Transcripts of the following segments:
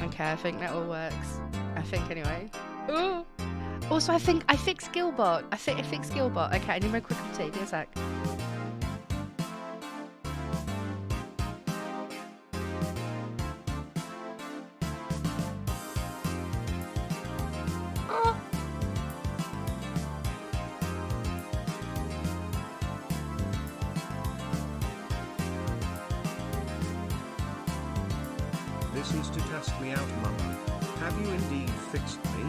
Okay, I think that all works. I think anyway. Ooh. Also, I think I fixed Gilbot. I fixed Gilbot. Okay, I need my quick tea. Be a sec. This is to test me out, Mama. Have you indeed fixed me?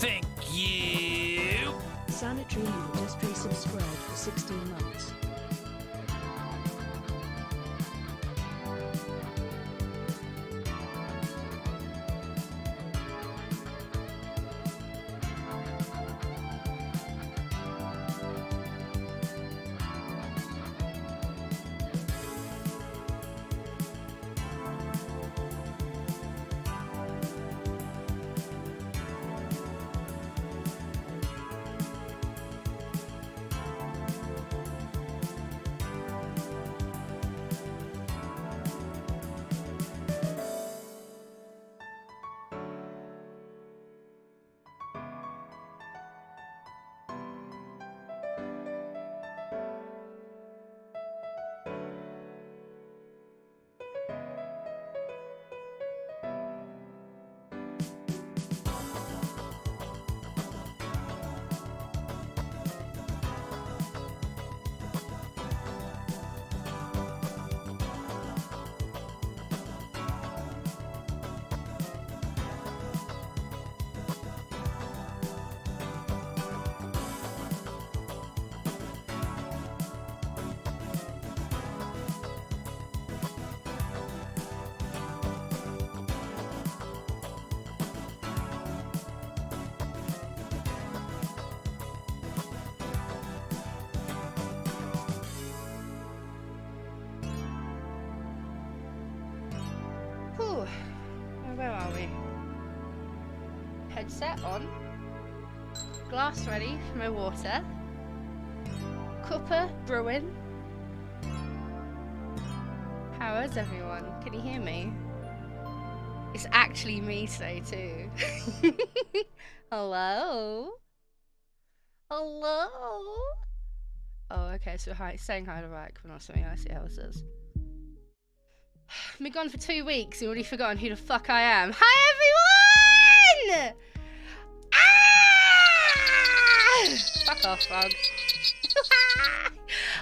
Thank you! Sanitary Needle just resubscribed for 16 months. Whew. Where are we? Headset on. Glass ready for my water. Cuppa brewing. How is everyone? Can you hear me? It's actually me today too. Hello? Hello? Oh, okay, so hi, saying hi to Rack, but not something I see how it says. I've been gone for 2 weeks, you've already forgotten who the fuck I am. Hi everyone! Ah! Fuck off, frog.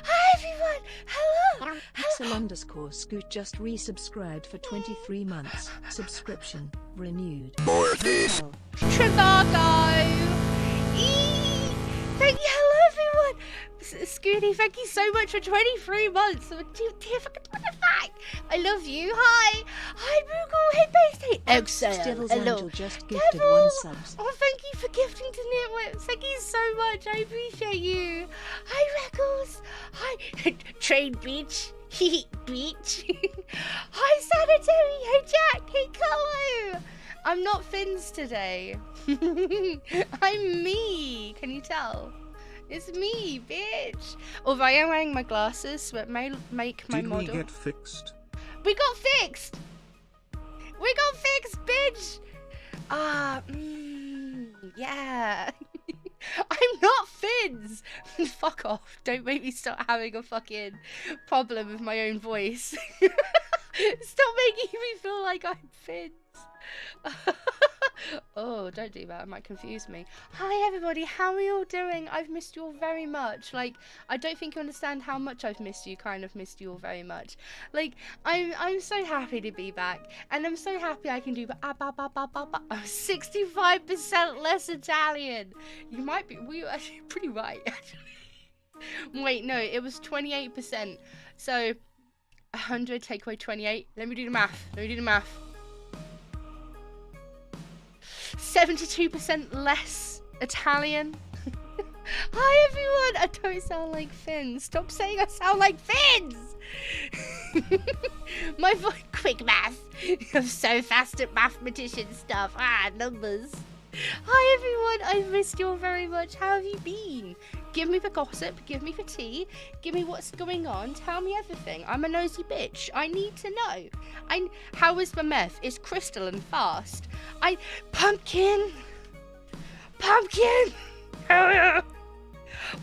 Hi everyone! Hello! Pixel_Scoot just resubscribed for 23 months. Subscription renewed. Trivago! Thank you, hello everyone! Scooty, thank you so much for 23 months. What the fuck? I love you. Hi! Hi, Moogle. Hey, Base. Hey, Exhale. Devil's Hello. Angel just gifted 1 subs. Oh, thank you for gifting to Nitwits. Thank you so much. I appreciate you. Hi, Reckles. Hi, Train Beach. Beach. Hi, Sanitary. Hey, Jack. Hey, Colo. I'm not Fins today. I'm me. Can you tell? It's me, bitch. Although I am wearing my glasses, so it may make my Did model. we get fixed? We got fixed. We got fixed, bitch. Yeah. I'm not Fins. Fuck off. Don't make me start having a fucking problem with my own voice. Stop making me feel like I'm Fins. Oh, don't do that. It might confuse me. Hi, everybody. How are you all doing? I've missed you all very much. Like, I don't think you understand how much I've missed you. Kind of missed you all very much. Like, I'm so happy to be back, and I'm so happy I can do. I'm 65% less Italian. You might be. We were actually pretty right. Actually. Wait, no, it was 28%. So 100 take away 28. Let me do the math. 72% less Italian. Hi everyone! I don't sound like Fins. Stop saying I sound like Fins! My voice. Quick math. I'm so fast at mathematician stuff. Numbers. Hi everyone, I've missed you all very much. How have you been? Give me the gossip, give me the tea, give me what's going on, tell me everything. I'm a nosy bitch. I need to know. How is the meth? It's crystal and fast. Pumpkin!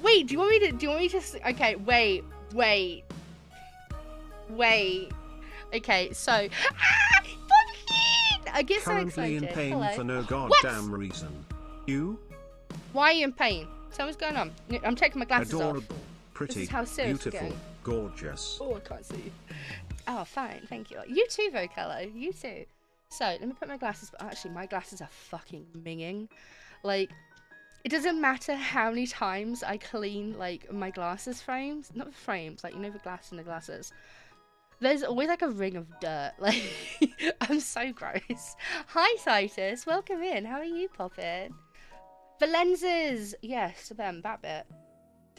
Wait, do you want me to okay, wait. Okay, so pumpkin! I get so Currently excited. in pain Hello. for no What? goddamn reason. You? Why are you in pain? Tell me what's going on. I'm taking my glasses Adorable, off. pretty, This is how serious we're beautiful, going. gorgeous. Oh, I can't see. Oh, fine. Thank you. You too, Vocalo. You too. So, let me put my glasses... Actually, my glasses are fucking minging. Like, it doesn't matter how many times I clean, like, my glasses frames. Not the frames, like, you know, the glass in the glasses. There's always, like, a ring of dirt. Like, I'm so gross. Hi, Titus. Welcome in. How are you, Poppet? The lenses! Yes, them, that bit.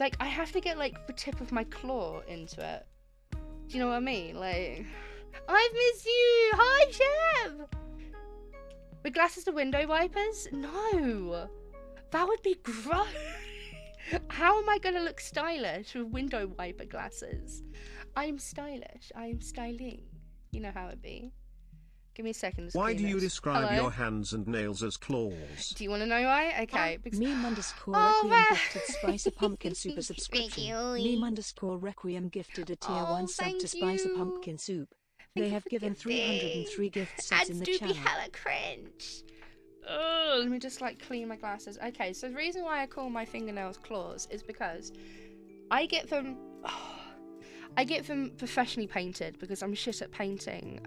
Like, I have to get, like, the tip of my claw into it. Do you know what I mean? Like, I've missed you! Hi, Jeb! The glasses the window wipers? No! That would be gross! How am I gonna look stylish with window wiper glasses? I'm stylish. I'm styling. You know how it be. Give me a second. Why do you this. describe Hello? your hands and nails as claws? Do you want to know why? Okay. Because... Meme_Requiem Oh, gifted Spice a Pumpkin Super subscription. Meme_Requiem gifted a tier 1 sub thank to Spice a you. Pumpkin Soup. Thank They you have for given gifting. 303 gift subs Ads in the do channel. be hella cringe. Ugh, let me just like clean my glasses. Okay, so the reason why I call my fingernails claws is because I get them. I get them professionally painted because I'm shit at painting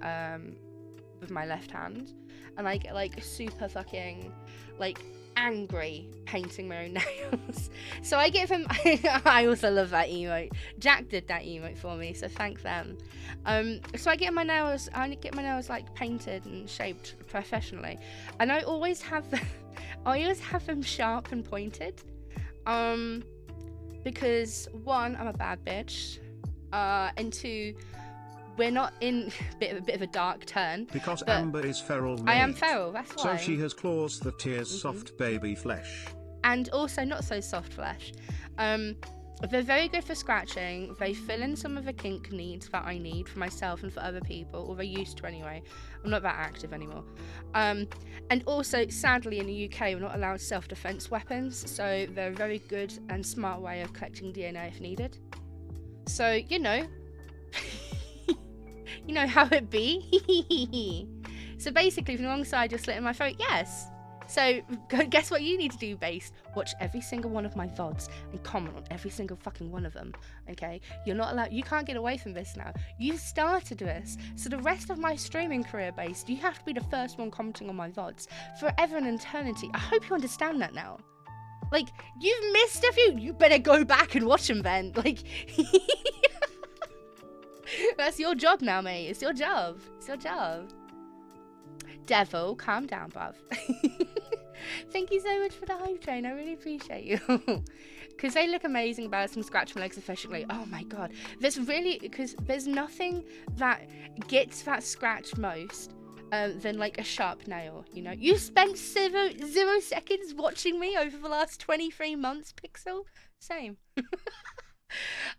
with my left hand, and I get like super fucking like angry painting my own nails. So I give him. I also love that emote. Jack did that emote for me, so thank them. So I get my nails. I get my nails like painted and shaped professionally, and I always have them. I always have them sharp and pointed. Because one, I'm a bad bitch, and two, we're not in a bit of a dark turn. Because but Amber is feral. I am mate. feral. That's why. So she has claws that tears soft baby flesh. And also not so soft flesh. They're very good for scratching. They fill in some of the kink needs that I need for myself and for other people, or they used to anyway. I'm not that active anymore. And also, sadly, in the UK, we're not allowed self-defense weapons, so they're a very good and smart way of collecting DNA if needed. So, you know, you know how it be. So basically, from the wrong side, you're slitting my throat. Yes. So, guess what you need to do, Base? Watch every single one of my VODs and comment on every single fucking one of them, okay? You're not allowed, you can't get away from this now. You started this, so the rest of my streaming career, Base, you have to be the first one commenting on my VODs forever and eternity. I hope you understand that now. Like, you've missed a few, you better go back and watch them then. Like, that's your job now, mate. It's your job. It's your job. Devil, calm down, bruv. Thank you so much for the hype train. I really appreciate you. Because they look amazing about some scratch my legs efficiently. Oh my god. There's really, because there's nothing that gets that scratch most than like a sharp nail, you know? You spent 0 seconds watching me over the last 23 months, Pixel. Same.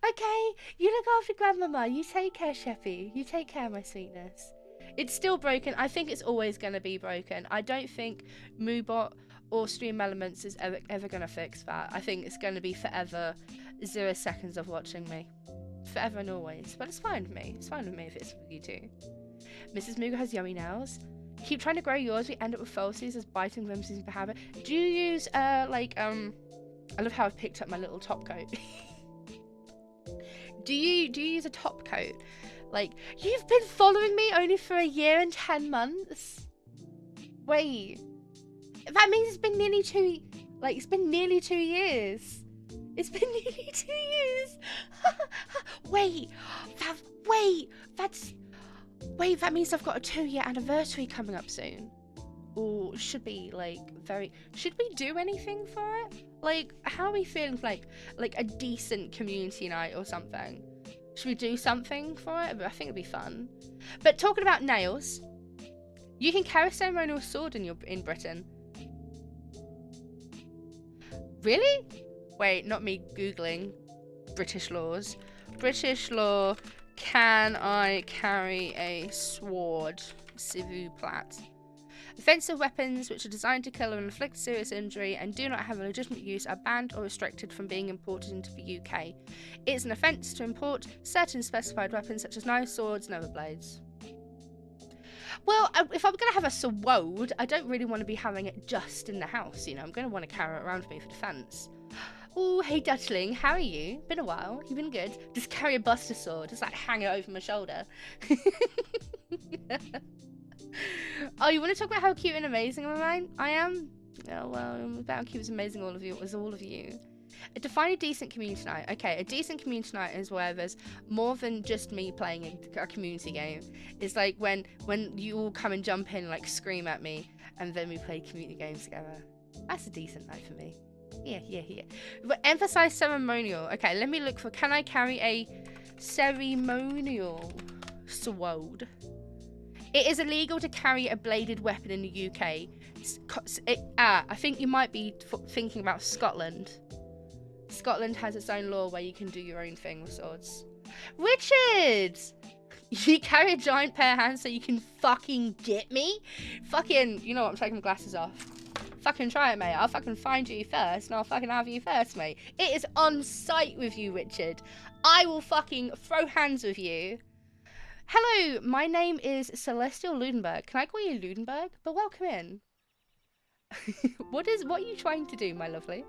Okay, you look after Grandmama. You take care, Sheppy. You take care, my sweetness. It's still broken. I think it's always going to be broken. I don't think Moobot or Stream Elements is ever going to fix that. I think it's going to be forever 0 seconds of watching me. Forever and always. But it's fine with me. It's fine with me if it's with you too. Mrs. Mooga has yummy nails. Keep trying to grow yours. We end up with falsies as biting them seems to habit. Do you use, I love how I've picked up my little top coat. Do you use a top coat? Like, you've been following me only for 1 year and 10 months? Wait. That means it's been nearly 2 it's been nearly 2 years. It's been nearly 2 years. Wait, that means I've got a 2-year anniversary coming up soon. Or should be should we do anything for it? Like, how are we feeling for like a decent community night or something? Should we do something for it? I think it'd be fun. But talking about nails, you can carry a ceremonial sword in Britain. Really? Wait, not me Googling British laws. British law, can I carry a sword? S'il vous plaît. Offensive weapons which are designed to kill or inflict serious injury and do not have a legitimate use are banned or restricted from being imported into the UK. It is an offence to import certain specified weapons such as knives, swords, and other blades. Well, if I'm going to have a sword, I don't really want to be having it just in the house, you know. I'm going to want to carry it around with me for defence. Oh, hey Dutchling, how are you? Been a while. You been good? Just carry a buster sword, just like hang it over my shoulder. Oh, you want to talk about how cute and amazing I am? Oh, well, about how cute and amazing all of you. Define a decent community night. Okay, a decent community night is where there's more than just me playing a community game. It's like when you all come and jump in, like scream at me, and then we play community games together. That's a decent night for me. Yeah. But emphasize ceremonial. Okay, let me look for, can I carry a ceremonial sword? It is illegal to carry a bladed weapon in the UK. I think you might be thinking about Scotland. Scotland has its own law where you can do your own thing with swords. Richard! You carry a giant pair of hands so you can fucking get me? Fucking, you know what, I'm taking my glasses off. Fucking try it, mate. I'll fucking find you first and I'll fucking have you first, mate. It is on site with you, Richard. I will fucking throw hands with you. Hello, my name is Celestial Ludenberg. Can I call you Ludenberg? But welcome in. What are you trying to do, my lovely?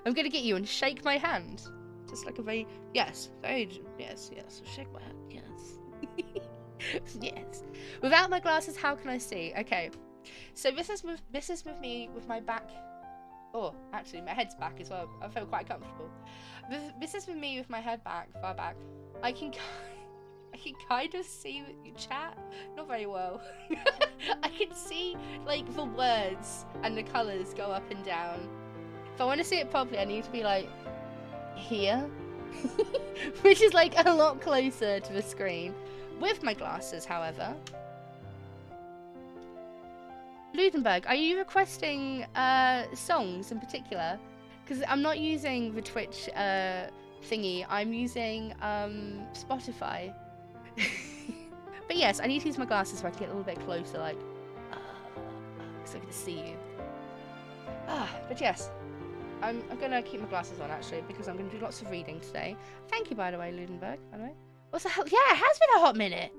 I'm gonna get you and shake my hand. Just like a very, yes, shake my hand, yes. Yes. Without my glasses, how can I see? Okay. So this is with me with my back. Oh, actually, my head's back as well. I feel quite comfortable. This is with me with my head back, far back. I can kind of see you chat, not very well. I can see like the words and the colours go up and down. If I want to see it properly, I need to be like here, which is like a lot closer to the screen. With my glasses, however. Ludenberg, are you requesting songs in particular? Because I'm not using the Twitch thingy. I'm using Spotify. But yes, I need to use my glasses so I can get a little bit closer, like, so I can see you. But yes, I'm gonna keep my glasses on actually because I'm gonna do lots of reading today. Thank you, by the way, Ludenberg. By the way, what's the hell? Yeah, it has been a hot minute.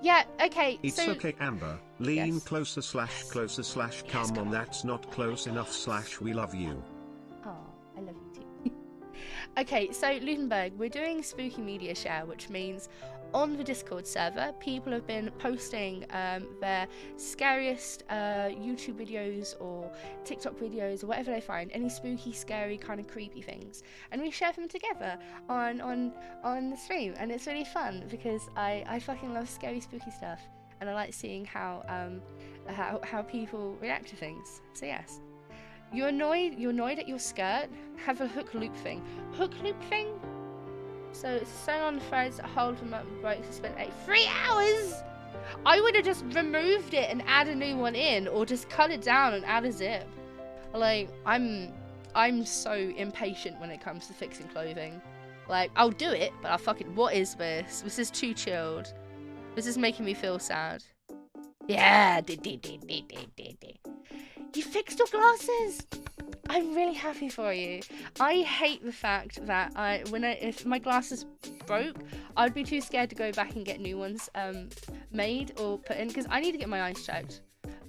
Yeah, okay. It's so... okay, Amber. Lean Yes. closer / come on, that's not close enough / we love you. Oh, I love you too. Okay, so Ludenberg, we're doing Spooky Media Share, which means on the Discord server, people have been posting their scariest YouTube videos or TikTok videos or whatever they find, any spooky, scary, kind of creepy things, and we share them together on the stream, and it's really fun because I fucking love scary, spooky stuff, and I like seeing how people react to things. So yes. You're annoyed at your skirt? Have a hook loop thing. Hook loop thing? So it's sewn on threads that hold them up and breaks. I spent 3 hours. I would have just removed it and add a new one in, or just cut it down and add a zip. Like, I'm so impatient when it comes to fixing clothing. Like, I'll do it, but I'll fucking, what is this? This is too chilled. This is making me feel sad. Yeah, you fixed your glasses. I'm really happy for you. I hate the fact that if my glasses broke, I'd be too scared to go back and get new ones made or put in, because I need to get my eyes checked.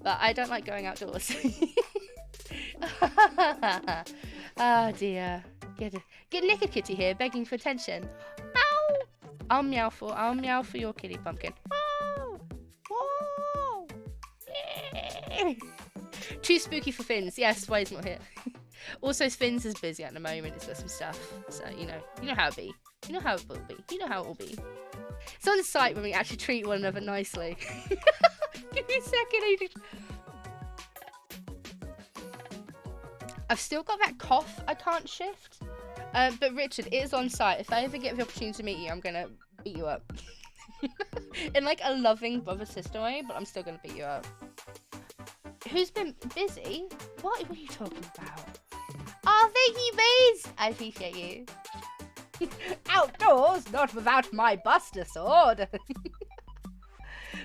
But I don't like going outdoors. Oh dear. Get naked kitty here, begging for attention. Ow! I'll meow for your kitty pumpkin. Oh! Whoa! Yeah. Too spooky for Finns. Yes, why he's not here. Also, Finns is busy at the moment. He's got some stuff. So, you know how it be. You know how it will be. You know how it will be. It's on the site when we actually treat one another nicely. Give me a second. I've still got that cough I can't shift. But Richard, it is on site. If I ever get the opportunity to meet you, I'm going to beat you up. In like a loving brother-sister way, but I'm still going to beat you up. Who's been busy? What are you talking about? Oh, thank you, Maze! I appreciate you. Outdoors, not without my Buster Sword.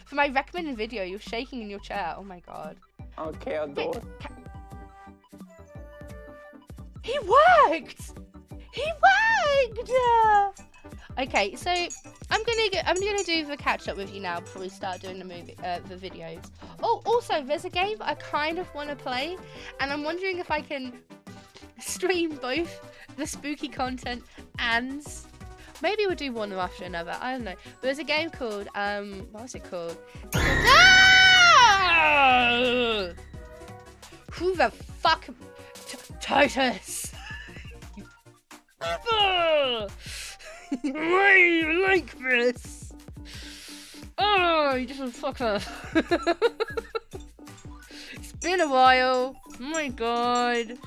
For my recommended video, you're shaking in your chair. Oh my god. Okay, outdoors. He worked! He worked! Okay, so I'm gonna do the catch up with you now before we start doing the videos. Oh, also, there's a game I kind of want to play, and I'm wondering if I can stream both the spooky content and maybe we'll do one after another. I don't know. There's a game called what was it called? Ah! Who the fuck? Titus! Why do you like this? Oh, you little fucker. It's been a while. Oh my god.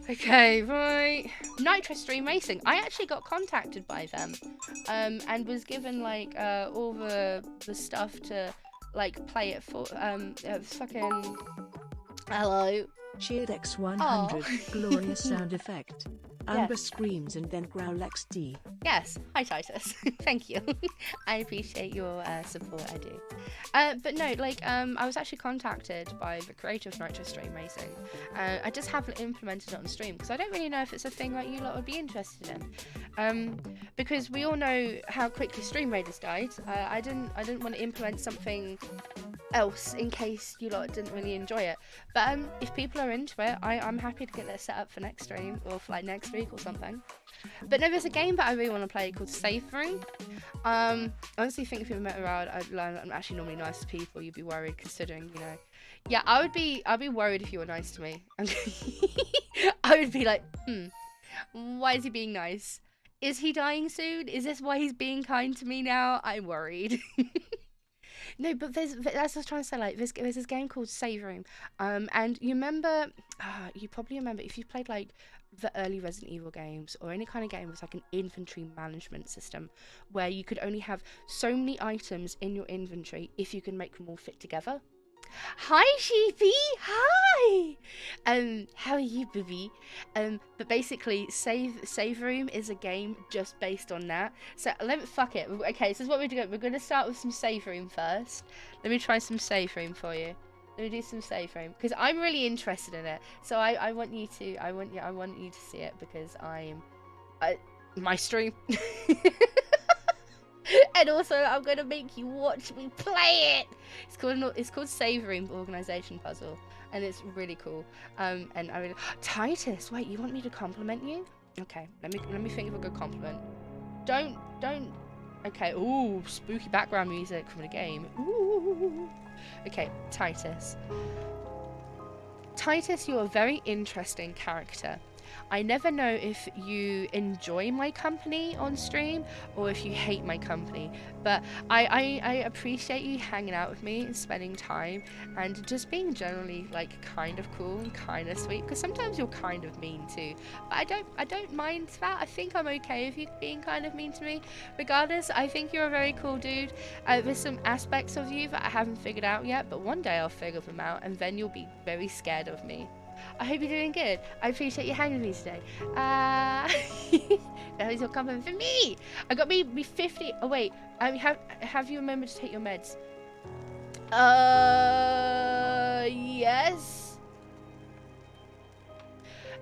Okay, right. Nitro Stream Racing. I actually got contacted by them. And was given like all the stuff to like play it for fucking hello. Cheered X100, Oh. glorious sound effect. Amber Yes. screams and then growl XD. Yes. Hi, Titus. Thank you. I appreciate your support. I do. But no, like, I was actually contacted by the creator of Nitro Stream Racing. I just haven't implemented it on stream because I don't really know if it's a thing that you lot would be interested in. Because we all know how quickly Stream Raiders died. I didn't want to implement something else in case you lot didn't really enjoy it. But if people are into it, I'm happy to get that set up for next stream or for like next week or something. But no, there's a game that I really want to play called Safe Room. I honestly think if you've met around, I'm actually normally nice to people. You'd be worried considering, you know. Yeah, I'd be worried if you were nice to me. I would be like, why is he being nice? Is he dying soon? Is this why he's being kind to me now? I'm worried. No, but that's what I was trying to say. Like, there's this game called Save Room, and you remember, you probably remember if you played like the early Resident Evil games or any kind of game with like an inventory management system, where you could only have so many items in your inventory if you can make them all fit together. Hi, Sheepy. Hi. How are you, booby? But basically, Save Room is a game just based on that. So fuck it. Okay, this is what we're doing. We're gonna start with some Save Room first. Let me try some Save Room for you. Let me do some Save Room because I'm really interested in it. So I want you to see it because my stream. And also, I'm gonna make you watch me play it. It's called Save Room Organization Puzzle, and it's really cool. And I really Titus. Wait, you want me to compliment you? Okay, let me think of a good compliment. Don't. Okay. Ooh, spooky background music from the game. Ooh. Okay, Titus. Titus, you're a very interesting character. I never know if you enjoy my company on stream or if you hate my company, but I appreciate you hanging out with me and spending time and just being generally like kind of cool and kind of sweet, because sometimes you're kind of mean too, but I don't mind that. I think I'm okay with you being kind of mean to me. Regardless, I think you're a very cool dude. There's some aspects of you that I haven't figured out yet, but one day I'll figure them out and then you'll be very scared of me. I hope you're doing good. I appreciate you hanging with me today. That was your compliment for me. I got me 50. Oh wait, have you remembered to take your meds? Yes.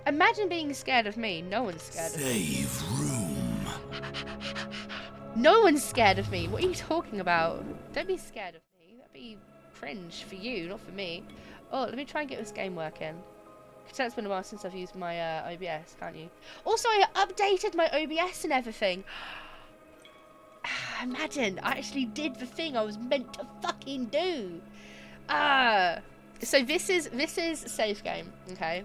Imagine being scared of me. No one's scared of me. Save room. No one's scared of me. What are you talking about? Don't be scared of me. That'd be cringe for you, not for me. Oh, let me try and get this game working. Because it's been a while since I've used my OBS, can't you? Also, I updated my OBS and everything. Imagine, I actually did the thing I was meant to fucking do. So this is safe game, okay?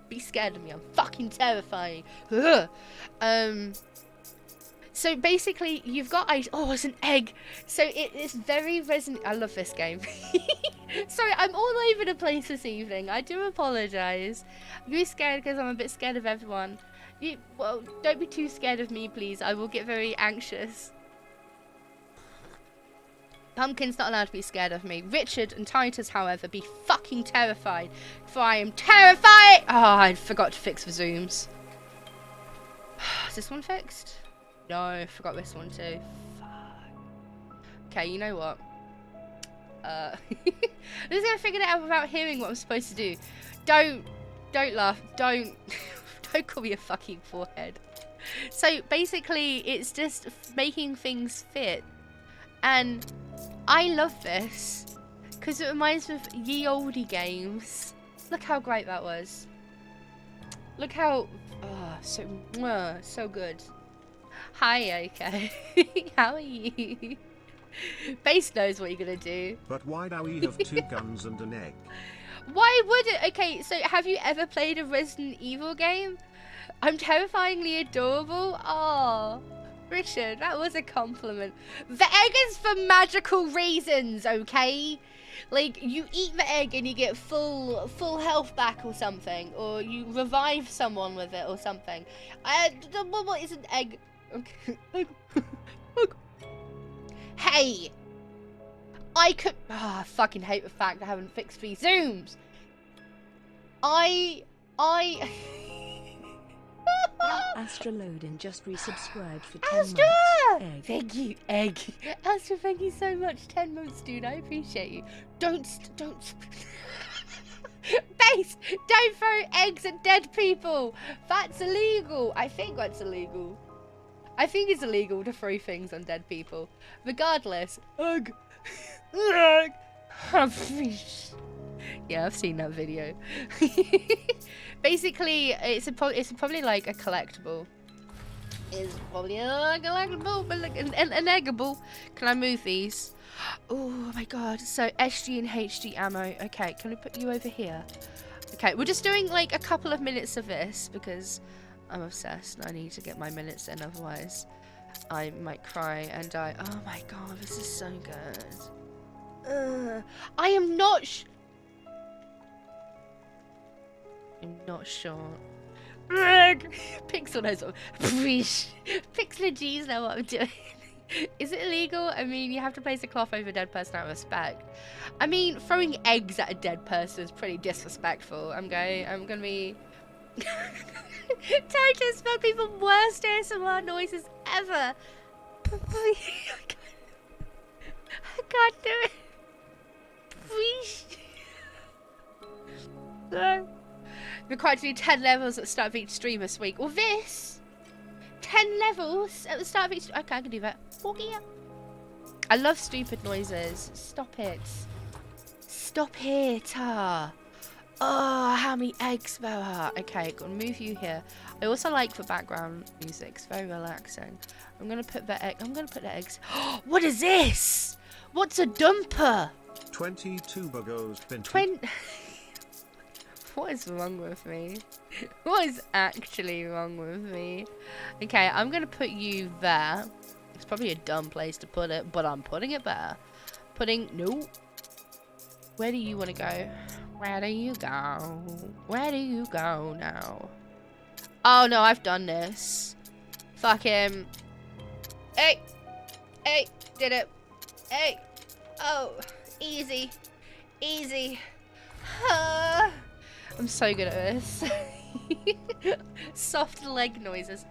Be scared of me. I'm fucking terrifying. Ugh. So basically, you've got ice. Oh, it's an egg. So it's very Resident. I love this game. Sorry, I'm all over the place this evening. I do apologize. I'm really scared because I'm a bit scared of everyone. Well, don't be too scared of me, please. I will get very anxious. Pumpkin's not allowed to be scared of me. Richard and Titus, however, be fucking terrified. For I am terrified. Oh, I forgot to fix the zooms. Is this one fixed? No, I forgot this one too. Fuck. Okay, you know what? I'm just gonna figure it out without hearing what I'm supposed to do. Don't laugh. Don't call me a fucking forehead. So basically, it's just making things fit, and I love this because it reminds me of ye olde games. Look how great that was. Look how so good. Hi, okay. How are you? Base knows what you're gonna do. But why do we have 2 guns and an egg? Why would it? Okay, so have you ever played a Resident Evil game? I'm terrifyingly adorable. Oh, Richard, that was a compliment. The egg is for magical reasons, okay? Like, you eat the egg and you get full health back or something, or you revive someone with it or something. What is an egg? Okay. Hey! I fucking hate the fact I haven't fixed these zooms. Astralodin just resubscribed for 10 Astra! months. Egg. Thank you, egg. Astra, thank you so much. 10 months, dude. I appreciate you. Don't. Base! Don't throw eggs at dead people. That's illegal. I think that's illegal. I think it's illegal to throw things on dead people. Regardless. Ugh. Ugh. Yeah, I've seen that video. Basically, it's probably like a collectible. It's probably a collectible, but like an eggable. Can I move these? Oh my god. So SG and HG ammo. Okay, can we put you over here? Okay, we're just doing like a couple of minutes of this because I'm obsessed and I need to get my minutes in, otherwise I might cry and die. Oh my god, this is so good. I am not I'm not sure. Pixel knows what Pixel G's know what I'm doing. Is it illegal? I mean, you have to place a cloth over a dead person out of respect. I mean, throwing eggs at a dead person is pretty disrespectful. I'm gonna be trying to spell people worst ASMR noises ever. I can't do it. No. Required to do 10 levels at the start of each stream this week. Well, this 10 levels at the start of each. Okay, I can do that. I love stupid noises. Stop it. Stop it. Oh, how many eggs there are. Okay, gonna move you here. I also like the background music. It's very relaxing. I'm gonna put the egg. I'm gonna put the eggs. What is this? What's a dumper? 22 bugos. 20. What is wrong with me? What is actually wrong with me? Okay, I'm gonna put you there. It's probably a dumb place to put it, but I'm putting it there. No. Where do you want to go? Where do you go? Where do you go now? Oh no, I've done this. Fuck him. Hey! Hey! Did it. Hey! Oh! Easy. Easy. I'm so good at this. Soft leg noises.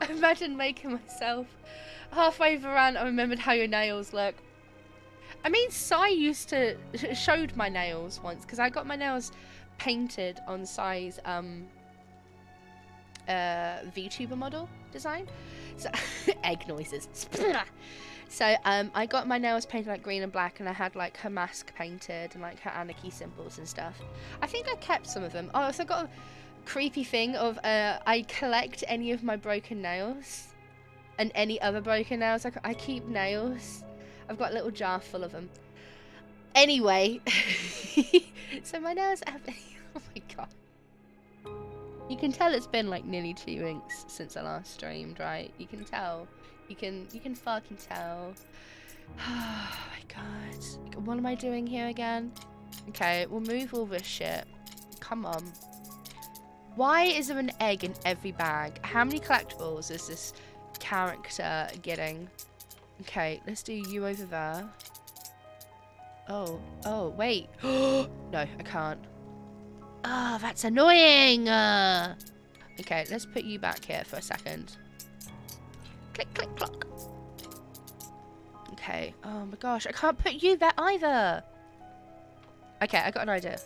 Imagine making myself halfway around. I remembered how your nails look. I mean, Sai used to showed my nails once because I got my nails painted on Sai's VTuber model design. So egg noises. So I got my nails painted like green and black, and I had like her mask painted and like her anarchy symbols and stuff. I think I kept some of them. Oh, I also got a creepy thing of I collect any of my broken nails and any other broken nails. I keep nails. I've got a little jar full of them. Anyway, so my nails have. Oh my god. You can tell it's been like nearly 2 weeks since I last streamed, right? You can tell. You can fucking tell. Oh my god. What am I doing here again? Okay, we'll move all this shit. Come on. Why is there an egg in every bag? How many collectibles is this character getting? Okay, let's do you over there. Oh, wait. No, I can't. Oh, that's annoying. Okay, let's put you back here for a second. Click, click, clock. Okay. Oh my gosh, I can't put you there either. Okay, I got an idea.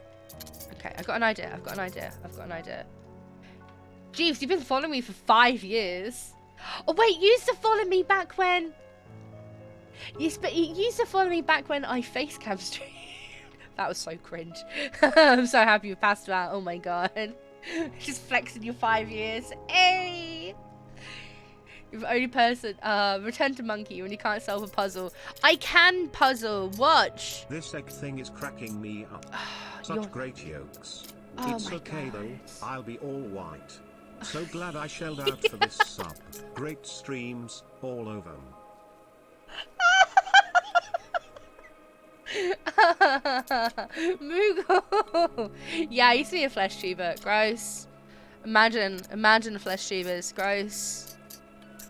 Okay, I've got an idea. Jeeves, you've been following me for 5 years. Oh wait, you used to follow me back when... You used to follow me back when I facecam streamed. That was so cringe. I'm so happy you passed that. Oh my god. Just flexing your 5 years. Hey! You're the only person. Return to monkey when you can't solve a puzzle. I can puzzle. Watch. This egg thing is cracking me up. Such great yolks. Oh It's my okay God. though, I'll be all white. So glad I shelled out for this sub. Great streams, all over 'em. Moogle. Yeah, I used to be a flesh tuber. Gross. Imagine flesh tubers. Gross.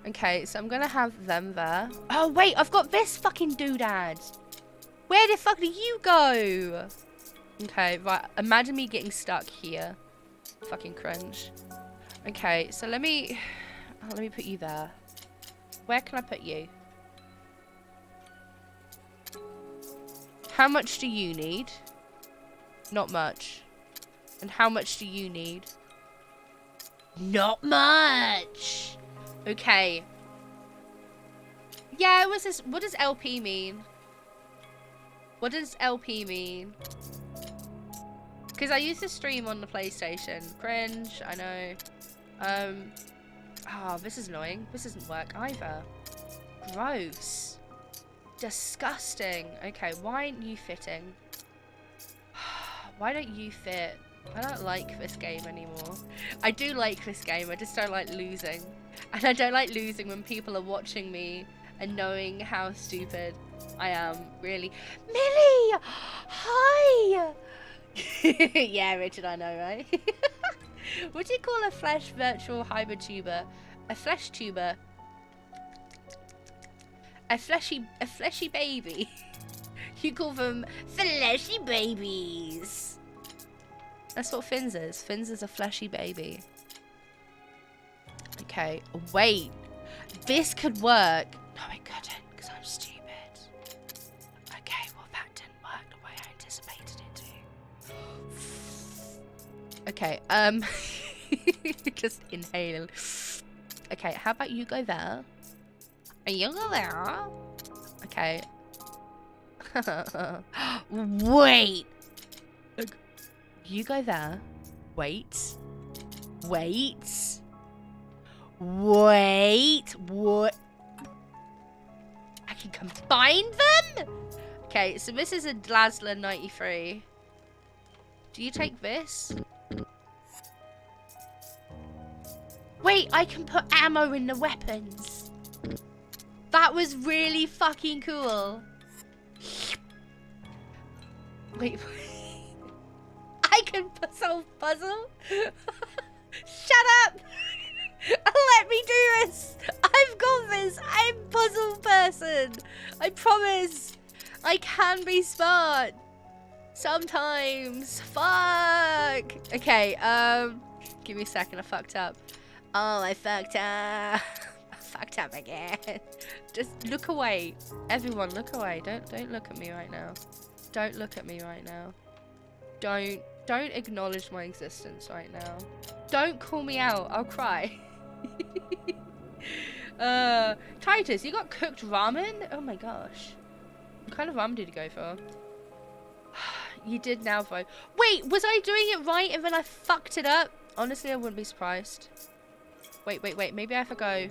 Okay, so I'm gonna have them there. Oh wait, I've got this fucking doodad. Where the fuck did you go? Okay, right. Imagine me getting stuck here. Fucking cringe. Okay, so let me put you there. Where can I put you? How much do you need? Not much. And how much do you need? Not much. Okay. Yeah, what's this? What does LP mean? What does LP mean? Because I used to stream on the PlayStation. Cringe, I know. Oh, this is annoying. This doesn't work either. Gross. Disgusting. Okay, why aren't you fitting? Why don't you fit? I don't like this game anymore. I do like this game, I just don't like losing. And I don't like losing when people are watching me and knowing how stupid I am, really. Millie! Hi! Yeah, Richard, I know, right? What do you call a flesh virtual hybrid tuber? A flesh tuber? A fleshy baby. You call them fleshy babies. That's what Finns is. Finns is a fleshy baby. Okay, wait. This could work. No, it couldn't, because I'm stupid. Okay, well that didn't work the way I anticipated it to. Okay, just inhale. Okay, how about you go there? You go there. Okay. Wait. Look, you go there. Wait. What? I can combine them? Okay, so this is a Dazzler 93. Do you take this? Wait, I can put ammo in the weapons. That was really fucking cool. Wait. I can solve puzzle? Shut up! Let me do this! I've got this! I'm puzzle person! I promise! I can be smart! Sometimes! Fuck! Okay, give me a second, I fucked up. Oh, I fucked up. I fucked up again. Just look away. Everyone, look away. Don't look at me right now. Don't look at me right now. Don't acknowledge my existence right now. Don't call me out. I'll cry. Titus, you got cooked ramen? Oh my gosh. What kind of ramen did you go for? You did now, though. Wait, was I doing it right and then I fucked it up? Honestly, I wouldn't be surprised. Wait. Maybe if I go...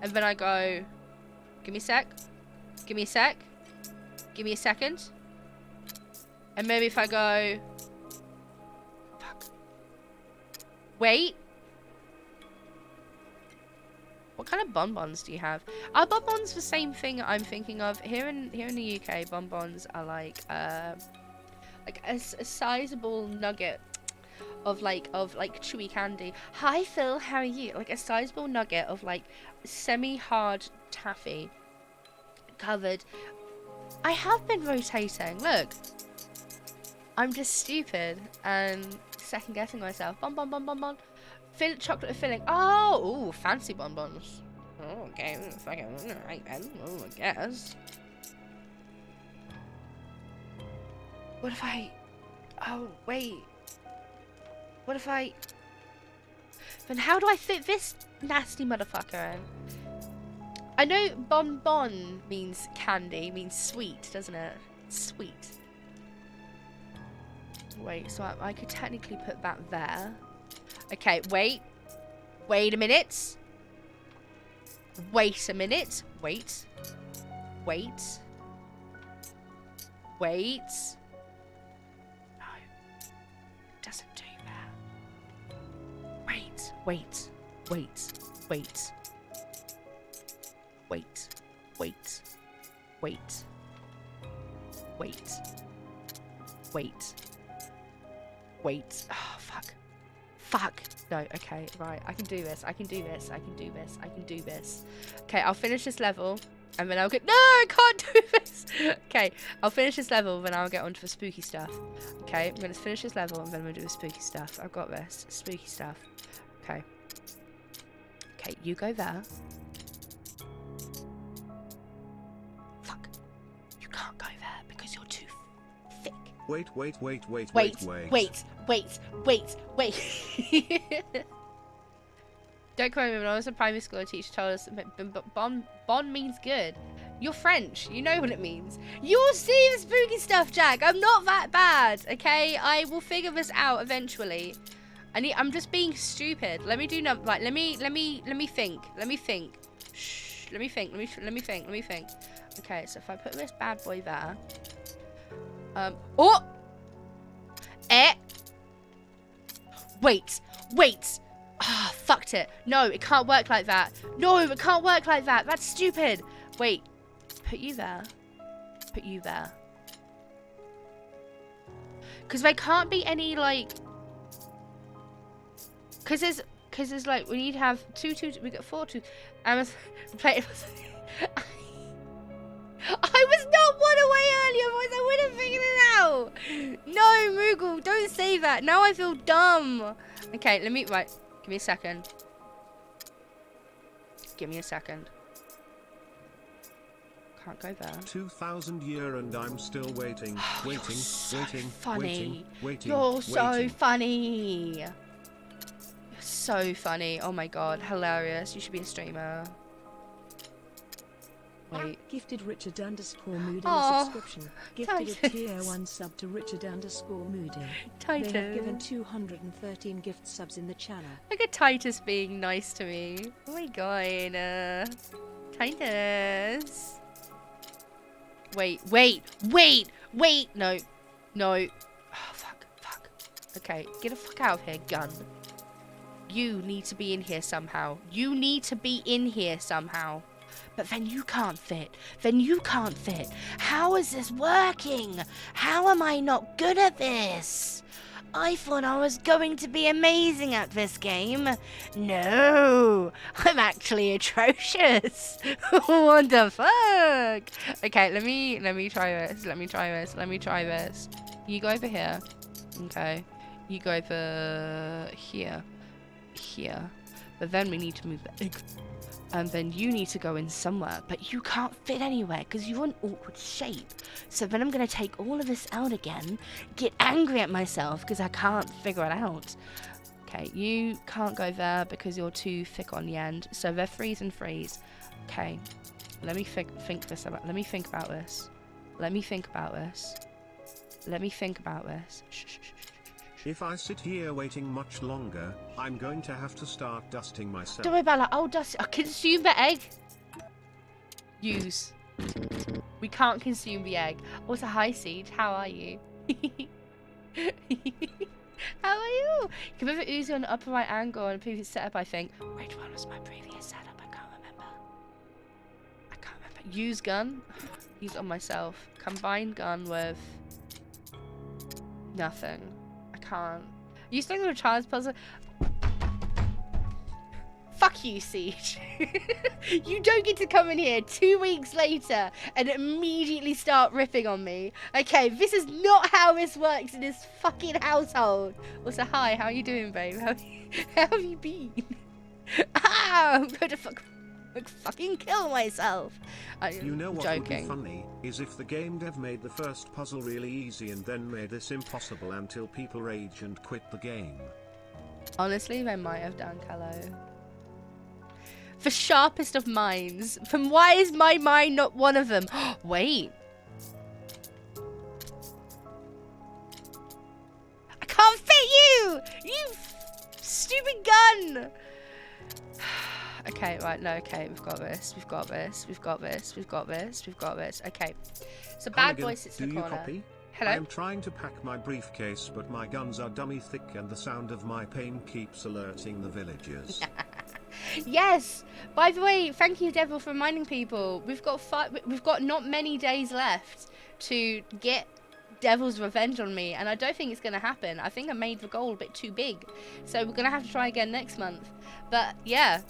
And then I go... Give me a sec. Give me a sec. Give me a second. And maybe if I go... Fuck. Wait. What kind of bonbons do you have? Are bonbons the same thing I'm thinking of? Here in the UK, bonbons are like a sizable nugget of like chewy candy. Hi Phil, how are you? Like a sizable nugget of like semi-hard taffy covered. I have been rotating. Look, I'm just stupid and second guessing myself. Bon. Chocolate filling. Oh, ooh, fancy bonbons. Oh, okay, fucking right then. Oh, I guess. What if I? Oh wait. What if I? Then how do I fit this nasty motherfucker in? I know bonbon means candy, means sweet, doesn't it? Sweet. Wait, so I could technically put that there. Okay, wait. Wait a minute. Wait a minute. Wait. Wait. Wait. No. It doesn't do that. Wait. Wait. Wait. Wait. Wait. Wait. Wait. Wait. Wait. Wait. Oh, fuck. Fuck. No, okay, right. I can do this. I can do this. I can do this. I can do this. Okay, I'll finish this level. And then I'll get... No, I can't do this. Okay, I'll finish this level. Then I'll get onto the spooky stuff. Okay, I'm going to finish this level. And then I'm going to do the spooky stuff. I've got this. Spooky stuff. Okay. Okay, you go there. Fuck. You can't go there because you're too thick. Wait. Don't quote me, when I was in primary school, a teacher told us bon means good. You're French. You know what it means. You'll see the spooky stuff, Jack. I'm not that bad, okay? I will figure this out eventually. I'm just being stupid. Let me do like let me think. Let me think. Shh. Let me think. Let me think. Okay, so if I put this bad boy there. Oh! Wait. Ah, fucked it. No, it can't work like that. No, it can't work like that. That's stupid. Wait. Put you there. Put you there. Because there can't be any, like... Because there's, like, we need to have we got 4 2. I was not 1 away earlier, otherwise I would have figured it out. No, Moogle, don't say that. Now I feel dumb. Okay, let me... Right, give me a second. Give me a second. Can't go there. 2000 year and I'm still waiting. Waiting. Funny. You're so funny. You're so funny. Oh my god, hilarious. You should be a streamer. Wait. Gifted Richard _Moody Aw, subscription. Gifted a tier 1 sub to Richard _Moody. Titus. They have given 213 gift subs in the channel. Look at Titus being nice to me. Oh my god. try this. Wait. No. Oh, fuck. Okay, get the fuck out of here, gun. You need to be in here somehow. But then you can't fit. How is this working? How am I not good at this? I thought I was going to be amazing at this game. No, I'm actually atrocious. What the fuck? Okay, let me try this. You go over here. Okay. You go over here. But then we need to move the egg. And then you need to go in somewhere, but you can't fit anywhere because you're an awkward shape. So then I'm going to take all of this out again, get angry at myself because I can't figure it out. Okay, you can't go there because you're too thick on the end. So they're freeze and freeze. Okay, let me think about this. Shh. If I sit here waiting much longer, I'm going to have to start dusting myself. Don't worry about that. I'll dust. I'll consume the egg. Use. We can't consume the egg. Also, hi, Siege. How are you? How are you? You can move it Uzi on the upper right angle on a previous setup, I think. Which one was my previous setup? I can't remember. Use gun. Use on myself. Combine gun with... nothing. Can't. You still gonna try this puzzle? Fuck you, Siege. You don't get to come in here 2 weeks later and immediately start ripping on me. Okay, this is not how this works in this fucking household. Also, hi, how you doing, babe? How have you been? I'm going to fucking kill myself. You know what joking. would be funny, is if the game dev made the first puzzle really easy and then made this impossible until people rage and quit the game. Honestly, they might have done, Callow. The sharpest of minds. Then why is my mind not one of them? Wait. I can't fit you! You stupid gun! Okay, right, no, okay, we've got this. Okay. So bad boy sits in the corner. Copy? Hello? I am trying to pack my briefcase, but my guns are dummy thick and the sound of my pain keeps alerting the villagers. Yes! By the way, thank you, Devil, for reminding people. We've got not many days left to get Devil's revenge on me, and I don't think it's going to happen. I think I made the goal a bit too big. So we're going to have to try again next month. But yeah,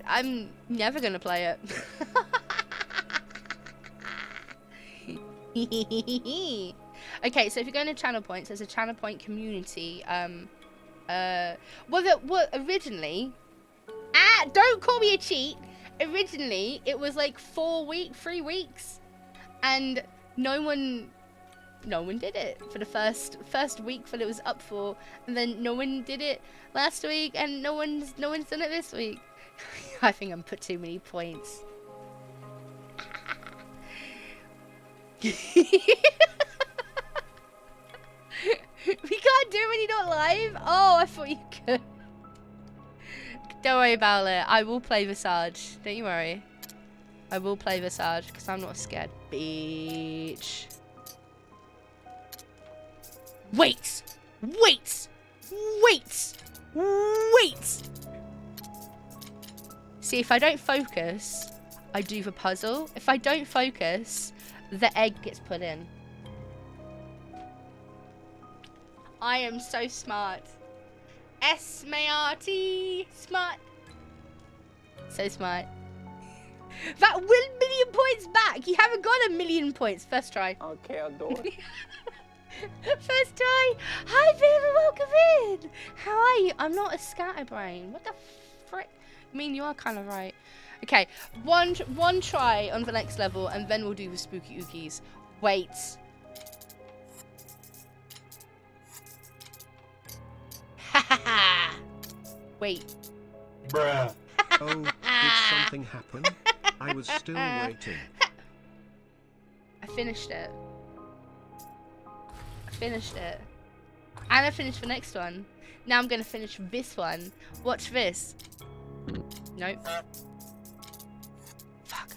I'm never going to play it. Okay, so if you're going to channel points, there's a channel point community. Originally, don't call me a cheat. Originally, it was like 3 weeks, and no one did it for the first week that it was up for, and then no one did it last week, and no one's done it this week. I think I'm put too many points. We can't do it when you're not live? Oh, I thought you could. Don't worry about it. I will play Visage. Don't you worry. I will play Visage because I'm not a scared bitch. Wait! See, if I don't focus, I do the puzzle. If I don't focus, the egg gets put in. I am so smart. S-M-A-R-T. Smart. So smart. That 1 million points back. You haven't got 1 million points. First try. Okay, I'll do it. First try. Hi, baby. Welcome in. How are you? I'm not a scatterbrain. What the frick? I mean, you are kind of right. Okay, one try on the next level, and then we'll do the spooky ookies. Wait. Ha ha ha. Wait. Bruh. Oh, did something happen? I was still waiting. I finished it. And I finished the next one. Now I'm going to finish this one. Watch this. Nope. Fuck.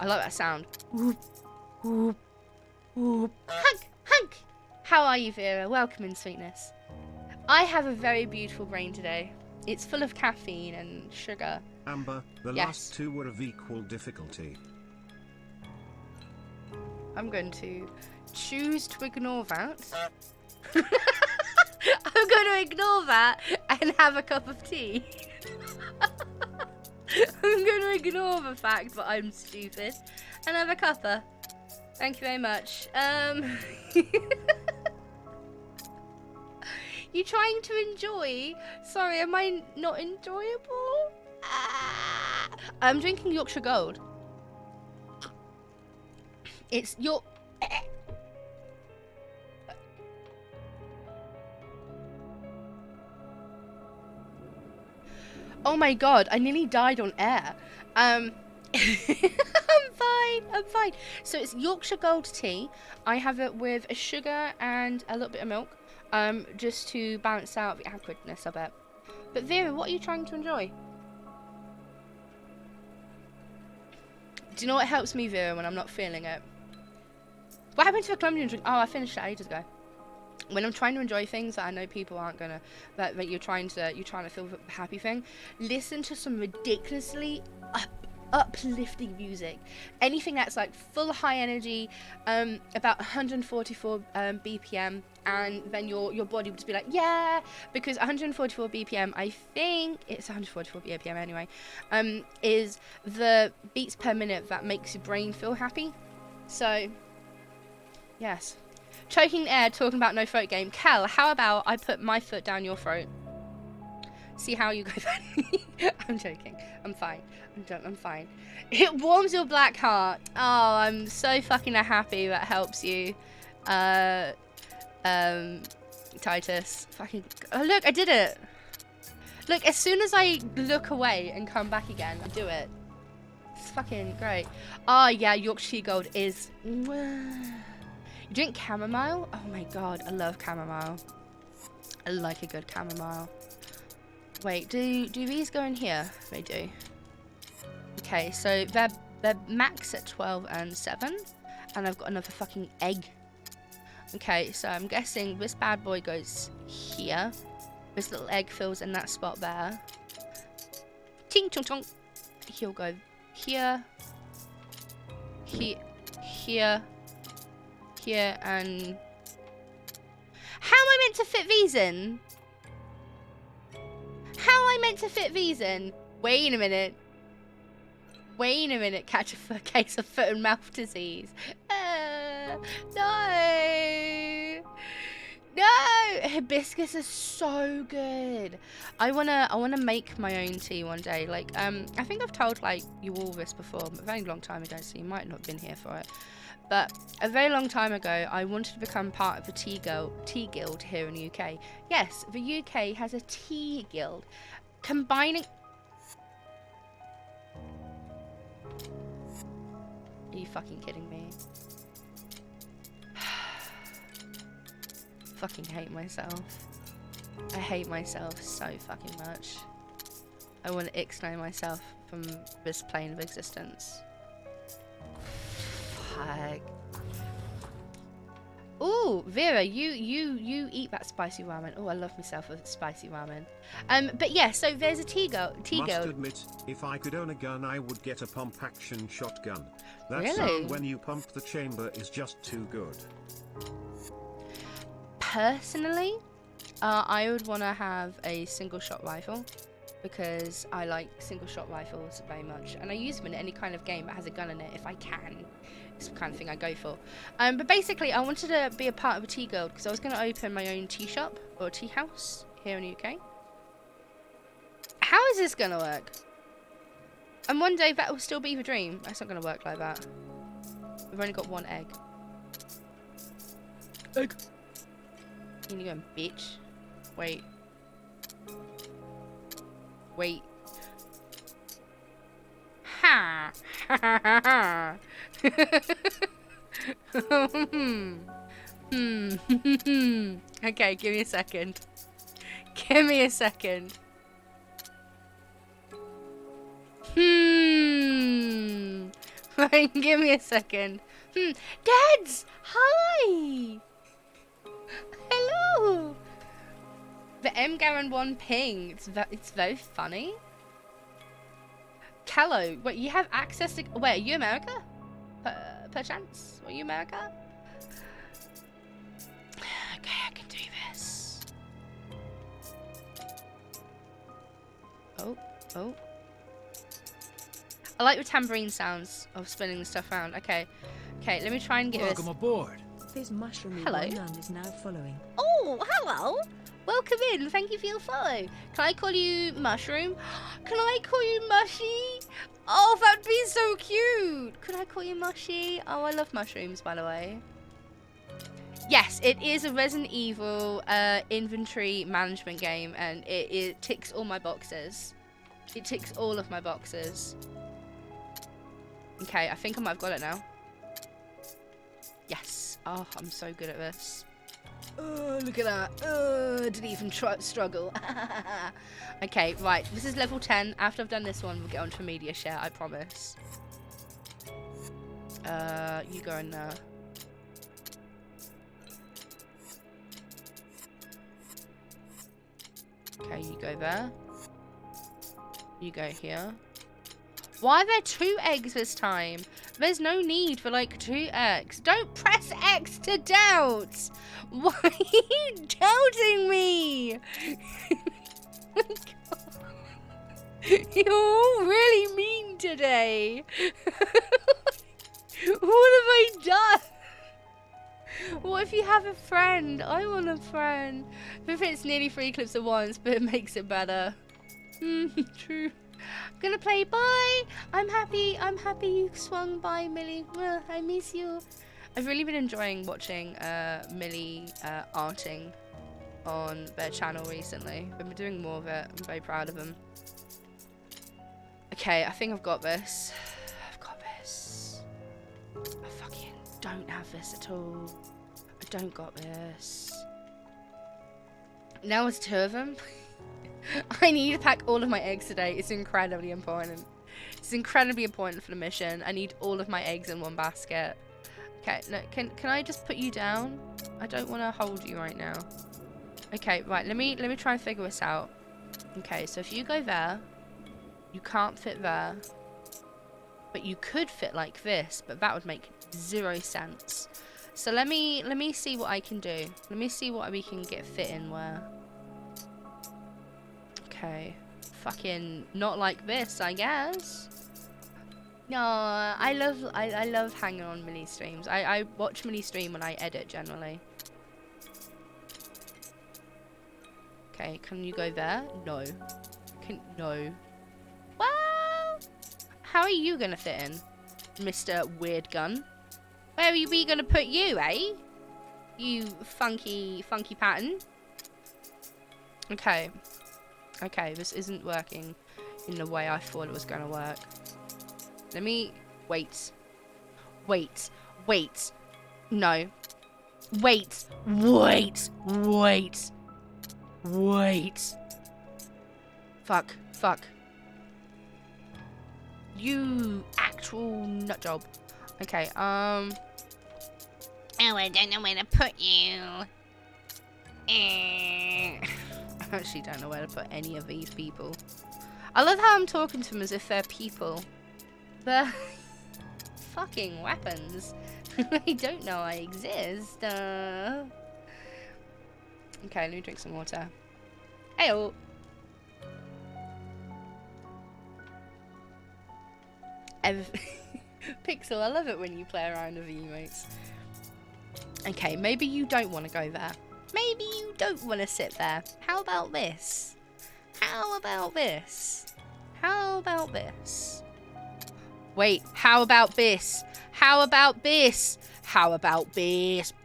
I like that sound. Whoop, whoop, whoop. Hug, hug. How are you, Vera? Welcome in, sweetness. I have a very beautiful brain today. It's full of caffeine and sugar. Amber, the Yes. last two were of equal difficulty. I'm going to choose to ignore that. I'm going to ignore that and have a cup of tea. I'm going to ignore the fact that I'm stupid and have a cuppa. Thank you very much. You trying to enjoy? Sorry, am I not enjoyable? I'm drinking Yorkshire Gold. It's your... Oh my god, I nearly died on air. I'm fine. So it's Yorkshire Gold tea. I have it with a sugar and a little bit of milk, just to balance out the acridness of it. But Vera, what are you trying to enjoy? Do you know what helps me, Vera, when I'm not feeling it? What happened to the Colombian drink? Oh, I finished it ages ago. When I'm trying to enjoy things that I know people aren't gonna, that you're trying to feel the happy thing, listen to some ridiculously uplifting music. Anything that's like full high energy, about 144 BPM, and then your body would just be like, yeah, because 144 BPM, I think it's 144 BPM anyway, is the beats per minute that makes your brain feel happy. So, yes. Choking air, talking about no throat game. Kel, how about I put my foot down your throat? See how you go then. I'm joking. I'm fine. I'm fine. It warms your black heart. Oh, I'm so fucking happy that helps you. Titus. Fucking. Oh, look, I did it. Look, as soon as I look away and come back again, I do it. It's fucking great. Oh, yeah, Yorkshire Gold is... You drink chamomile? Oh my god, I love chamomile. I like a good chamomile. Wait, do these go in here? They do. Okay, so they're max at 12 and 7, and I've got another fucking egg. Okay, so I'm guessing this bad boy goes here. This little egg fills in that spot there. Ting chong chong. He'll go here, here, and... How am I meant to fit these in? How am I meant to fit these in? Wait a minute. Catch a case of foot and mouth disease. No. Hibiscus is so good. I wanna make my own tea one day. Like, I think I've told like you all this before, but a very long time ago, so you might not have been here for it. But a very long time ago, I wanted to become part of the tea guild here in the UK. Yes, the UK has a tea guild. Combining... Are you fucking kidding me? Fucking hate myself. I hate myself so fucking much. I want to ixnay myself from this plane of existence. Fuck. Ooh, Vera, you eat that spicy ramen. Oh, I love myself a spicy ramen. But yeah, so there's a tea guild. Must admit, if I could own a gun, I would get a pump action shotgun. That Really? sound when you pump the chamber is just too good. Personally, I would want to have a single shot rifle because I like single shot rifles very much, and I use them in any kind of game that has a gun in it if I can. It's the kind of thing I go for. But basically, I wanted to be a part of a tea guild because I was going to open my own tea shop or tea house here in the UK. How is this going to work? And one day that will still be the dream. That's not going to work like that. We've only got one egg. Egg. You need to go, bitch. Wait. Wait. Ha! Okay, give me a second. Give me a second. Right, give me a second. Dads! Hi! Hello! The MGaren1 ping. It's very funny. Callow, wait, you have access to... Wait, are you America? Perchance? Are you America? Okay, I can do this. Oh. I like the tambourine sounds of spinning the stuff around. Okay, let me try and get Welcome this. aboard. This mushroomy Hello. one man is now following. Oh, hello. Welcome in. Thank you for your follow. Can I call you Mushroom? Can I call you Mushy? Oh, that'd be so cute. Could I call you Mushy? Oh, I love mushrooms, by the way. Yes, it is a Resident Evil inventory management game, and it ticks all my boxes. It ticks all of my boxes. Okay, I think I might have got it now. Yes. Oh, I'm so good at this. Oh, look at that. Oh, I didn't even struggle. Okay, right. This is level 10. After I've done this one, we'll get on to media share, I promise. You go in there. Okay, you go there. You go here. Why are there 2 eggs this time? There's no need for like 2 eggs. Don't press X to doubt. Why are you doubting me? Oh my God. You're all really mean today. What have I done? What if you have a friend? I want a friend. If it's nearly 3 clips at once, but it makes it better. True. I'm gonna play. Bye. I'm happy you swung by, Millie. I miss you. I've really been enjoying watching Millie arting on their channel recently. I've been doing more of it. I'm very proud of them. Okay, I think I've got this. I fucking don't have this at all. I don't got this. Now it's 2 of them. I need to pack all of my eggs today. It's incredibly important. It's incredibly important for the mission. I need all of my eggs in one basket. Okay, no, can I just put you down? I don't want to hold you right now. Okay, right, let me try and figure this out. Okay, so if you go there, you can't fit there. But you could fit like this, but that would make 0 sense. So let me see what I can do. Let me see what we can get fit in where. Okay. Fucking not like this, I guess. No, I love hanging on Millie streams. I watch Millie stream when I edit generally. Okay, can you go there? No. No. Well, how are you gonna fit in, Mr. Weird Gun? Where are we gonna put you, eh? You funky pattern. Okay. Okay, this isn't working in the way I thought it was gonna work. Let me... Wait. No. Wait. Fuck. You actual nut job. Okay, Oh, I don't know where to put you. I actually don't know where to put any of these people. I love how I'm talking to them as if they're people. They're fucking weapons. They don't know I exist. Okay, let me drink some water. Heyo. Pixel, I love it when you play around with emotes. Okay, maybe you don't want to go there. Maybe you don't want to sit there. How about this? Wait, how about this?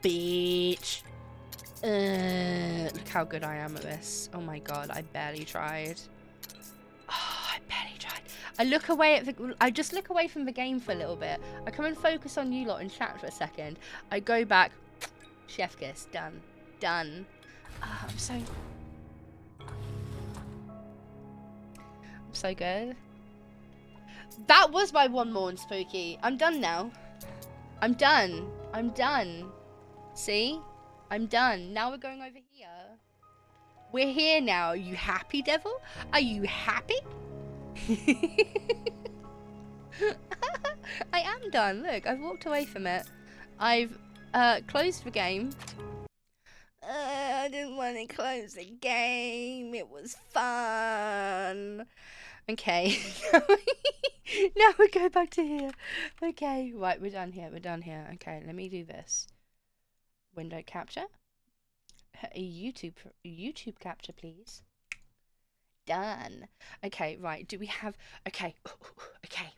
Bitch? Look how good I am at this. Oh my god, I barely tried. I just look away from the game for a little bit. I come and focus on you lot in chat for a second. I go back. Chef kiss. Done. I'm so good. That was my one more in spooky. I'm done now. I'm done. I'm done. See? I'm done. Now we're going over here. We're here now. Are you happy, devil? Are you happy? I am done. Look, I've walked away from it. I've closed the game. I didn't want to close the game. It was fun. Okay. Now we go back to here. Okay, right, we're done here. We're done here. Okay, let me do this. Window capture. A YouTube capture, please. Done. Okay, right. Do we have... Okay. Okay.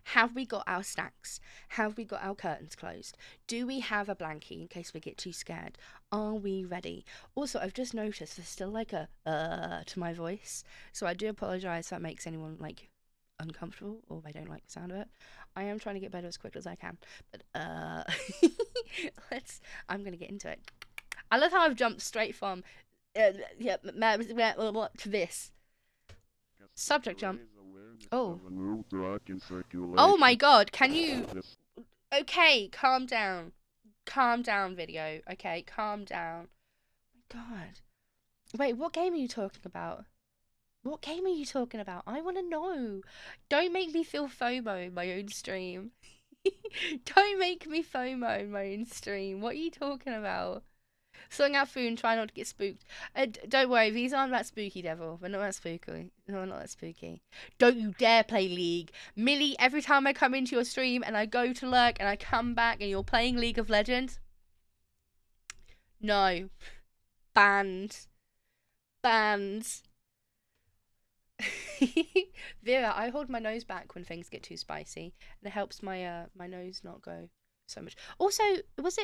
Have we got our snacks? Have we got our curtains closed? Do we have a blankie in case we get too scared? Are we ready? Also, I've just noticed there's still like a to my voice. So I do apologise if that makes anyone like uncomfortable or they don't like the sound of it. I am trying to get better as quick as I can. But I'm gonna get into it. I love how I've jumped straight from to this. Subject jump. Oh. Oh my god, can you... Okay, calm down. Calm down, video. Okay, calm down. Oh my god. Wait, what game are you talking about? What game are you talking about? I want to know. Don't make me feel FOMO in my own stream. Don't make me FOMO in my own stream. What are you talking about? Sorting out food and try not to get spooked. Don't worry, these aren't that spooky, devil. We're not that spooky. No, we're not that spooky. Don't you dare play League. Millie, every time I come into your stream and I go to lurk and I come back and you're playing League of Legends. No. Banned. Banned. Vera, I hold my nose back when things get too spicy. And it helps my my nose not go so much. Also, who was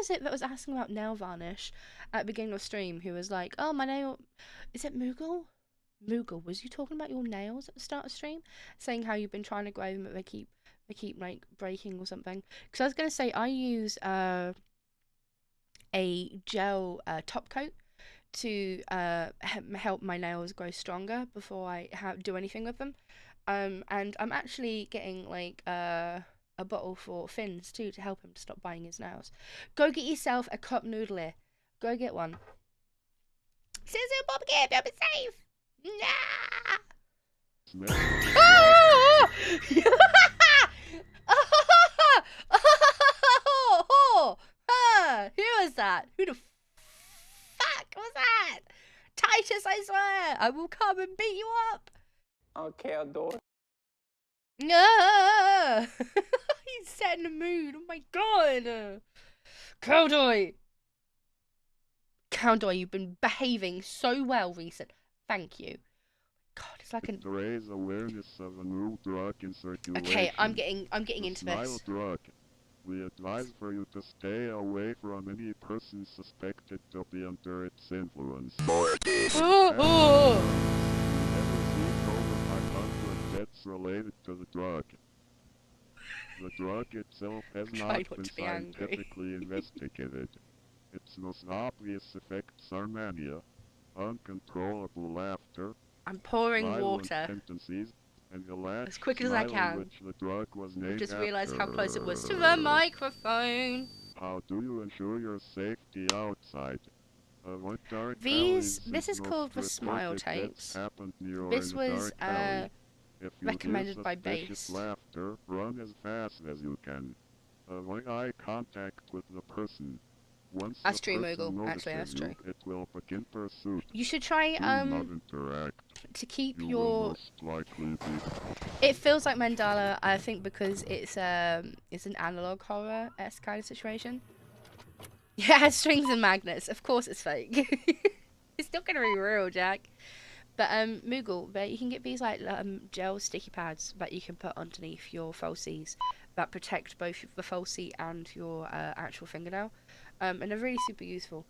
it that was asking about nail varnish at the beginning of stream, who was like, oh, my nail, is it Moogle? Moogle, was you talking about your nails at the start of stream, saying how you've been trying to grow them but they keep like breaking or something? Because I was gonna say I use a gel top coat to help my nails grow stronger before I do anything with them, and I'm actually getting like a bottle for Finn's too to help him to stop biting his nails. Go get yourself a cup noodler. Go get one. Sizzle Bobcat, don't be safe. Nah. Ah! Who was that? Who the fuck was that? Titus, I swear, I will come and beat you up. Okay, adore. No. He's setting the mood. Oh my god. Cowdoy. Cowdoy, you've been behaving so well recent. Thank you. God, it's like an... Raise awareness of a new drug in circulation. Okay, I'm getting into this. Drug. We advise for you to stay away from any person suspected to be under its influence. Oh. Deaths related to the drug. The drug itself has Try not not been to be angry. scientifically investigated. Its most obvious effects are mania, uncontrollable laughter, I'm pouring violent water tendencies, and the last as quick as I smile can. which the drug was I named just realised how close it was to after. the microphone. How do you ensure your safety outside? What dark This alleys is most called the Smile reported Tapes. deaths happened near This in a was dark alley? If you recommended hear by suspicious Base. laughter, run as fast as you can. Avoid eye contact with the person. Once That's the true, person Moogle. Actually, notices that's you, true. it will begin pursuit. You should try Do not interact. to keep You will your... most likely be It feels like Mandala, I think, because it's an analog horror-esque kind of situation. Yeah, it has strings and magnets. Of course it's fake. It's not gonna be real, Jack. But Moogle, but you can get these like gel sticky pads that you can put underneath your falsies that protect both the falsie and your actual fingernail, and they're really super useful.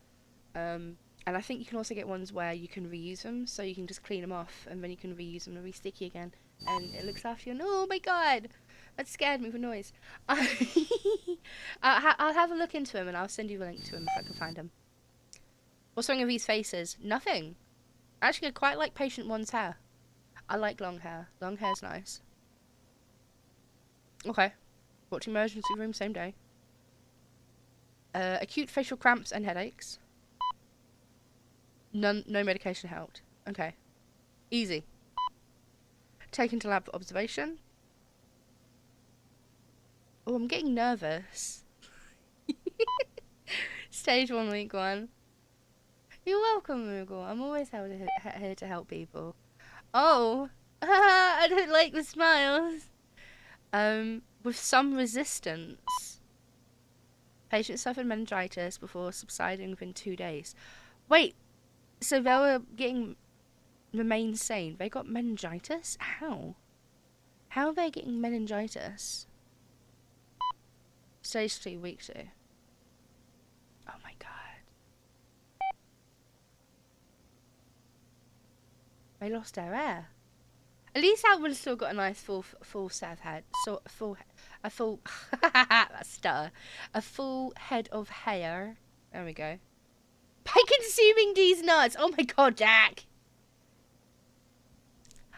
And I think you can also get ones where you can reuse them, so you can just clean them off and then you can reuse them and re-sticky again, and it looks after you. And oh my god, that scared me with noise. I'll have a look into him and I'll send you a link to him if I can find him. What's wrong with these faces? Nothing. Actually, I quite like Patient One's hair. I like long hair. Long hair's nice. Okay. Watch emergency room same day. Acute facial cramps and headaches. No medication helped. Okay. Easy. Taken to lab for observation. Oh, I'm getting nervous. Stage 1, week 1. You're welcome, Moogle. I'm always here to help people. Oh, I don't like the smiles. With some resistance. Patient suffered meningitis before subsiding within 2 days. Wait, so they were remain sane. They got meningitis? How? How are they getting meningitis? Stage 2, week 2. Oh my god. They lost their hair. At least that one's still got a nice full set of head. So a full that's stutter. A full head of hair. There we go. By consuming these nuts. Oh my god, Jack.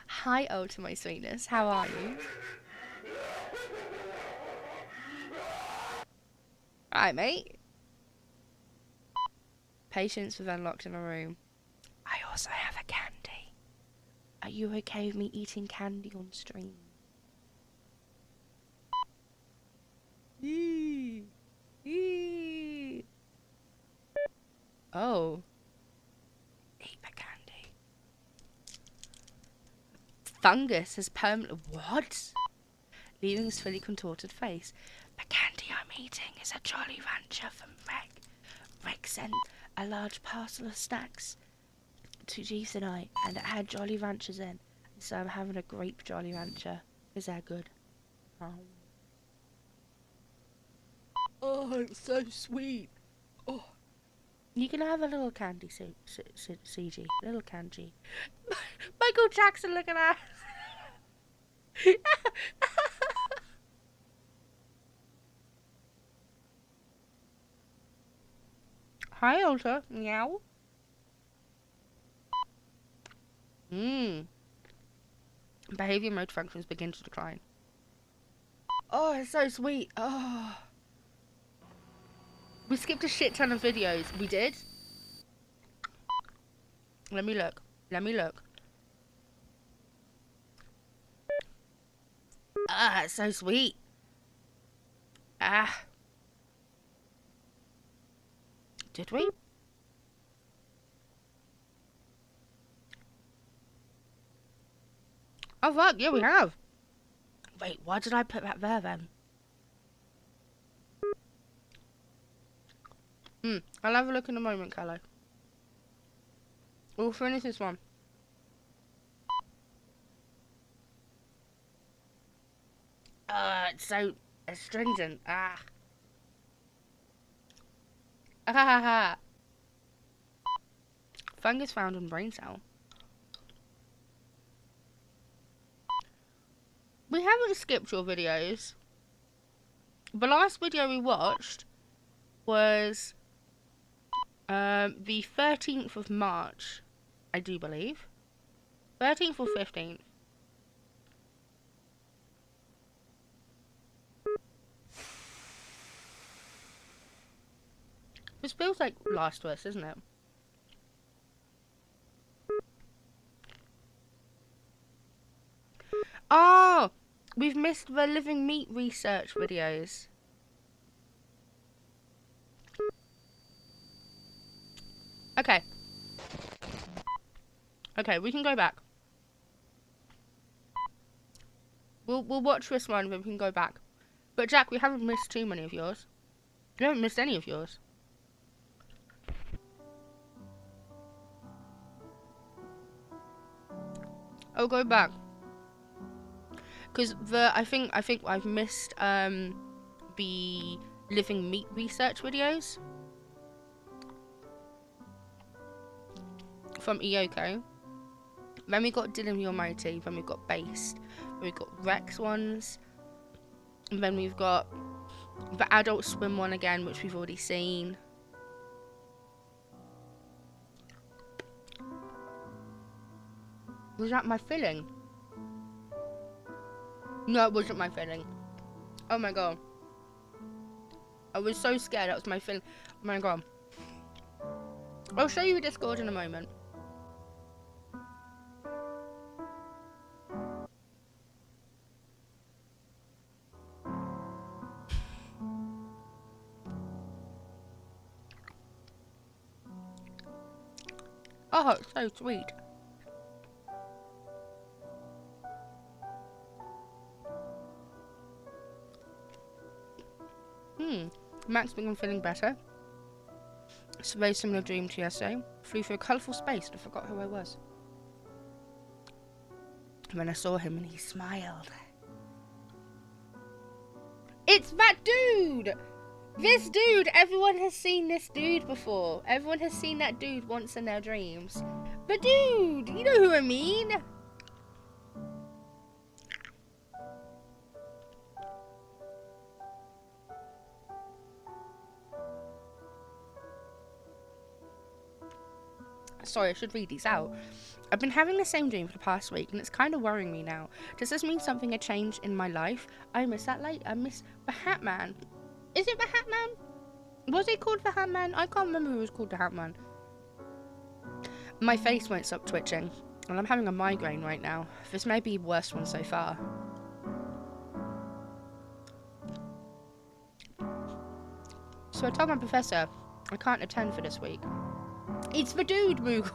Hi, Ultra, my sweetness. How are you? Alright, mate. Patients were then locked in a room. I also have a candy. Are you okay with me eating candy on stream? Oh. Eat the candy. Fungus has permanent... What? Leaving his fully contorted face. The candy I'm eating is a Jolly Rancher from Reg. Reg sent a large parcel of snacks to Jeeves and I, and it had Jolly Ranchers in. So I'm having a grape Jolly Rancher. Is that good? Oh, it's so sweet. Oh. You can have a little candy, CG. Little candy. Michael Jackson, look at that. Hi, Ultra. Meow. Behavior mode functions begin to decline. Oh, it's so sweet. Oh. We skipped a shit ton of videos. We did? Let me look. Let me look. Ah, it's so sweet. Ah. Did we? Oh fuck, yeah we have. Wait, why did I put that there then? I'll have a look in a moment, Callow. We'll finish this one. It's so astringent. Ah. Ah ha ha. Fungus found on brain cell. We haven't skipped your videos. The last video we watched was the 13th of March, I do believe. 13th or 15th. This feels like last to us, isn't it? Oh! We've missed the living meat research videos. Okay. Okay, we can go back. We'll watch this one, then we can go back. But Jack, we haven't missed too many of yours. We haven't missed any of yours. I'll go back. Because I think I've missed the living meat research videos from Iyoko. Then we got Dylan Yormoti, then we've got Based, then we've got Rex ones, and then we've got the Adult Swim one again, which we've already seen. Was that my filling? No, it wasn't my feeling. Oh my god. I was so scared that was my feeling. Oh my god. I'll show you Discord in a moment. Oh, it's so sweet. Max began feeling better. It's a very similar dream to yesterday. Flew through a colourful space and I forgot who I was. And then I saw him and he smiled. It's that dude! This dude! Everyone has seen this dude before. Everyone has seen that dude once in their dreams. The dude! You know who I mean? Sorry, I should read these out. I've been having the same dream for the past week and it's kind of worrying me now. Does this mean something had changed in my life? I miss that light. I miss the Hat Man. Is it the Hat Man? Was he called the Hat Man? I can't remember who was called the Hat Man. My face won't stop twitching and I'm having a migraine right now. This may be the worst one so far. So I told my professor I can't attend for this week. It's the dude, Moogle.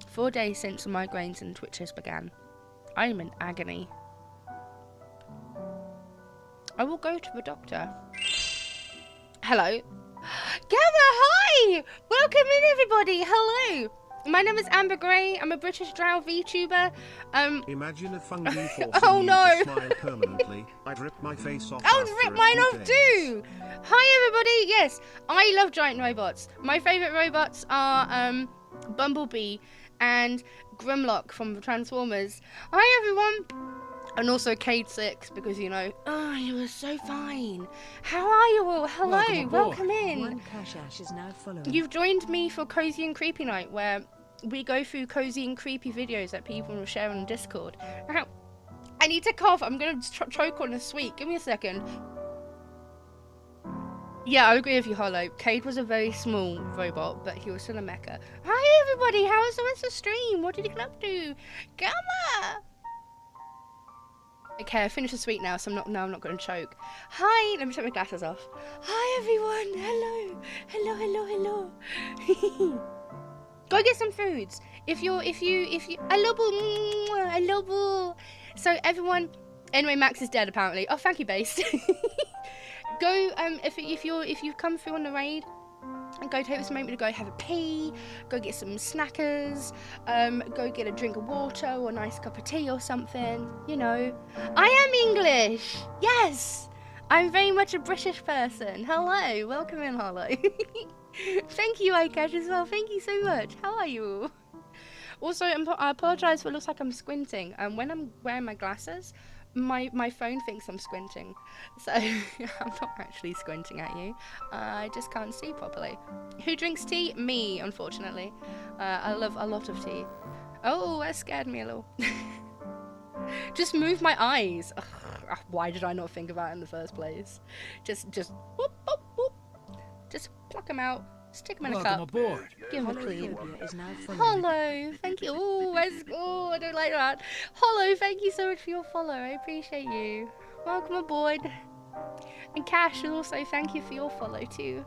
4 days since the migraines and twitches began. I am in agony. I will go to the doctor. Hello. Gather, hi! Welcome in, everybody. Hello. My name is Amber Gray. I'm a British Drow VTuber. Imagine a fungi forcing Oh, you no. to smile permanently. I'd rip my face off. I'll after rip a mine few off days. too! Hi everybody, yes, I love giant robots. My favourite robots are Bumblebee and Grimlock from the Transformers. Hi everyone! And also Cade 6 because you know, oh, you were so fine. How are you all? Hello, welcome in. One Cash Ash is now following. You've joined me for Cozy and Creepy Night where we go through cozy and creepy videos that people will share on Discord. Now, I need to cough. I'm going to choke on a sweet. Give me a second. Yeah, I agree with you, Hollow. Cade was a very small robot, but he was still a mecha. Hi, everybody. How was the rest of the stream? What did you get up to? Gamma! Okay, I finished the sweet now, so I'm not going to choke. Hi, let me take my glasses off. Hi, everyone. Hello. Hello. Go get some foods. If you, I love you. So everyone, anyway, Max is dead apparently. Oh, thank you, Base. Go, if you've come through on the raid, and go take this moment to go have a pee, go get some snackers, go get a drink of water or a nice cup of tea or something, you know. I am English! Yes! I'm very much a British person. Hello, welcome in, Hollow. Thank you, iCash, as well. Thank you so much. How are you? Also, I apologise for it looks like I'm squinting. When I'm wearing my glasses, my phone thinks I'm squinting. So, I'm not actually squinting at you. I just can't see properly. Who drinks tea? Me, unfortunately. I love a lot of tea. Oh, that scared me a little. Just move my eyes. Ugh, why did I not think about it in the first place? Just whoop, whoop, whoop. Just pluck them out. Stick them in a cup. aboard. Give them a clean. Holophobia is now following. Hollow, thank you. Oh, I don't like that. Hollow, thank you so much for your follow. I appreciate you. Welcome aboard. And Cash, also thank you for your follow too.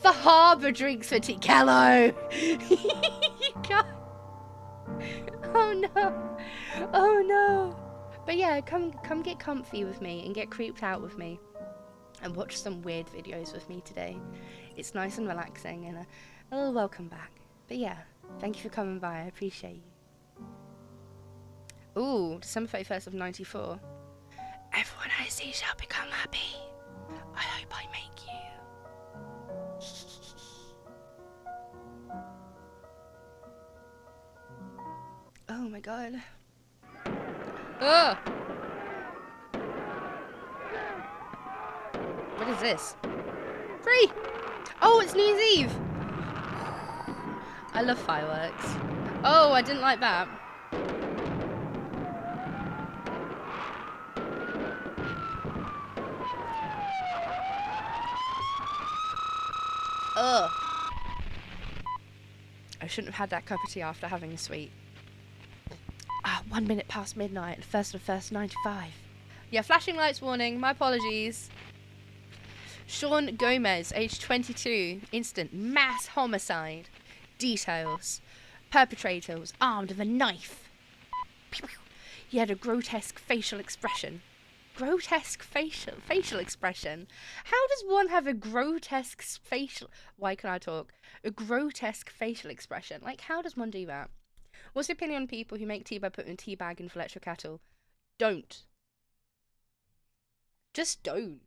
The Harbour drinks for tea. Callow. You can't. Oh no. But yeah, come get comfy with me and get creeped out with me. And watch some weird videos with me today. It's nice and relaxing and a little welcome back. But yeah, thank you for coming by. I appreciate you. Ooh, December 31st of 94. Everyone I see shall become happy. I hope I make you. Oh my god. Ugh! What is this? Free! Oh, it's New Year's Eve! I love fireworks. Oh, I didn't like that. Ugh. I shouldn't have had that cup of tea after having a sweet. 1 minute past midnight, 1st of 1st, 95. Yeah, flashing lights warning, my apologies. Sean Gomez, age 22, instant mass homicide. Details. Perpetrator was armed with a knife. Pew, pew. He had a grotesque facial expression. Grotesque facial expression? How does one have a grotesque facial... Why can I talk? A grotesque facial expression. Like, how does one do that? What's your opinion on people who make tea by putting a tea bag into electric kettle? Don't. Just don't.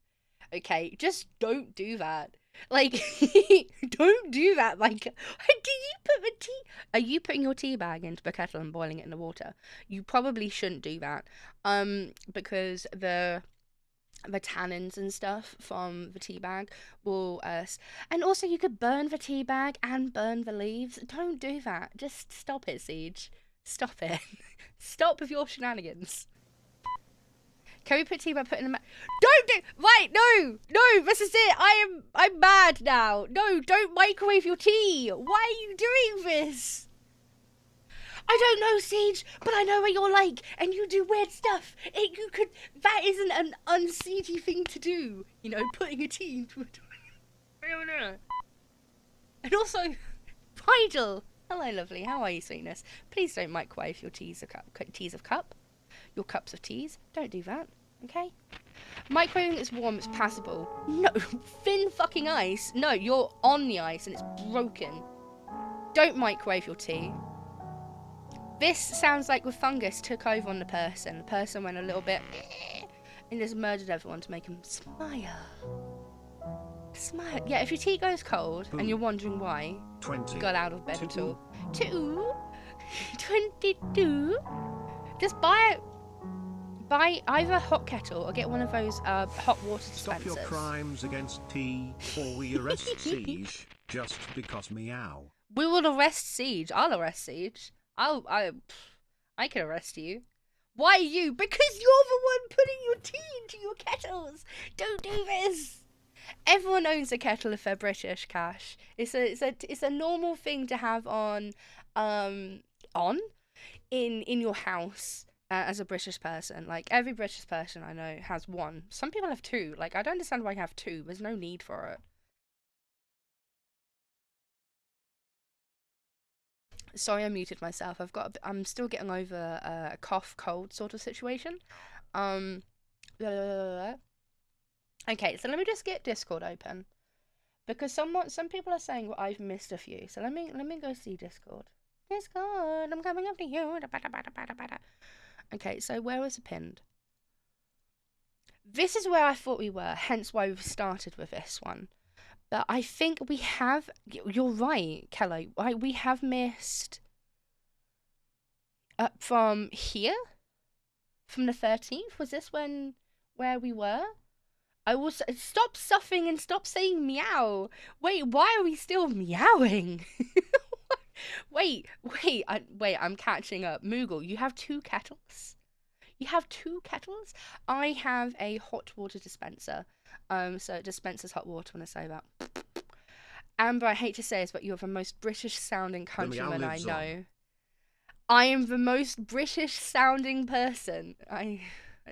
Okay? Just don't do that. Like, don't do that. Like, do you put the tea... Are you putting your tea bag into the kettle and boiling it in the water? You probably shouldn't do that. Because the tannins and stuff from the tea bag will... and also, you could burn the tea bag and burn the leaves. Don't do that. Just stop it, Siege. Stop it. Stop with your shenanigans. Can we put tea by putting them... Don't do... Right, no, this is it. I'm mad now. No, don't microwave your tea. Why are you doing this? I don't know, Siege, but I know what you're like, and you do weird stuff. That isn't an unsiegey thing to do. You know, putting a tea into a... And also, Rigel. Hello, lovely. How are you, sweetness? Please don't microwave your teas of cup. Your cups of teas. Don't do that, okay? Microwaving is warm, it's passable. No, thin fucking ice. No, you're on the ice and it's broken. Don't microwave your tea. This sounds like the fungus took over on the person. The person went a little bit and just murdered everyone to make him smile. Smile. Yeah, if your tea goes cold and you're wondering why, 20. you got out of bed at all. 22. Just buy either a hot kettle or get one of those hot water dispensers. Stop your crimes against tea, or we arrest Siege just because meow. We will arrest Siege. I'll arrest Siege. I can arrest you. Why you? Because you're the one putting your tea into your kettles. Don't do this. Everyone owns a kettle if they're British, Cash. It's a normal thing to have on in your house as a British person. Like, every British person I know has one. Some people have two. Like, I don't understand why you have two. There's no need for it. Sorry, I muted myself. I'm still getting over a cough, cold sort of situation. Okay, so let me just get Discord open because some people are saying, well, I've missed a few. So let me go see Discord. Discord, I'm coming after you. Okay, so where was it pinned? This is where I thought we were, hence why we've started with this one. But I think we have... You're right, Kello. We have missed... from here? From the 13th? Was this where we were? I was... Stop suffering and stop saying meow. Wait, why are we still meowing? Wait, I'm catching up. Moogle, you have 2 kettles? You have 2 kettles? I have a hot water dispenser. So it dispenses hot water when I say that. Amber, I hate to say this, but you're the most British sounding countryman I know. I am the most British sounding person. I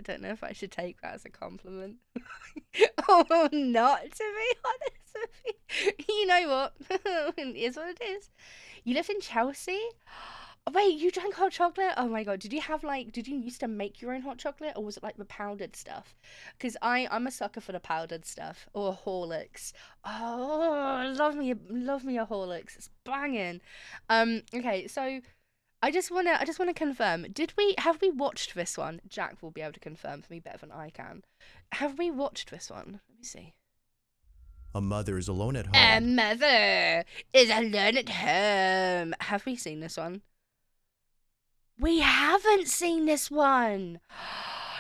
don't know if I should take that as a compliment. Or not, to be honest with you. You know what? It is what it is. You live in Chelsea? Wait, you drank hot chocolate? Oh my god, did you used to make your own hot chocolate, or was it like the powdered stuff? Because I'm a sucker for the powdered stuff, or Horlicks. Oh, love me a Horlicks, it's banging. Okay, so I just wanna confirm, have we watched this one? Jack will be able to confirm for me better than I can. Have we watched this one? Let me see. A mother is alone at home. A mother is alone at home. Have we seen this one? We haven't seen this one.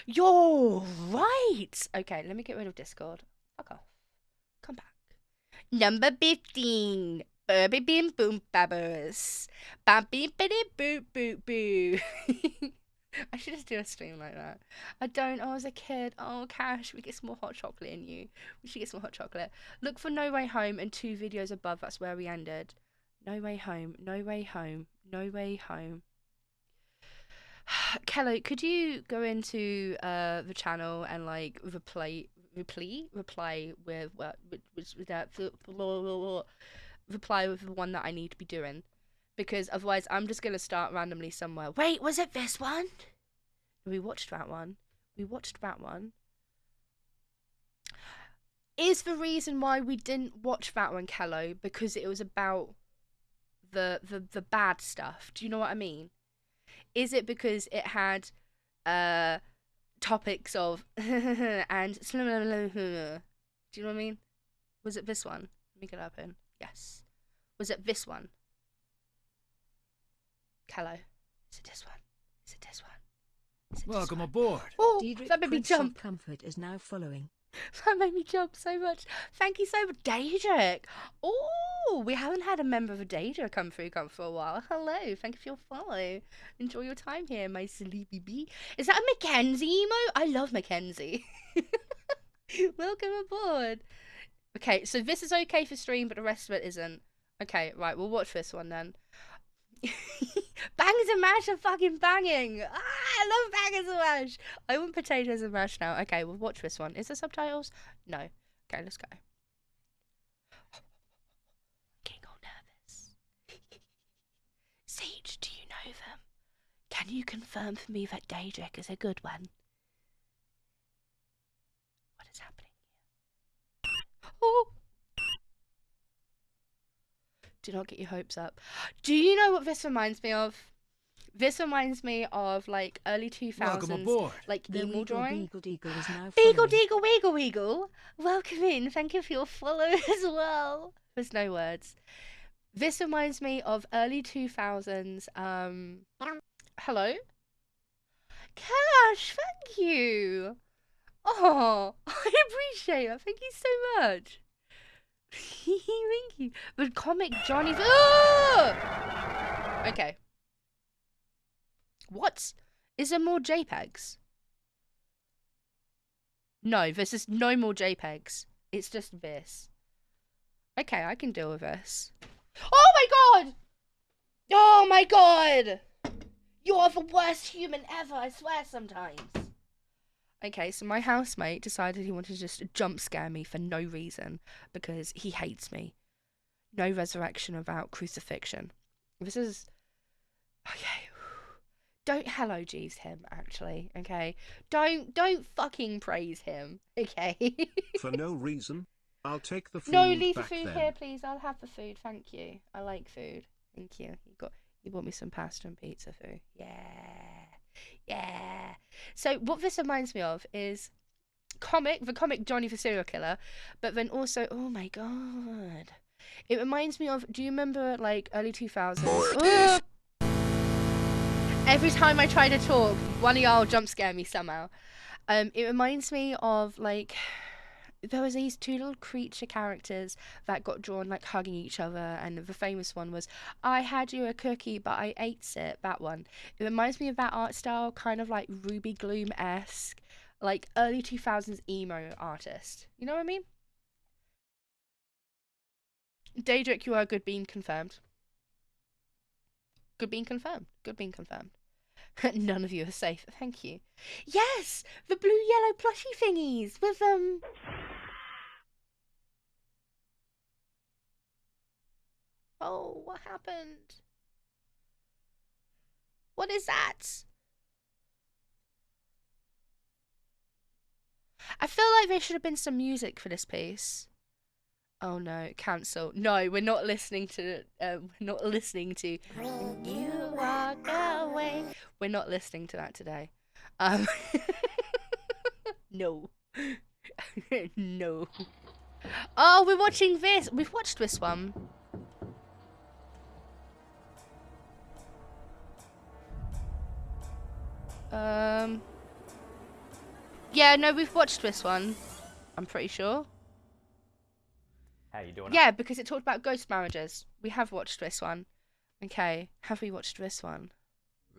You're right. Okay, let me get rid of Discord. Fuck off. Come back. Number 15. Burby Bim Boom Babbers. Bam beep biddy boop boop boo. I should just do a stream like that. I don't. I was a kid. Oh, Cash, we get some more hot chocolate in you. We should get some hot chocolate. Look for No Way Home and 2 videos above. That's where we ended. No Way Home. No Way Home. No Way Home. Kello, could you go into the channel and like reply with that reply with the one that I need to be doing, because otherwise I'm just gonna start randomly somewhere. Wait, was it this one? We watched that one. We watched that one. Is the reason why we didn't watch that one, Kello, because it was about the bad stuff? Do you know what I mean? Is it because it had topics of and do you know what I mean? Was it this one? Let me get up in. Yes. Was it this one? Kello. Is it this one? Is it this one? Is it Welcome this one? aboard. Oh, Diedrich that made me Prince of jump. Comfort is now following. That made me jump so much. Thank you so much, Daedric. Oh, we haven't had a member of a Daedra come through for a while. Hello, thank you for your follow. Enjoy your time here, my sleepy bee. Is that a Mackenzie emo? I love Mackenzie. Welcome aboard. Okay, so this is okay for stream, but the rest of it isn't. Okay, right, we'll watch this one then. Bangers and mash are fucking banging. I love bangers and mash. I want potatoes and mash now. Okay, we'll watch this one. Is there subtitles? No. Okay, let's go. Getting all nervous. Siege, do you know them? Can you confirm for me that Daedric is a good one? What is happening here? Oh! Do not get your hopes up. Do you know what this reminds me of? This reminds me of like early 2000s, Welcome aboard. like The emo Weagle drawing. Beagle Deagle is now Beagle, following. deagle, weagle, weagle. Welcome in. Thank you for your follow as well. There's no words. This reminds me of early 2000s. Hello? Cash, thank you. Oh, I appreciate it. Thank you so much. Thank you. The comic Johnny. Ah! Okay. What? Is there more JPEGs? No, this is no more JPEGs. It's just this. Okay, I can deal with this. Oh my god! Oh my god! You are the worst human ever, I swear sometimes. Okay, so my housemate decided he wanted to just jump scare me for no reason because he hates me. No resurrection about crucifixion. This is... Okay. Don't hello Jeeves him, actually, okay? Don't fucking praise him, okay? For no reason. I'll take the food No, leave the back food then. here, please. I'll have the food, thank you. I like food. Thank you. You bought me some pasta and pizza food. Yeah. Yeah. So what this reminds me of is the comic Johnny the Serial Killer, but then also, oh my god. It reminds me of, do you remember like early 2000s? Ugh! Every time I try to talk, one of y'all jump scare me somehow. It reminds me of like, there was these 2 little creature characters that got drawn like hugging each other, and the famous one was, I had you a cookie but I ate it, that one. It reminds me of that art style, kind of like Ruby Gloom-esque, like early 2000s emo artist. You know what I mean? Daedric, you are good bean confirmed. Good bean confirmed. Good bean confirmed. None of you are safe. Thank you. Yes! The blue yellow plushie thingies with Oh, what happened? What is that? I feel like there should have been some music for this piece. Oh no, cancel. No, we're not listening to When You Walk Away. We're not listening to that today. No. No. Oh, we're watching this. We've watched this one. Yeah, no, we've watched this one. I'm pretty sure. How you doing? Yeah, because it talked about ghost marriages. We have watched this one. Okay, have we watched this one?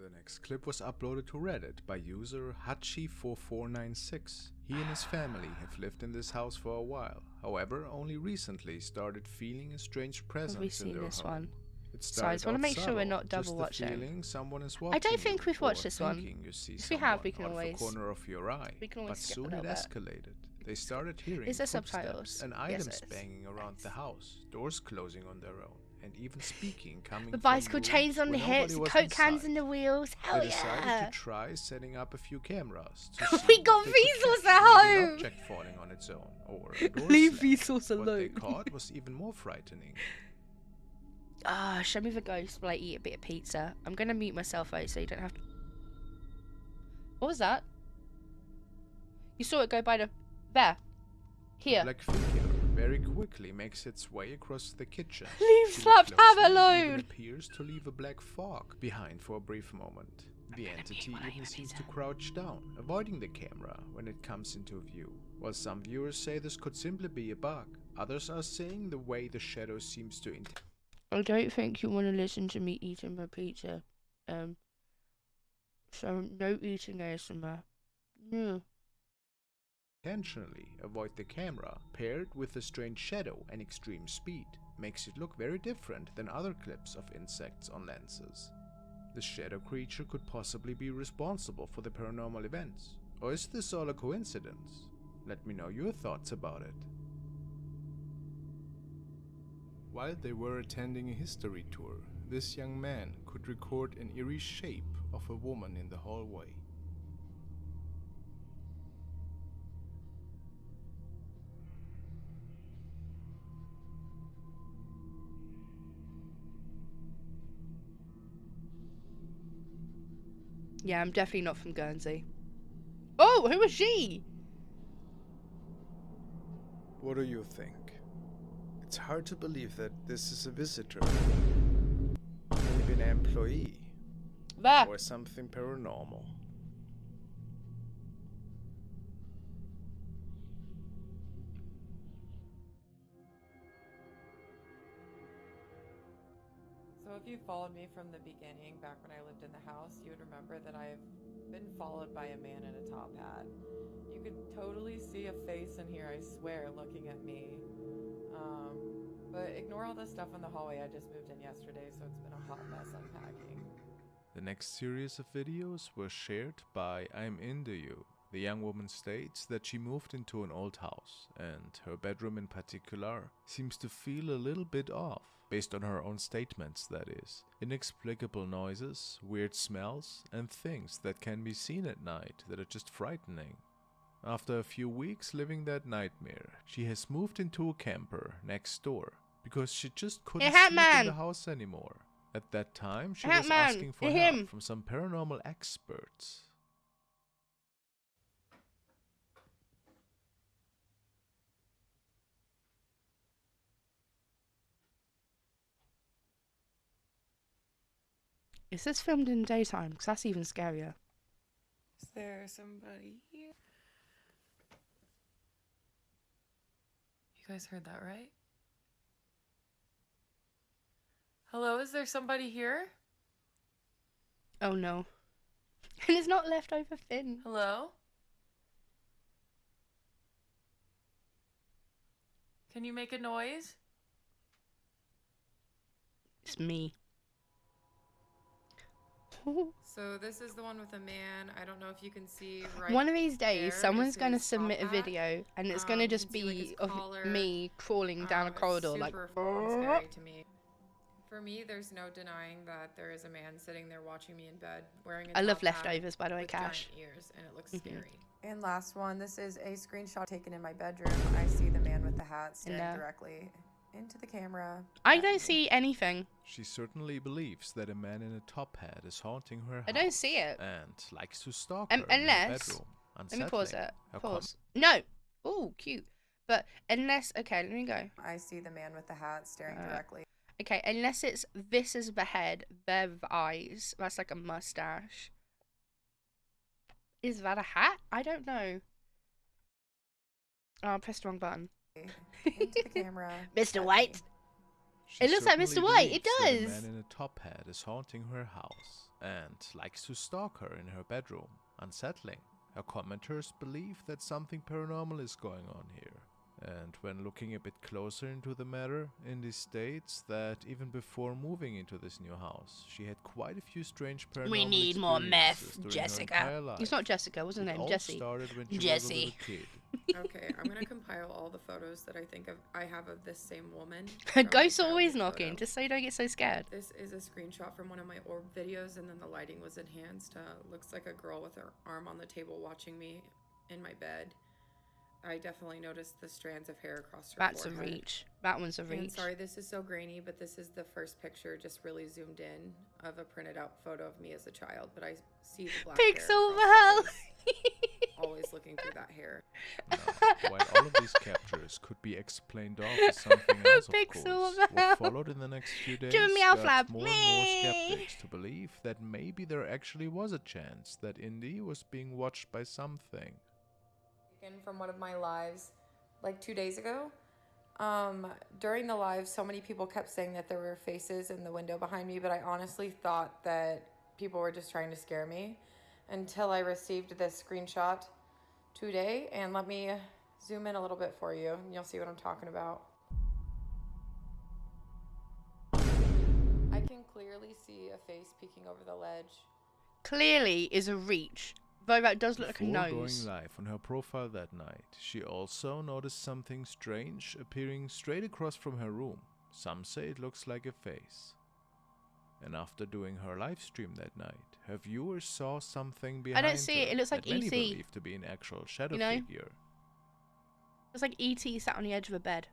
The next clip was uploaded to Reddit by user Hachi4496. He and his family have lived in this house for a while, however only recently started feeling a strange presence in their this home. one? It So I just want to make sure we're not double watching. Someone is I don't think you, we've watched or this one. you see If we have, we can someone out of always. the corner of your eye. We can always But skip a soon little it bit. escalated. They started hearing Is there footsteps subtitles? and Yes, items it is. banging around the house, doors closing on their own, and even speaking coming The from bicycle rooms chains on the where hips, nobody was coke cans inside. in the wheels. Hell They decided yeah! to try setting up a few cameras to We see got if they could Vsauce catch at maybe an home! object falling on its own or a door Leave slam. Vsauce What they alone. caught was even more frightening. Ah, show me the ghost while I eat a bit of pizza. I'm gonna mute myself out so you don't have to. What was that? You saw it go by the. There. Here. The black figure very quickly makes its way across the kitchen. Leave Too Slapped closely, Ham it even alone! appears to leave a black fog behind for a brief moment. The entity even seems to crouch down, avoiding the camera when it comes into view. While some viewers say this could simply be a bug, others are saying the way the shadow seems to I don't think you want to listen to me eating my pizza. So no eating ASMR. No. intentionally avoid the camera, paired with a strange shadow and extreme speed, makes it look very different than other clips of insects on lenses. The shadow creature could possibly be responsible for the paranormal events, or is this all a coincidence? Let me know your thoughts about it. While they were attending a history tour, this young man could record an eerie shape of a woman in the hallway. Yeah, I'm definitely not from Guernsey. Oh, who was she? What do you think? It's hard to believe that this is a visitor, maybe an employee, There. or something paranormal. So if you followed me from the beginning, back when I lived in the house, you would remember that I've been followed by a man in a top hat. You could totally see a face in here, I swear, looking at me. But ignore all the stuff in the hallway. I just moved in yesterday, so it's been a hot mess unpacking. The next series of videos were shared by I'm Into You. The young woman states that she moved into an old house, and her bedroom in particular seems to feel a little bit off, based on her own statements, that is. Inexplicable noises, weird smells, and things that can be seen at night that are just frightening. After a few weeks living that nightmare, she has moved into a camper next door, because she just couldn't sleep in the house anymore. At that time, she was asking for help from some paranormal experts. Is this filmed in daytime? Because that's even scarier. Is there somebody here? You guys heard that, right? Hello, is there somebody here? Oh no. And it's not leftover Finn. Hello? Can you make a noise? It's me. So this is the one with a man. I don't know if you can see right. One of these days, there someone's is going to his submit a top hat. video, and it's going to You just can see, like, be his of collar. me crawling down a It's corridor like. super fucking scary to me. For me, there's no denying that there is a man sitting there watching me in bed wearing a I love top hat leftovers, by the way, with Cash. giant ears, and it looks Mhm. scary. And last one, this is a screenshot taken in my bedroom. I see the man with the hat staring No. directly into the camera. I at don't me. see anything. She certainly believes that a man in a top hat is haunting her house. I don't see it. And likes to stalk her in her Unless. bedroom. Let me pause Unsettling. it. How Pause. No. Oh, cute. But unless. Okay, let me go. I see the man with the hat staring directly. Okay, unless it's this is the head, they're the eyes. That's like a mustache. Is that a hat? I don't know. Oh, I pressed the wrong button. Into the camera. Mr. at White. me. She It looks like certainly Mr. White, it believes that does. A man in a top hat is haunting her house. and likes to stalk her in her bedroom, unsettling. Her commenters believe that something paranormal is going on here. And when looking a bit closer into the matter, Indy states that even before moving into this new house, she had quite a few strange paranormal We need more meth, experiences during her Jessica. entire life. It's not Jessica, what's her It name? all Jessie. started when she Jessie. was a little kid. Okay, I'm gonna compile all the photos that I have of this same woman. Her from my ghosts are always childhood knocking, photo. just so you don't get so scared. This is a screenshot from one of my orb videos, and then the lighting was enhanced. Looks like a girl with her arm on the table watching me in my bed. I definitely noticed the strands of hair across her That's a forehead. reach. That one's a And reach. sorry, this is so grainy, but this is the first picture, just really zoomed in, of a printed out photo of me as a child. But I see the black hair Pixel across the Val! face, always looking through that hair. Now, while all of these captures could be explained off as something else, of Pixel course, Val. what followed in the next few days Doing meow got flap. more and more Meh. skeptics to believe that maybe there actually was a chance that Indy was being watched by something. From one of my lives, like 2 days ago. During the live, so many people kept saying that there were faces in the window behind me, but I honestly thought that people were just trying to scare me until I received this screenshot today. And let me zoom in a little bit for you, and you'll see what I'm talking about. I can clearly see a face peeking over the ledge. Clearly is a reach. Though that does look like a Before nose. going live on her profile that night, she also noticed something strange appearing straight across from her room. Some say it looks like a face. And after doing her live stream that night, her viewers saw something behind her. see it. It looks like that many E.T.. believe to be an actual shadow You know? figure. It's like E.T. sat on the edge of a bed.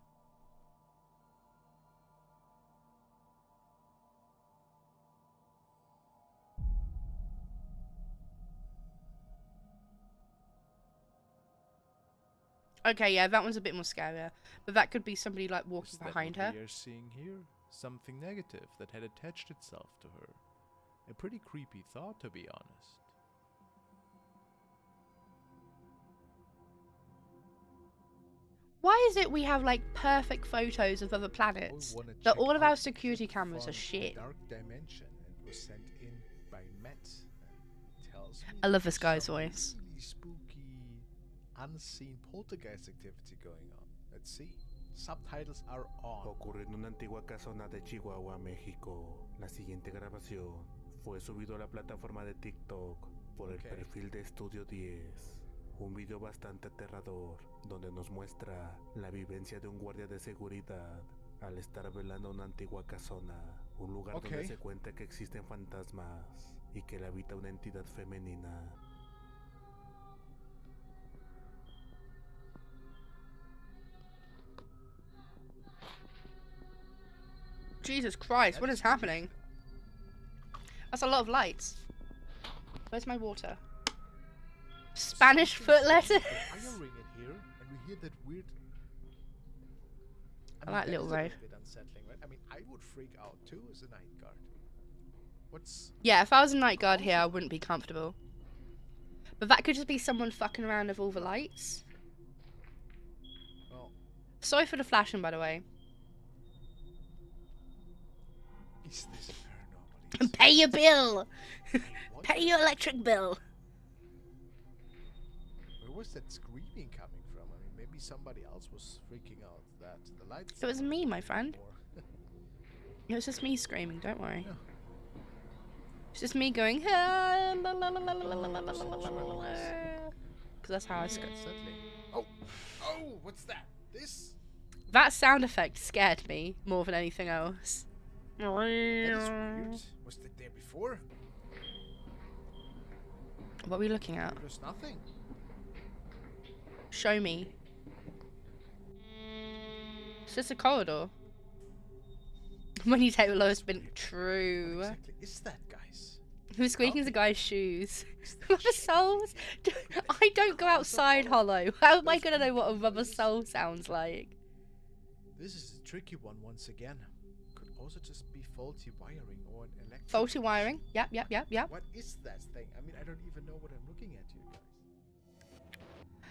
Okay, yeah, that one's a bit more scarier. But that could be somebody like walking Is that behind what her. we are seeing here? Something negative that had attached itself to her. A pretty creepy thought, to be honest. Why is it we have like perfect photos of other planets, but all of our security cameras are shit? Dark dimension and was sent in by Matt. And tells me I love there's this guy's some voice. Really spooky, unseen poltergeist activity going on. Let's see. Subtitles are on. Ocurre en una antigua casona de Chihuahua, México. La siguiente grabación fue subido a la plataforma de TikTok por el perfil de Estudio 10. Un video bastante aterrador donde nos muestra la vivencia de un guardia de seguridad al estar velando una antigua casona, un lugar donde se cuenta que existen fantasmas y que la habita una entidad femenina. Jesus Christ, what is happening? That's a lot of lights. Where's my water? Spanish foot letters. Firing in here, and we hear that weird. I like that Little is a Road. bit unsettling, right? I mean, I would freak out too as a night guard. What's Yeah, if I was a night guard here, I wouldn't be comfortable. But that could just be someone fucking around with all the lights. well? Sorry for the flashing, by the way. Is this paranormal? Is Pay your bill. What? Pay your electric bill. Where was that screaming coming from? I mean, maybe somebody else was freaking out that the lights. It was me, my friend. Or- It was just me screaming. Don't worry. Yeah. It's just me going. Because that's how I scream. Unsettling. Oh, oh, what's that? This? That sound effect scared me more than anything else. That is weird. Was that there before? What are we looking at? There's nothing. Show me. Is this a corridor? When you take the lowest bin. True. What exactly is that, guys? Who's squeaking the guy's shoes? Rubber soles? I don't go outside, Hollow. How am I gonna know what a rubber sole sounds like? This is a tricky one once again. Could also just be faulty wiring or an electric. Faulty wiring. Yep, yep, yep, yep. What is that thing? I mean, I don't even know what I'm looking at, you guys.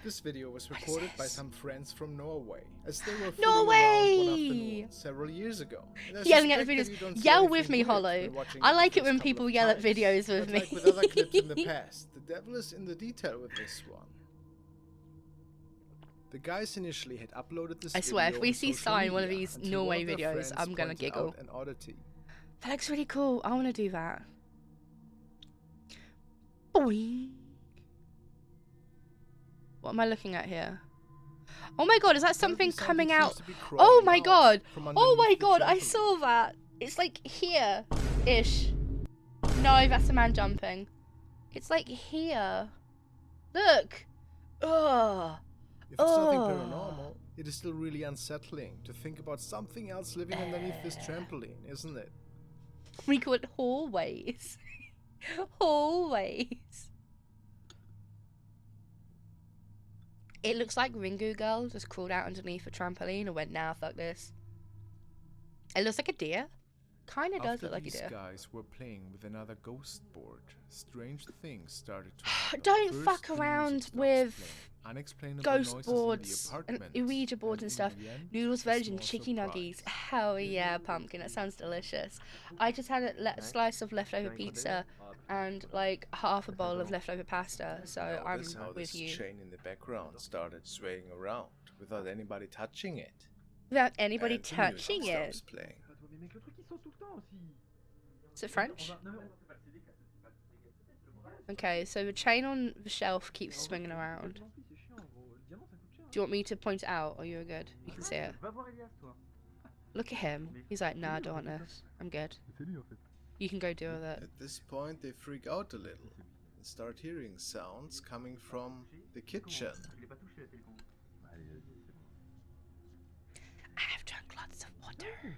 This video was recorded by some friends from Norway, as they were fooling Norway! around one afternoon several years ago. And I Yelling at the suspect that you videos. don't see Yell anything with me, weird Hollow. when watching I the like it first when couple people of yell at times. videos with But me. like with other clips in the past, the devil is in the detail with this one. The guys initially had uploaded this I swear, video if we on see social Sign one of media these until Norway one of their videos, friends I'm gonna pointed giggle. out an oddity. That looks really cool. I want to do that. Boing. What am I looking at here? Oh my god, is that something coming out? Oh my god! Oh my god, I saw that! It's like here-ish. No, that's a man jumping. It's like here. Look! Ugh. If it's nothing paranormal, it is still really unsettling to think about something else living underneath this trampoline, isn't it? We call it hallways. Hallways. It looks like Ringu Girl just crawled out underneath a trampoline and went, nah, fuck this. It looks like a deer. Kinda does look like a deer. These guys were playing with another ghost board, strange things started to happen. Don't First, fuck the music around stops with playing. Unexplainable ghost noises in the boards and apartment, Ouija boards and in stuff. the end, Noodles, a veg, and small chicken surprise. nuggies. Hell yeah, pumpkin. That sounds delicious. I just had a slice of leftover pizza and like half a bowl of leftover pasta, so I'm That's how with this you. chain in the background started swaying around without anybody touching it. Without anybody And the touching music it. stops playing. Is it French? Okay, so the chain on the shelf keeps swinging around. Do you want me to point it out, or you're good? You can see it. Look at him. He's like, nah, I don't want this. I'm good. You can go deal with it. At this point, they freak out a little and start hearing sounds coming from the kitchen. I have drunk lots of water.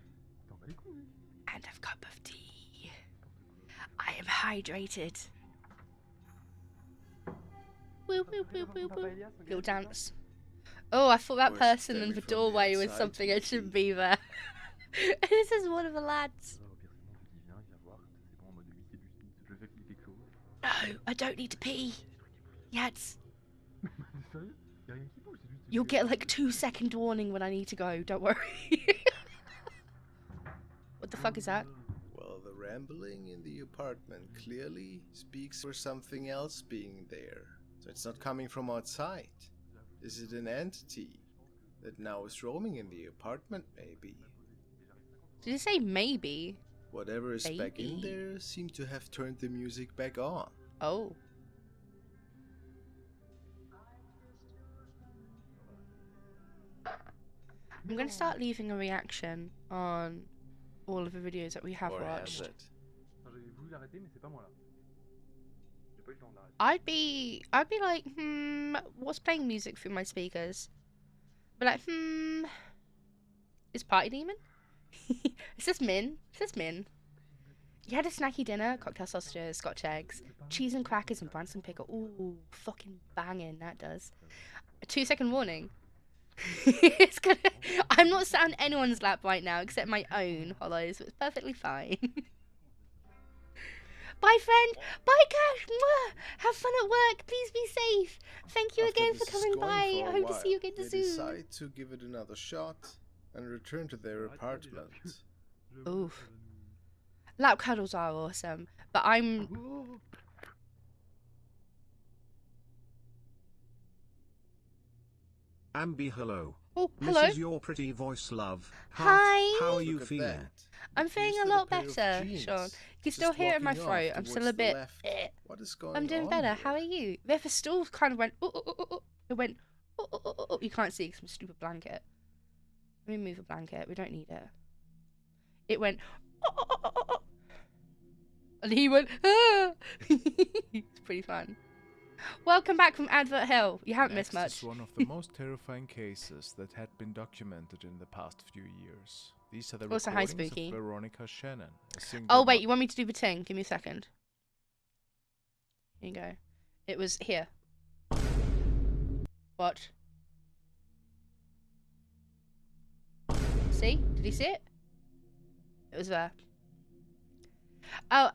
And a cup of tea. I am hydrated. Woo, woo, woo, woo, woo. Little dance. Oh, I thought that Voice person in stemming the from the doorway was outside something to I the shouldn't tea. be there. This is one of the lads. No, I don't need to pee. Yet. You'll get like 2-second warning when I need to go, don't worry. What the fuck is that? Well, the rambling in the apartment clearly speaks for something else being there. So it's not coming from outside. Is it an entity that now is roaming in the apartment, maybe? Did you say maybe? Whatever is back in Maybe. there seemed to have turned the music back on. Oh. I'm gonna start leaving a reaction on all of the videos that we have Or watched. has it? I'd be like, what's playing music through my speakers? Be like, is Party Demon? Is this Min? Is this Min? You had a snacky dinner, cocktail sausages, scotch eggs, cheese and crackers and Branson pickle. Ooh, fucking banging, that does. A 2-second warning. It's gonna. I'm not sat on anyone's lap right now except my own, Hollows, so it's perfectly fine. Bye, friend. Bye, Cash. Mwah. Have fun at work. Please be safe. Thank you After again this for is coming going by. for I a hope to while, see you again they soon. decide to give it another shot and return to their apartment. Oof. Lap cuddles are awesome, but I'm. Ambi, hello. Oh, hello. This is your pretty voice, love. Hi. How are you Look at feeling? that. I'm feeling Used a to lot the pair of better, jeans, Sean. You can just still hear it in my walking off throat. I'm still a towards the bit. left. What is going I'm doing on better. here? How are you? The stool kind of went. It went. You can't see because I'm a stupid blanket. Let me move a blanket. We don't need it. It went. And he went. Ah! It's pretty fun. Welcome back from Advert Hill. You haven't missed Next is much. one of the most terrifying cases that had been documented in the past few years. These are the Also, hi, recordings Spooky. of Veronica Shannon, a single Oh wait, you want me to do the ting? Give me a second. Here you go. It was here. Watch. See? Did you see it? It was there. Oh,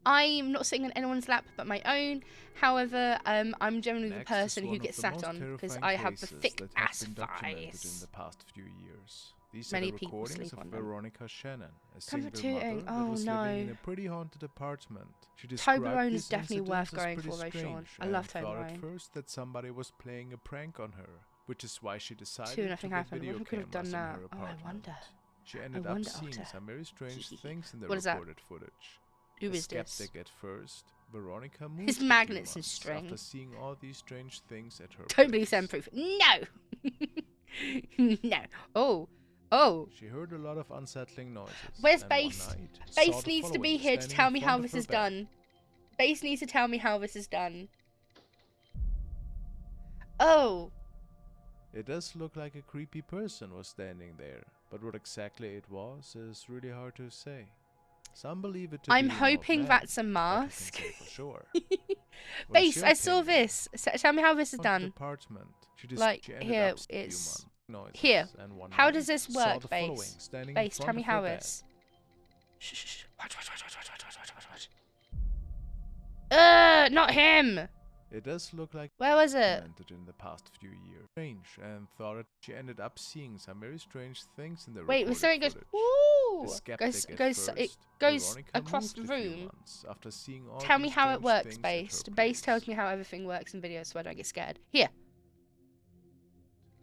I'm not sitting on anyone's lap but my own. However, I'm generally the Next is person who one of gets the sat most on because terrifying I have the cases thick that have ass been documented in thighs. the past few years. These Many are the people recordings sleep of on them. Veronica Shannon, a Come for single mother tooting. that Oh was living in no. a pretty haunted apartment. She described Toblerone this is definitely incident worth as going pretty for, though, Sean. strange I love and thought at Toblerone. first that somebody was playing a prank on her, which is why she decided Two, to nothing get happened. video What if we could have cameras done in that? her Oh, I apartment. wonder. She ended up wonder, seeing Otter. some very strange things in the What is that? recorded footage. Who A is this? skeptic at first, Veronica moved His a few magnets and months string. after seeing all these strange things at her Totally place. soundproof. No! No. Oh. Oh. She heard a lot of unsettling noises. Where's and one Base? night Base saw the needs to be following here to standing tell in me front how of this her is bed. done. Base needs to tell me how this is done. Oh. It does look like a creepy person was standing there, but what exactly it was is really hard to say. Some believe it to I'm be an old hoping man, that's a but who can mask. say for sure. What is Base, your I saw opinion? this. Tell me how this is Haunted done. apartment. Like, she ended here, up seeing it's... noises, Here. and one How night does this saw work, the following Base? standing in Base, front tell me of her how bed. it's... Shh, shh, shh. Watch. Not him! It does look like Where was it? documented in the past few years. Strange, and thought that she ended up seeing some very strange things in the Wait, recorded so it goes... footage. Ooh! The skeptic Goes, at goes, it first, goes Veronica across the moved a few room. months after seeing all Tell me these how it strange works, things at Base. her Base place. tells me how everything works in videos so I don't get scared. Here.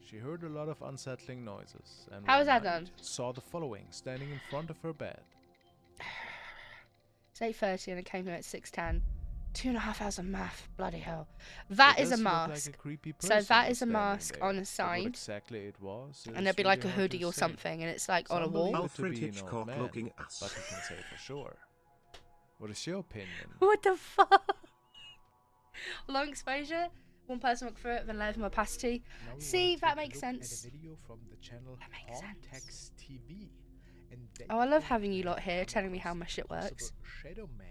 She heard a lot of unsettling noises, and How one is that night done? saw the following standing in front of her bed. It's 8:30 and I came here at 6:10. 2.5 hours of math. Bloody hell. That It is a does look like mask. a creepy So person that was is a standing mask there, on the but what side. exactly it was And is there'd be really like a hard hoodie to or say. something, and it's like on a Some wall. believe it to Alfred be an old Hitchcock man, looking ass. but who can say for sure? What is your opinion? What the fuck? Long exposure. One person walked through it, then left more opacity. Now we See, wanna that take a makes look at sense. a video from the channel That makes sense. Text TV. And they Oh, I love think having you lot that here telling me there how is my shit a works. possible Shadow Man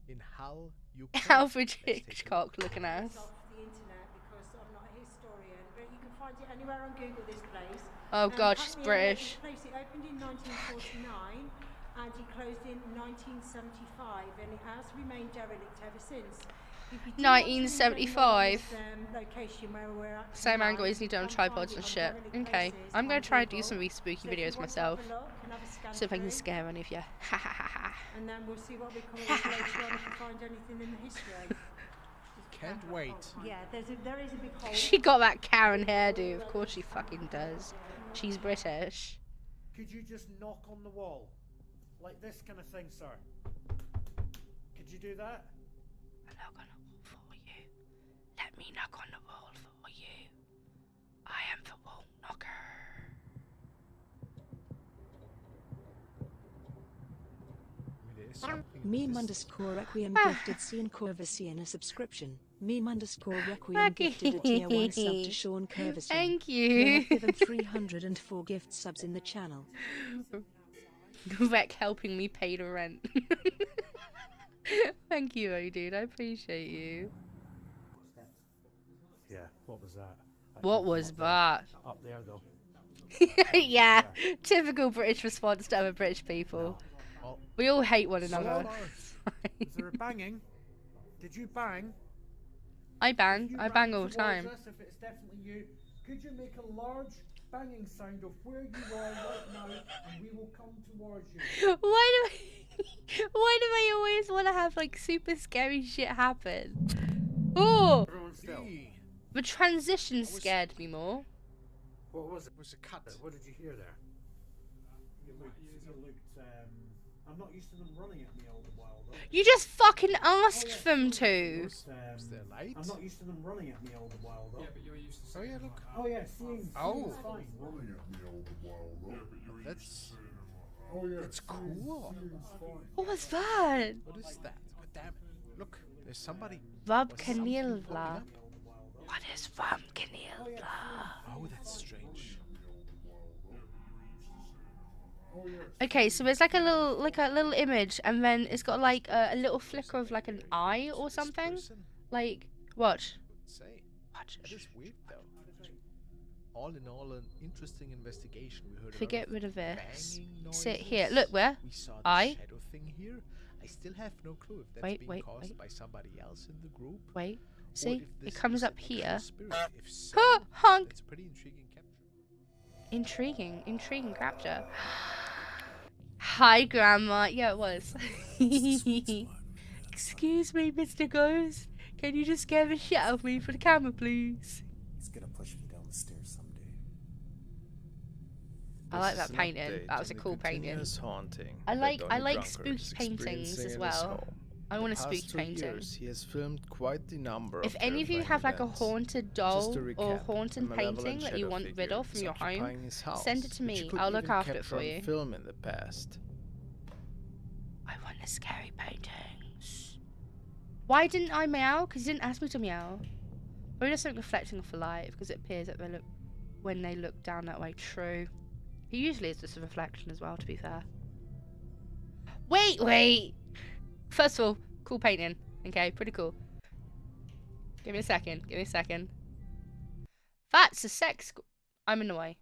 in Hull, UK. Alfred Let's take a look. Hitchcock looking ass. off the internet because I'm not a historian, but you can find it anywhere on Google, this place. Oh god, she's Apparently, British. This place, it opened in 1949 and it closed in 1975 and it has remained derelict ever since. If you do want to live in 1975. this, location where we're at Same tonight, angle as need you on can tripods find and it on shit. derelict Okay, places I'm gonna on try and do Google. some really spooky So if you videos want to have myself. a look and have a scan See if I can through, scare any of you. Ha ha ha ha. and then we'll see what we come up with later on if we find anything in the history. Can't wait. Yeah, there is a big hole. She got that Karen hairdo. Of course she fucking does. She's British. Could you just knock on the wall? Like this kind of thing, sir. Could you do that? I'll knock on the wall for you. Let me knock on the wall for you. I am the wall knocker. Meme_Requiem gifted Sean Curvisian a subscription. Meme_Requiem gifted a tier 1 sub to Sean Curvisian. Thank We have you. given 304 gift subs in the channel. Rec helping me pay the rent. Thank you, oh dude. I appreciate you. Yeah, what was that? What was that? Up there, though. Yeah, typical British response to other British people. Oh. We all hate one So, another. is there a banging? Did you bang? I bang. If you I ran bang all the towards time. us, if it's definitely you, could you make a large banging sound of where you are right now, and we will come towards you? Why do I always want to have like super scary shit happen? Oh, Everyone still. the transition scared me more. What was it? It was a cut. What did you hear there? You looked, I'm not used to them running at me all the while, though. You just fucking asked them to. Was there light? I'm not used to them running at me all the while, though. Yeah, but you're used to. Oh yeah, look. Oh yeah, seeing Oh. fine. That's cool. What was that? What is that? God damn it! Look, there's somebody. Rob was something Canilva. popping up. What is Rob Canilva? Oh, that's strange. Okay, so there's like a little image, and then it's got like a little flicker of like an eye or something. Person? Like, watch. Say. Watch. That is weird though. All in all, an interesting investigation. We heard. If we a lot get of rid of this, banging sit noises. here. Look where We saw the eye. shadow thing here. I still have no clue if that's Wait, being caused by somebody else in the group. Wait. or See? if It this comes is up an actual here. spirit. If so, Honk! that's a pretty intriguing capture. Intriguing capture. Hi, Grandma. Yeah, it was. Excuse me, Mr. Ghost. Can you just scare the shit out of me for the camera, please? He's gonna push me down the stairs someday. I like that painting. That was a cool painting. Haunting I like Drunkard spooky is paintings experiencing as in his well. home. I want a The spooky past 2 painting. years, he has filmed quite the number If of any of you terrifying have like a events. haunted Just doll to or recap, haunted a malevolent painting that you shadow want rid figure of from is your home, occupying his house, send it to which you me. could I'll look even after it capture for on you. film in the past. I want the scary paintings. Why didn't I meow? Because you didn't ask me to meow. Maybe just like reflecting off the light because it appears that they look when they look down that way. True. He usually is just a reflection as well, to be fair. Wait! First of all, cool painting. Okay, pretty cool. Give me a second. That's a sex... I'm in the way.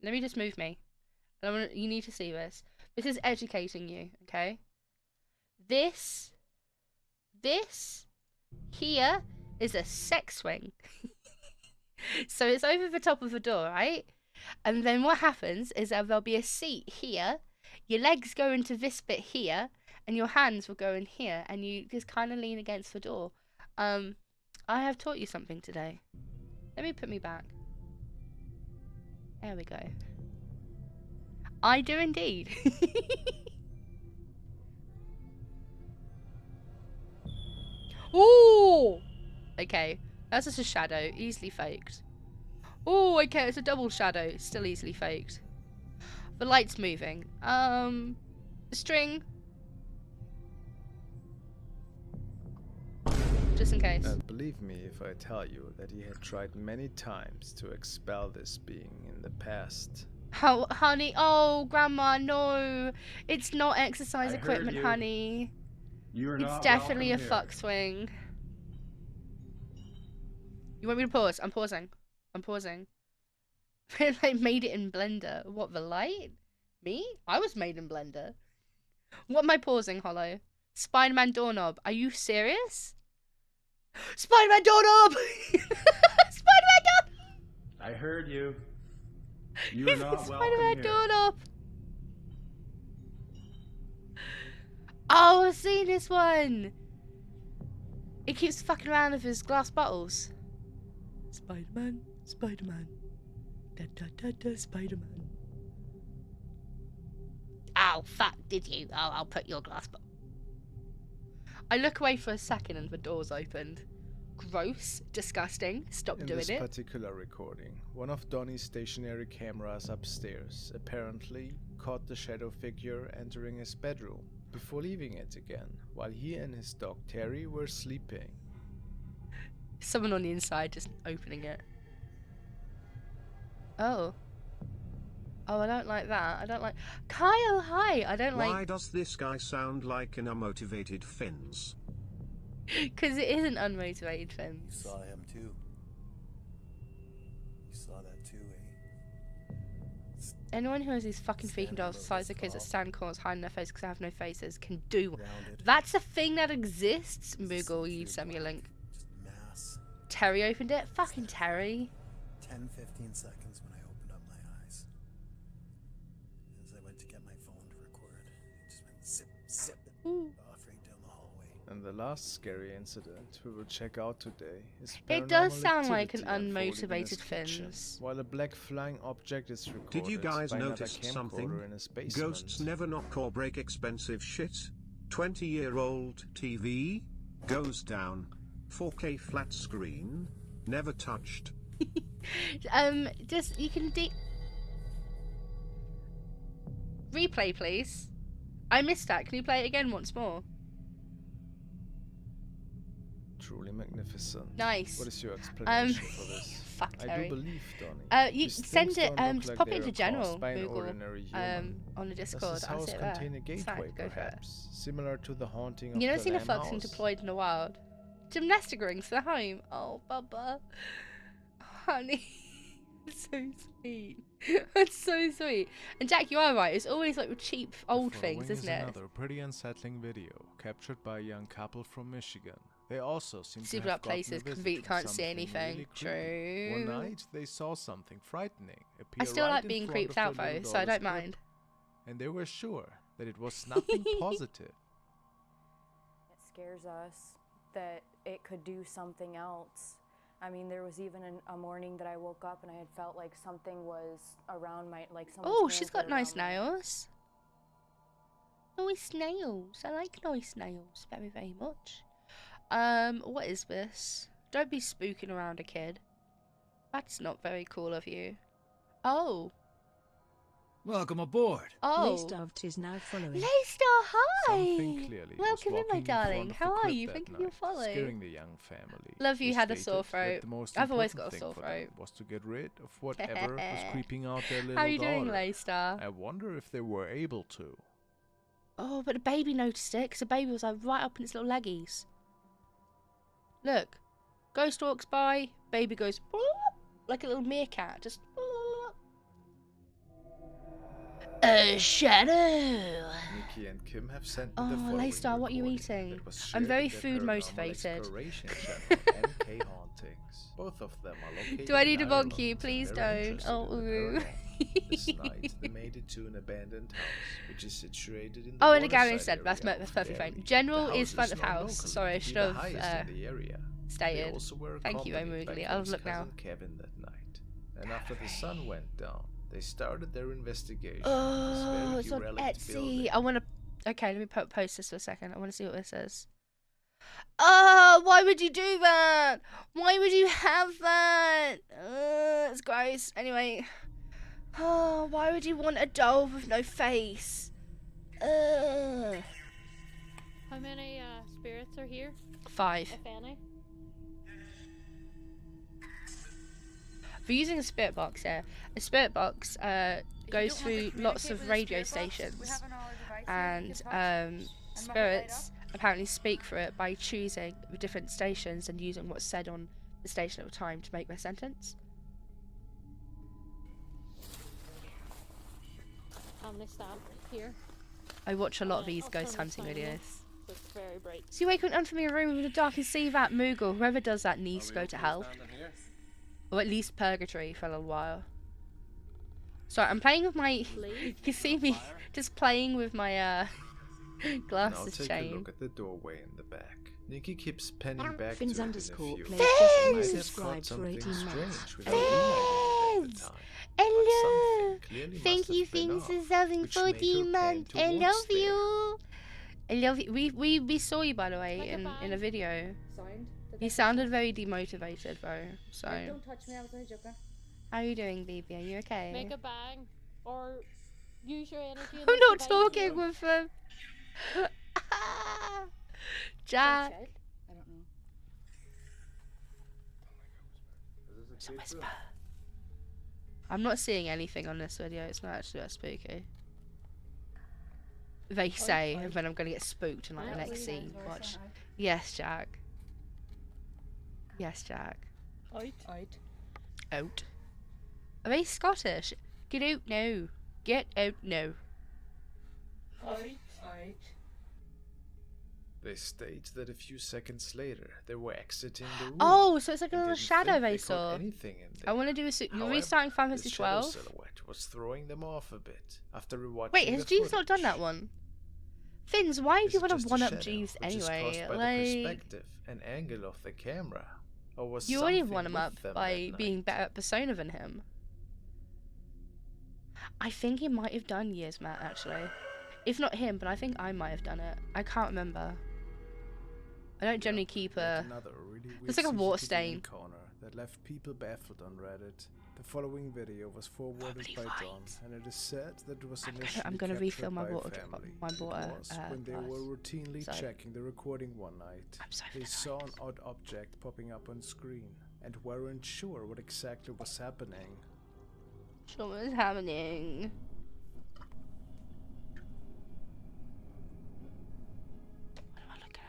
Let me just move me. You need to see this. This is educating you, okay? This here is a sex swing. So it's over the top of the door, right? And then what happens is that there'll be a seat here. Your legs go into this bit here, and your hands will go in here, and you just kind of lean against the door. I have taught you something today. Let me put me back. There we go. I do indeed. Ooh! Okay, that's just a shadow, easily faked. Oh, okay, it's a double shadow, still easily faked. The light's moving. String. Just in case. And believe me if I tell you that he had tried many times to expel this being in the past. How, honey? Oh, Grandma, no. It's not exercise equipment, honey. You're It's not definitely a welcome fuck swing. You want me to pause? I'm pausing. They made it in Blender. What, the light? Me? I was made in Blender. What am I pausing, Hollow? Spider-Man doorknob. Are you serious? Spider-Man doorknob! Spider-Man doorknob! I heard you. You're not welcome Spider-Man here. doorknob. Oh, I've seen this one. He keeps fucking around with his glass bottles. Spider-Man, Spider-Man. Da da da da, Spider-Man. Oh, fuck, did you? Oh, I'll put your glass bottle. I look away for a second and the door's opened. Gross, disgusting, stop In doing this it. particular recording, one of Donnie's stationary cameras upstairs apparently caught the shadow figure entering his bedroom before leaving it again, while he and his dog Terry were sleeping. Someone on the inside just opening it. Oh. Oh, I don't like that. I don't like... Kyle, hi! I don't like... Why does this guy sound like an unmotivated Finns? Because it isn't unmotivated, Fins. You saw him too. You saw that too, eh? Anyone who has these fucking freaking dolls the size of kids that stand corners hiding their faces because they have no faces can do... That's a thing that exists, Moogle. You sent me a link. Mass. Terry opened it? Fucking Terry. 10-15 seconds when I opened up my eyes. As I went to get my phone to record, it just went zip, zip, off right down the hallway. And the last scary incident we will check out today is It does paranormal sound like an activity unfolding in his unmotivated kitchen, Fins. while a black flying object is recorded Did you guys by another notice camcorder something? in his basement. Ghosts never knock or break expensive shit. 20-year-old TV goes down. 4K flat screen, never touched. Just, you can replay, please. I missed that. Can you play it again once more? Truly magnificent. Nice. What is your explanation for this? Fuck I Terry. do believe, Donnie. You These send things it, don't look just like pop they it into are general, caused by an Google, ordinary human. on the Discord. Does this I'll house see it there. contain a It's gateway, fine, go for it. perhaps? Similar to the haunting of You never the seen a Lamb fuck thing House? deployed in the wild? Gymnastic rings for the home. Oh, Bubba. Honey. so sweet. That's so sweet. And Jack, you are right. It's always like cheap old things, isn't it? Another pretty unsettling video captured by a young couple from Michigan. They also seem to Super have up places, completely can't see anything. True. One night they saw something frightening appear I still right like in being front creeped of out their though, little so I don't daughter's crib, mind. and they were sure that it was nothing positive. It scares us that it could do something else. I mean, there was even a morning that I woke up and I had felt like something was around my, like someone's Oh, hands she's were got nice around my- nails. Nice nails. I like nice nails very, very much. What is this? Don't be spooking around a kid. That's not very cool of you. Oh. Welcome aboard. Oh. Laystarved is now following. Laystar, hi! Something clearly was Welcome in, my walking in front darling. of the How are crib you? that Thank you for night, following. scaring the young family. Love you They had a stated sore that throat. the most I've always important got a thing sore for them throat. was to get rid of whatever was creeping out their little How are you doing, daughter. Laystar? I wonder if they were able to. Oh, but the baby noticed it because the baby was like right up in its little leggies. Look. Ghost walks by, baby goes like a little meerkat. Just. A shadow. Nikki and Kim have sent me Oh, the following Laystar, what are you recording eating? that was I'm shared very with their food paranormal motivated. exploration channel, MK Hauntings. Both of them are located Do I need to in bonk Ireland, you? and Please they're don't. interested Oh, in the ooh. paranormal. This night, they made it to an abandoned house, which is situated in the Oh, and a waterside garage said that's area that's of perfectly Derry. fine. General The is front of known house. locally Sorry, I to be should the have highest in the area. They stated. also were Thank you, I'm accompanied by Moogly. I'll Kim's look now. cousin Kevin that night. And after the sun went down, they started their investigation. Oh, of it's this on very derelict Etsy. building. I want to. Okay, let me post this for a second. I want to see what this is. Oh, why would you do that? Why would you have that? It's gross. Anyway. Oh, why would you want a doll with no face? How many spirits are here? 5. If any? If you're using a spirit box here, a spirit box goes through lots of radio stations, and spirits apparently speak for it by choosing different stations and using what's said on the station at the time to make their sentence. How many staff here? I watch a lot of these I'll ghost turn this hunting down a videos. bit, so it's very bright. So you wake up in unfamiliar room in the dark and see that Moogle. Whoever does that needs to go to hell. Or at least purgatory for a little while. Sorry, I'm playing with my... You can see me just playing with my glasses Now take chain. a look at the doorway in the back. Nikki keeps penning back Fins to it in a underscore few. plays just Might have subscribed caught for 18 something months. strange without realizing it at the time. Hello! Clearly Thank must you, have been Fins, off, for subbing which made her 14 pan months. I towards love there. you! I love you. We saw you, by the way, in a video. Signed? You sounded very demotivated, bro. So, Don't touch me, I was only joking. how are you doing, baby? Are you okay? Make a bang, or use your energy. in I'm this not device. talking with them. Jack. I don't know. It's a whisper. I'm not seeing anything on this video. It's not actually that spooky. They say, and then I'm gonna get spooked in like the next scene. Watch. Yes, Jack. Yes, Jack. Out. Are they Scottish? Get out now. Get out now. They state that a few seconds later they were exiting the room. Oh, so it's like a and little didn't shadow think they they saw. caught anything in I there. want to do a. You're However, restarting Final the Fantasy shadow 12. silhouette was throwing them off a bit after rewatching Wait, has the Jeeves not done footage. that one? Fins, why do you want Just to a one up shadow, Jeeves which is anyway? caused by the Like, perspective and angle of the camera. Or was you already something won him with up them by that night? being better at Persona than him. I think he might have done Years Matt actually. If not him, but I think I might have done it. I can't remember. I don't generally keep a. Another really It's weird like a war CCTV stain. corner that left people baffled on Reddit. The following video was forwarded by John, and it is said that it was initially I'm gonna refill my captured by a water. family. My water. It was when they were routinely Sorry. checking the recording one night. They saw an odd object popping up on screen and weren't sure what exactly was happening. Something's happening. What am I looking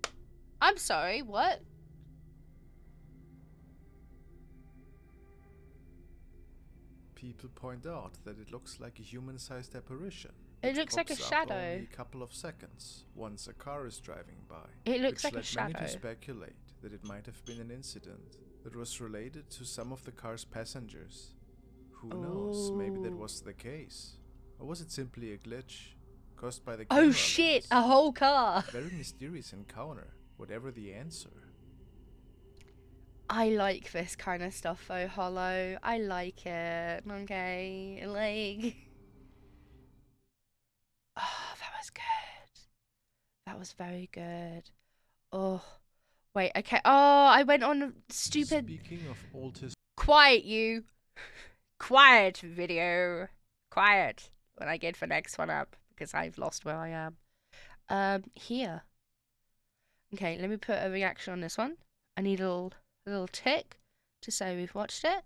at? I'm sorry, what? People point out that it looks like a human-sized apparition. It looks like a pops up shadow. Only a couple of seconds once a car is driving by. It looks which like a led many shadow. to speculate that it might have been an incident that was related to some of the car's passengers. Who knows? Maybe that Ooh. was the case, or was it simply a glitch caused by the Oh camera shit! lens? A whole car. Very mysterious encounter. Whatever the answer. I like this kind of stuff though, Hollow. I like it. Okay, like. Oh, that was good. That was very good. Oh, wait. Okay. Oh, I went on a stupid. Speaking of autism. Quiet, you. Quiet, video. Quiet. When I get the next one up, because I've lost where I am. Here. Okay, let me put a reaction on this one. I need a little tick to say we've watched it.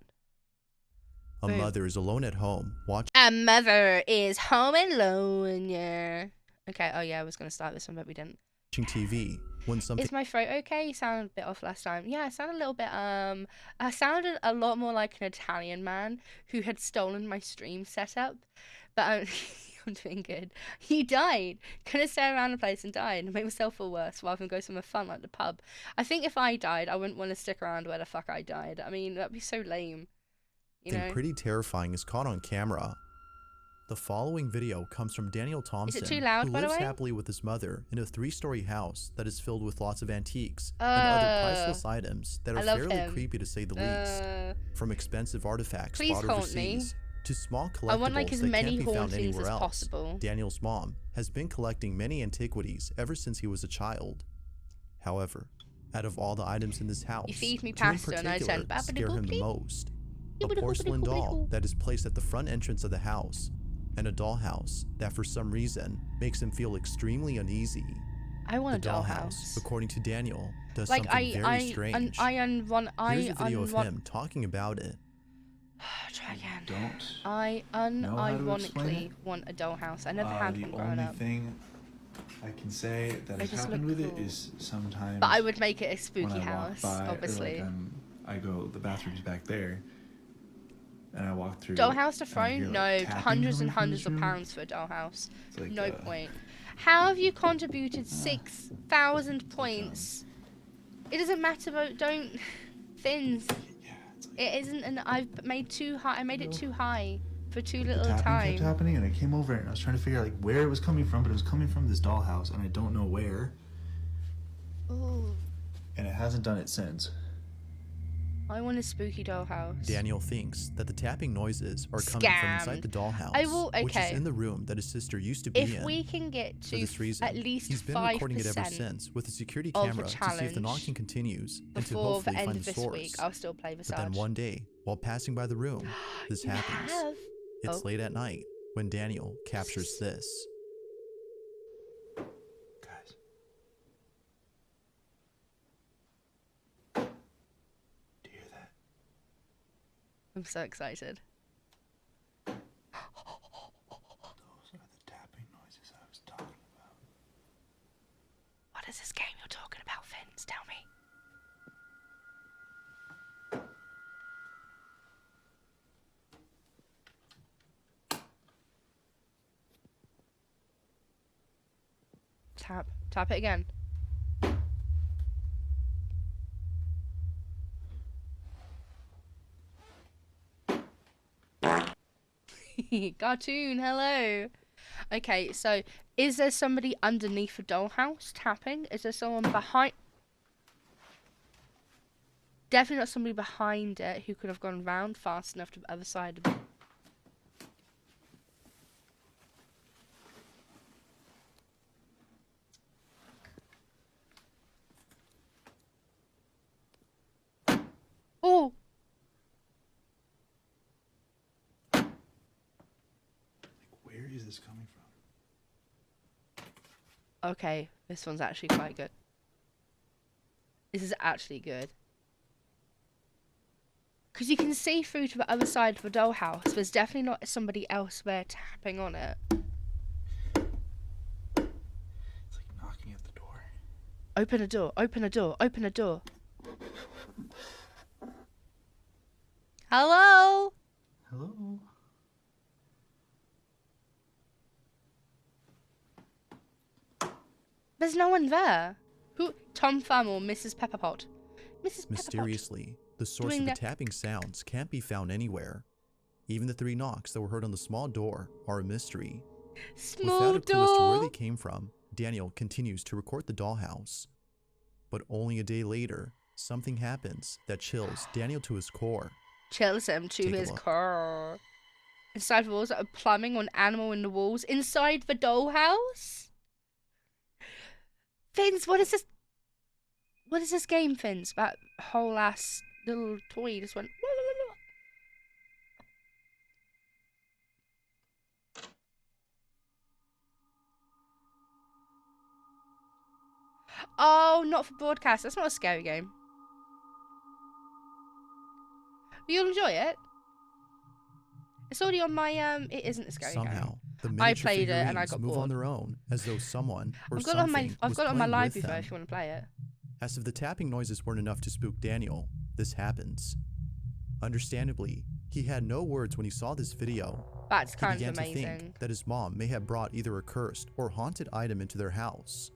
A Boom. mother is alone at home watching A mother is home alone, yeah. Okay, oh yeah, I was going to start this one, but we didn't. TV when something Is my throat okay? You sounded a bit off last time. Yeah, I sounded a little bit, I sounded a lot more like an Italian man who had stolen my stream setup. But I'm doing good. You died. Couldn't stay around the place and died and make myself feel worse rather than go somewhere fun like the pub. I think if I died, I wouldn't want to stick around where the fuck I died. I mean, that'd be so lame. You know? pretty terrifying is caught on camera. The following video comes from Daniel Thompson, too loud, who by the lives way? happily with his mother in a 3-story house that is filled with lots of antiques and other priceless items that I are love fairly him. creepy to say the least. From expensive artifacts Please bought haunt me. overseas to small I want, like, collectibles as that many can't be found hauntings anywhere as else. possible. Daniel's mom has been collecting many antiquities ever since he was a child. However, out of all the items in this house, You feed me two in pasta and I particular turn scare him the most. A porcelain doll that is placed at the front entrance of the house, and a dollhouse that for some reason makes him feel extremely uneasy. I want The a dollhouse, dollhouse. according to Daniel, does Like, something very strange. Here's a video of him talking about it. Try again. Don't I know how to explain unironically want a dollhouse. I never had the one growing only up. thing I can say that They has just happened look with it cool. is sometimes. But I would make it a spooky when I house, walk by, obviously. Or like I go, the bathroom's back there, and I walk through. Dollhouse to and I hear, throne? like, No, tapping hundreds coming and from hundreds this of room. pounds for a dollhouse. It's like, No point. How have you contributed 6,000 points? It doesn't matter about don't Fins. It isn't, and I've made too high. I made it too high for too The little tapping time. kept happening, and I came over and I was trying to figure out like where it was coming from, but it was coming from this dollhouse, and I don't know where. Ooh, And it hasn't done it since. I want a spooky dollhouse. Daniel thinks that the tapping noises are coming from inside the dollhouse, I will- which is okay. in the room that his sister used to be If in. we can get For to this reason, at least he's been 5% recording it ever since with a security of the camera to see if the challenge knocking continues and to before hopefully the end find of the this source. week, I'll still play But then Visage. one day, while passing by the room, this happens. have? It's Oh. late at night when Daniel captures this. I'm so excited. Those are the tapping noises I was talking about. What is this game you're talking about, Fins? Tell me. Tap it again. Cartoon, hello. Okay, so is there somebody underneath the dollhouse tapping? Is there someone behind? Definitely not somebody behind it who could have gone round fast enough to the other side of it. Oh! Where is this coming from? Okay, this one's actually quite good. This is actually good. Because you can see through to the other side of the dollhouse. There's definitely not somebody else there tapping on it. It's like knocking at the door. Open a door, open a door, open a door. Hello? Hello? There's no one there. Who? Tom Thumb or Mrs. Pepperpot? Mrs. Pepperpot. Mysteriously, the source of the tapping sounds can't be found anywhere. Even the 3 knocks that were heard on the small door are a mystery. Small Without a clue as to where door. they came from, Daniel continues to record the dollhouse. But only a day later, something happens that chills Daniel to his core. Chills him to Take a his look. core. Inside walls that are plumbing on animal in the walls. Inside the dollhouse? Fins, what is this? What is this game, Fins? That whole ass little toy just went. Oh, not for broadcast. That's not a scary game. You'll enjoy it. It's already on my It isn't a scary Somehow, game. the I miniature played it and I figurines got move bored. on their own, as though someone or I've got it on my something I've was got it on my playing library with though them. if you want to play it. As if the tapping noises weren't enough to spook Daniel, this happens. Understandably, he had no words when he saw this video. That's He kind began of to amazing. think that his mom may have brought either a cursed or haunted item into their house.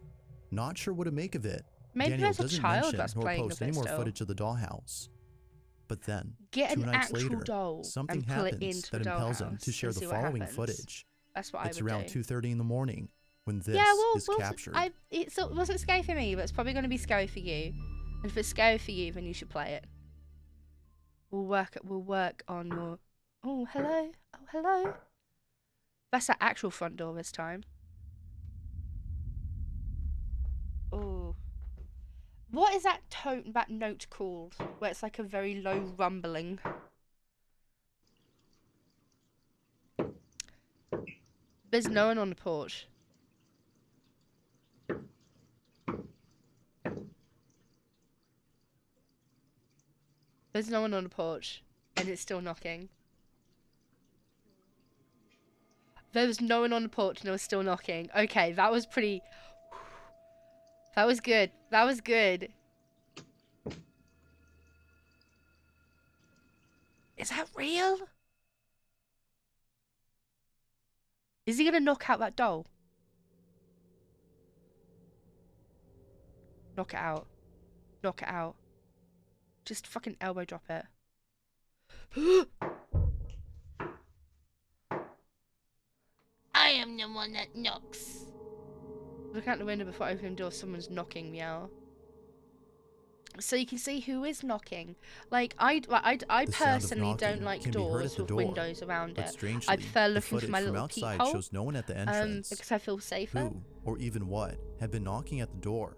Not sure what to make of it, Maybe Daniel there's a doesn't child mention that's nor playing post with any it more still. footage of the dollhouse. But then, Get 2 an nights actual later, doll something and pull it happens into that the impels him dollhouse to share and the see what following happens. footage. That's what It's I would around do. 2:30 in the morning when this Yeah, well, is captured. it wasn't scary for me, but it's probably going to be scary for you. And if it's scary for you, then you should play it. We'll work on your. Oh, hello. Oh, hello. That's the actual front door this time. Oh. What is that note called? Where it's like a very low rumbling. There's no one on the porch. There's no one on the porch, and it's still knocking. There was no one on the porch, and it was still knocking. Okay, that was pretty. That was good. That was good. Is that real? Is he gonna knock out that doll? Knock it out. Knock it out. Just fucking elbow drop it. I am the one that knocks. Look out the window before opening the door. Someone's knocking, meow. So you can see who is knocking. Like I The sound of personally knocking don't like can be heard doors at the with door, windows around but it. strangely, I prefer the looking footage for my from little outside peephole. shows no one at the entrance. Because I feel safer. Who, or even what, had been knocking at the door.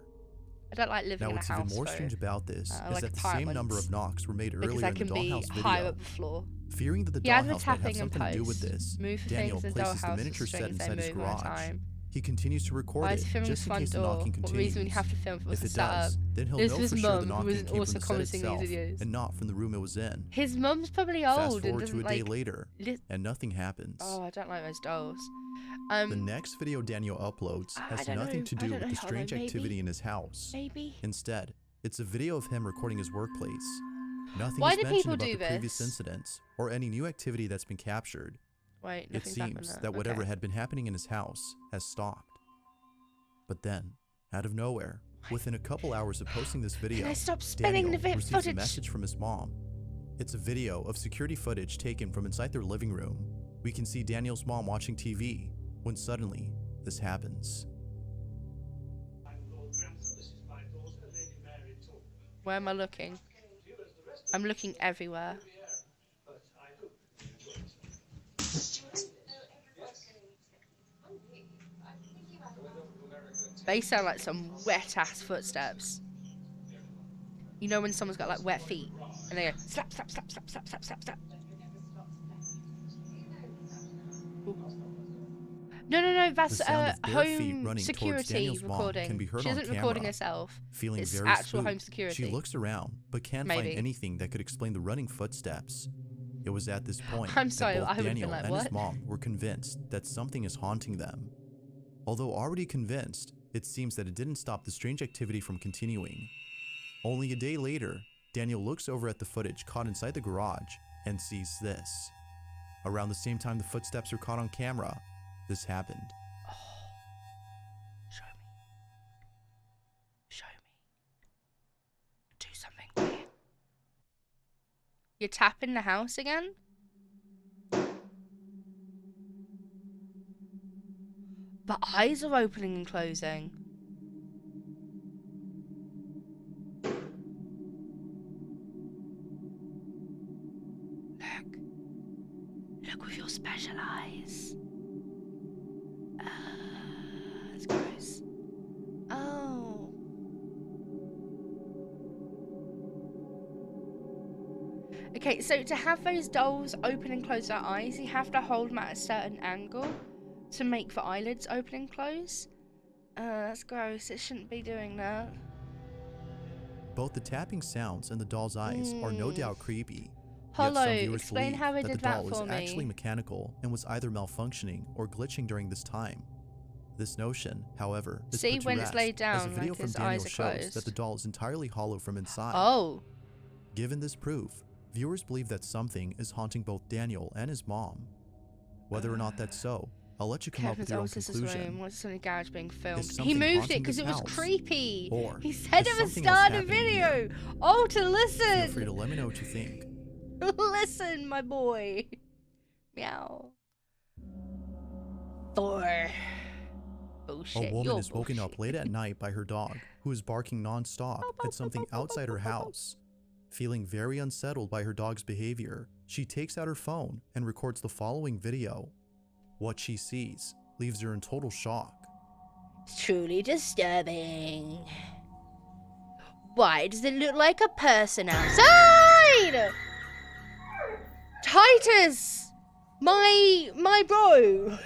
I don't like living Now, in a what's house. even more though. strange about this is like that the same number of knocks were made because earlier I in the can be dollhouse higher video. up the floor. Fearing that the Yeah, the dollhouse might have tapping and something to do with post. this, Move Daniel things in places the dollhouse miniature as set strings they inside his move over garage. time. He continues to record Why it is he filming just the in front case the door? knocking What continues. reason would you have to film If for it setup? does, then he'll This know was for sure the mum who knocking was came from also the set commenting itself these videos. and not from the room it was in. His mum's probably Fast old and forward to doesn't a day like. later, and nothing happens. Oh, I don't like those dolls. The next video Daniel uploads has don't nothing know. to I do don't with the know. strange Maybe. activity in his house. Maybe. Instead, it's a video of him recording his workplace. Nothing Why is do mentioned people about do the previous this? incidents or any new activity that's been captured. Wait, It nothing's seems happened that whatever okay. had been happening in his house has stopped. But then, out of nowhere, within a couple hours of posting this video, I stop spinning Daniel the receives footage? a message from his mom. It's a video of security footage taken from inside their living room. We can see Daniel's mom watching TV when suddenly this happens. Where am I looking? I'm looking everywhere. They sound like some wet ass footsteps. You know when someone's got like wet feet and they go slap, slap, slap, slap, slap, slap, slap, slap. No, that's The sound of bare feet home running towards security Daniel's mom recording. can be heard She on isn't recording camera. herself. Feeling It's very actual spooked, home security. she looks around but can't Maybe. find anything that could explain the running footsteps. It was at this point I'm sorry, that both I would've been Daniel like, and his "What?" mom were convinced that something is haunting them. Although already convinced, it seems that it didn't stop the strange activity from continuing. Only a day later, Daniel looks over at the footage caught inside the garage and sees this. Around the same time the footsteps are caught on camera, this happened. You're tapping the house again? The eyes are opening and closing. Look with your special eyes. That's gross. Oh. Okay, so to have those dolls open and close their eyes, you have to hold them at a certain angle to make the eyelids open and close. That's gross. It shouldn't be doing that. Both the tapping sounds and the doll's eyes are no doubt creepy. Hollow, Yet some viewers explain believe how they that the did that doll is for actually me. mechanical and was either malfunctioning or glitching during this time. This notion, however, is See put to when rest it's laid down, as a video like from his Daniel eyes are shows closed. that the doll is entirely hollow from inside. Oh. Given this proof, viewers believe that something is haunting both Daniel and his mom. Whether or not that's so, I'll let you come up with Kevin's your own old sister's conclusion. room. What's in the garage being filmed? Is He something moved it haunting because this it was house? creepy. Or He said is it was something else start of the happening video. here? Oh, to Feel listen. free to let me know what you think. Listen, my boy. Meow. Thor. Bullshit. A woman You're is woken bullshit. up late at night by her dog, who is barking non-stop at something outside her house. Feeling very unsettled by her dog's behavior, she takes out her phone and records the following video. What she sees leaves her in total shock. It's truly disturbing. Why does it look like a person outside? Titus! My bro!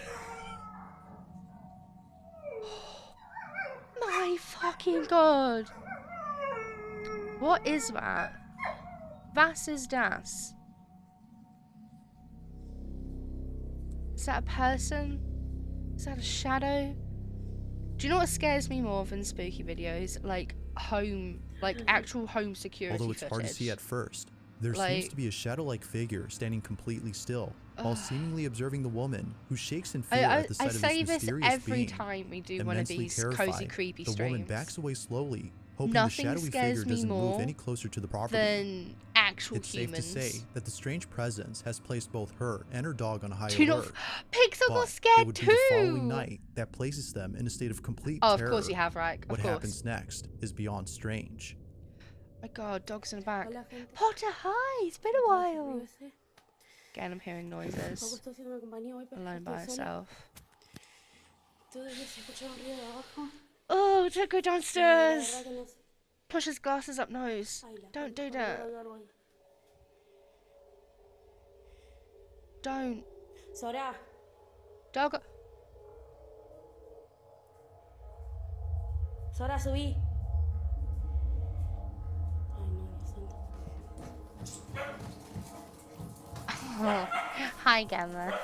My fucking god. What is that? Was ist das? Is that a person? Is that a shadow? Do you know what scares me more than spooky videos? Like actual home security Although it's footage. hard to see at first, there Like- seems to be a shadow-like figure standing completely still, while seemingly observing the woman, who shakes in fear I at the sight of say this this mysterious every being. time we do one of Immensely these terrified, cozy creepy the streams. woman backs away slowly, hoping Nothing the shadowy scares figure me doesn't more move any closer to the property. than actual It's humans. safe to say that the strange presence has placed both her and her dog on high Do not alert. Pixel But got scared it would be the following too. night that places them in a state of complete Oh, of terror. course you have, right? Of What course. happens next is beyond strange. My god, dog's in the back. Potter, hi! It's been a while. Again, I'm hearing noises. Alone by herself. Oh, don't go downstairs. Push his glasses up nose. Don't do that. Don't. Sora. Dog. Sora, subí. Oh, hi, Gamma.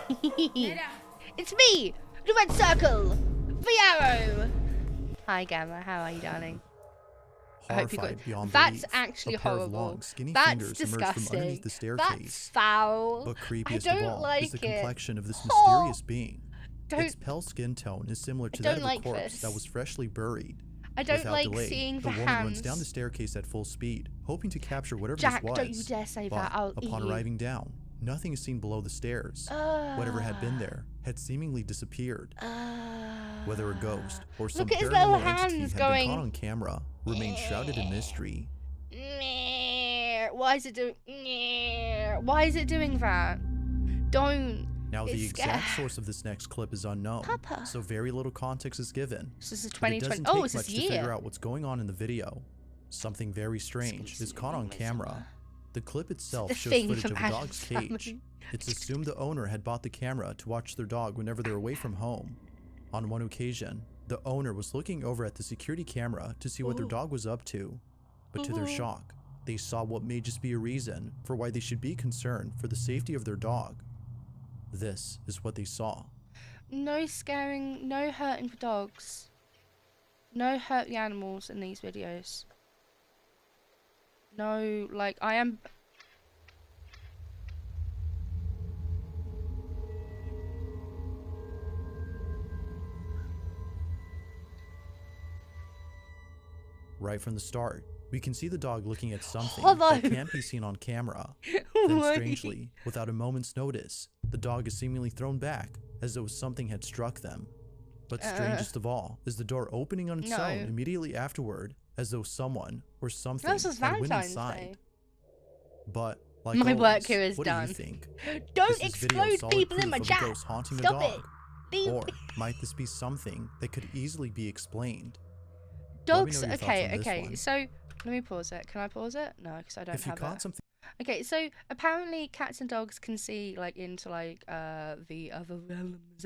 It's me, the red circle, the arrow. Hi, Gamma. How are you, darling? I hope you got. Horrified beyond That's belief, actually a pair of horrible. long, skinny That's fingers emerge from disgusting. underneath the That's staircase. foul. But I creepiest don't of all like is the it. complexion of this Oh, mysterious being. don't- Its pale skin tone is similar to I that don't of a like corpse this. that was freshly buried. I don't Without like delay, seeing the the woman runs down hands. the staircase at full speed, hoping to capture whatever Jack, this was. don't you dare say but that. I'll upon eat you. arriving down, nothing is seen below the stairs. Whatever had been there had seemingly disappeared. Whether a ghost or some Look at his little paranormal entity hands had going. been caught on camera remains shrouded in mystery. Why is it doing? Why is it doing that? Don't. Now, the It's exact sca- source of this next clip is unknown, Papa. so very little context is given. This is a But it 2020 doesn't oh, take it's much this to figure year. out what's going on in the video. Something very strange is caught on camera. The clip itself The shows thing footage from of a Addams dog's Family. cage. It's assumed the owner had bought the camera to watch their dog whenever they're away from home. On one occasion, the owner was looking over at the security camera to see what their dog was up to. But to their shock, they saw what may just be a reason for why they should be concerned for the safety of their dog. This is what they saw. No scaring, no hurting the dogs. No hurt the animals in these videos. No, like, I am... Right from the start, We can see the dog looking at something Hello. that can't be seen on camera. Then strangely, without a moment's notice, the dog is seemingly thrown back as though something had struck them. But strangest of all is the door opening on its own immediately afterward, as though someone or something That was had went Valentine's inside. Day. But like My always, work here is what done. do you think? Don't Is this video explode solid people in proof my of a chat. ghost haunting Stop a dog? it. Beep. Or might this be something that could easily be explained? Dogs. Let me know your thoughts Okay, on this okay. one. So let me pause it. Can I pause it? No, because I don't If you have caught it. something, Okay, so apparently cats and dogs can see like into like the other realms,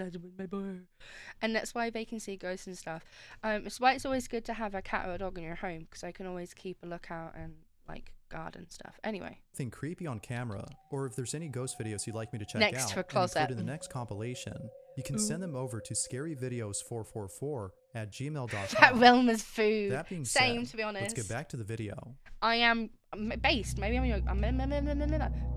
and that's why they can see ghosts and stuff. It's why it's always good to have a cat or a dog in your home because they can always keep a lookout and like guard and stuff. Anyway, something creepy on camera, or if there's any ghost videos you'd like me to check Next out for and closet. include in the next compilation, you can send them over to scaryvideos444@gmail.com. that realm is food. That being Same, said, to be honest. let's get back to the video. I am based. Maybe I'm your.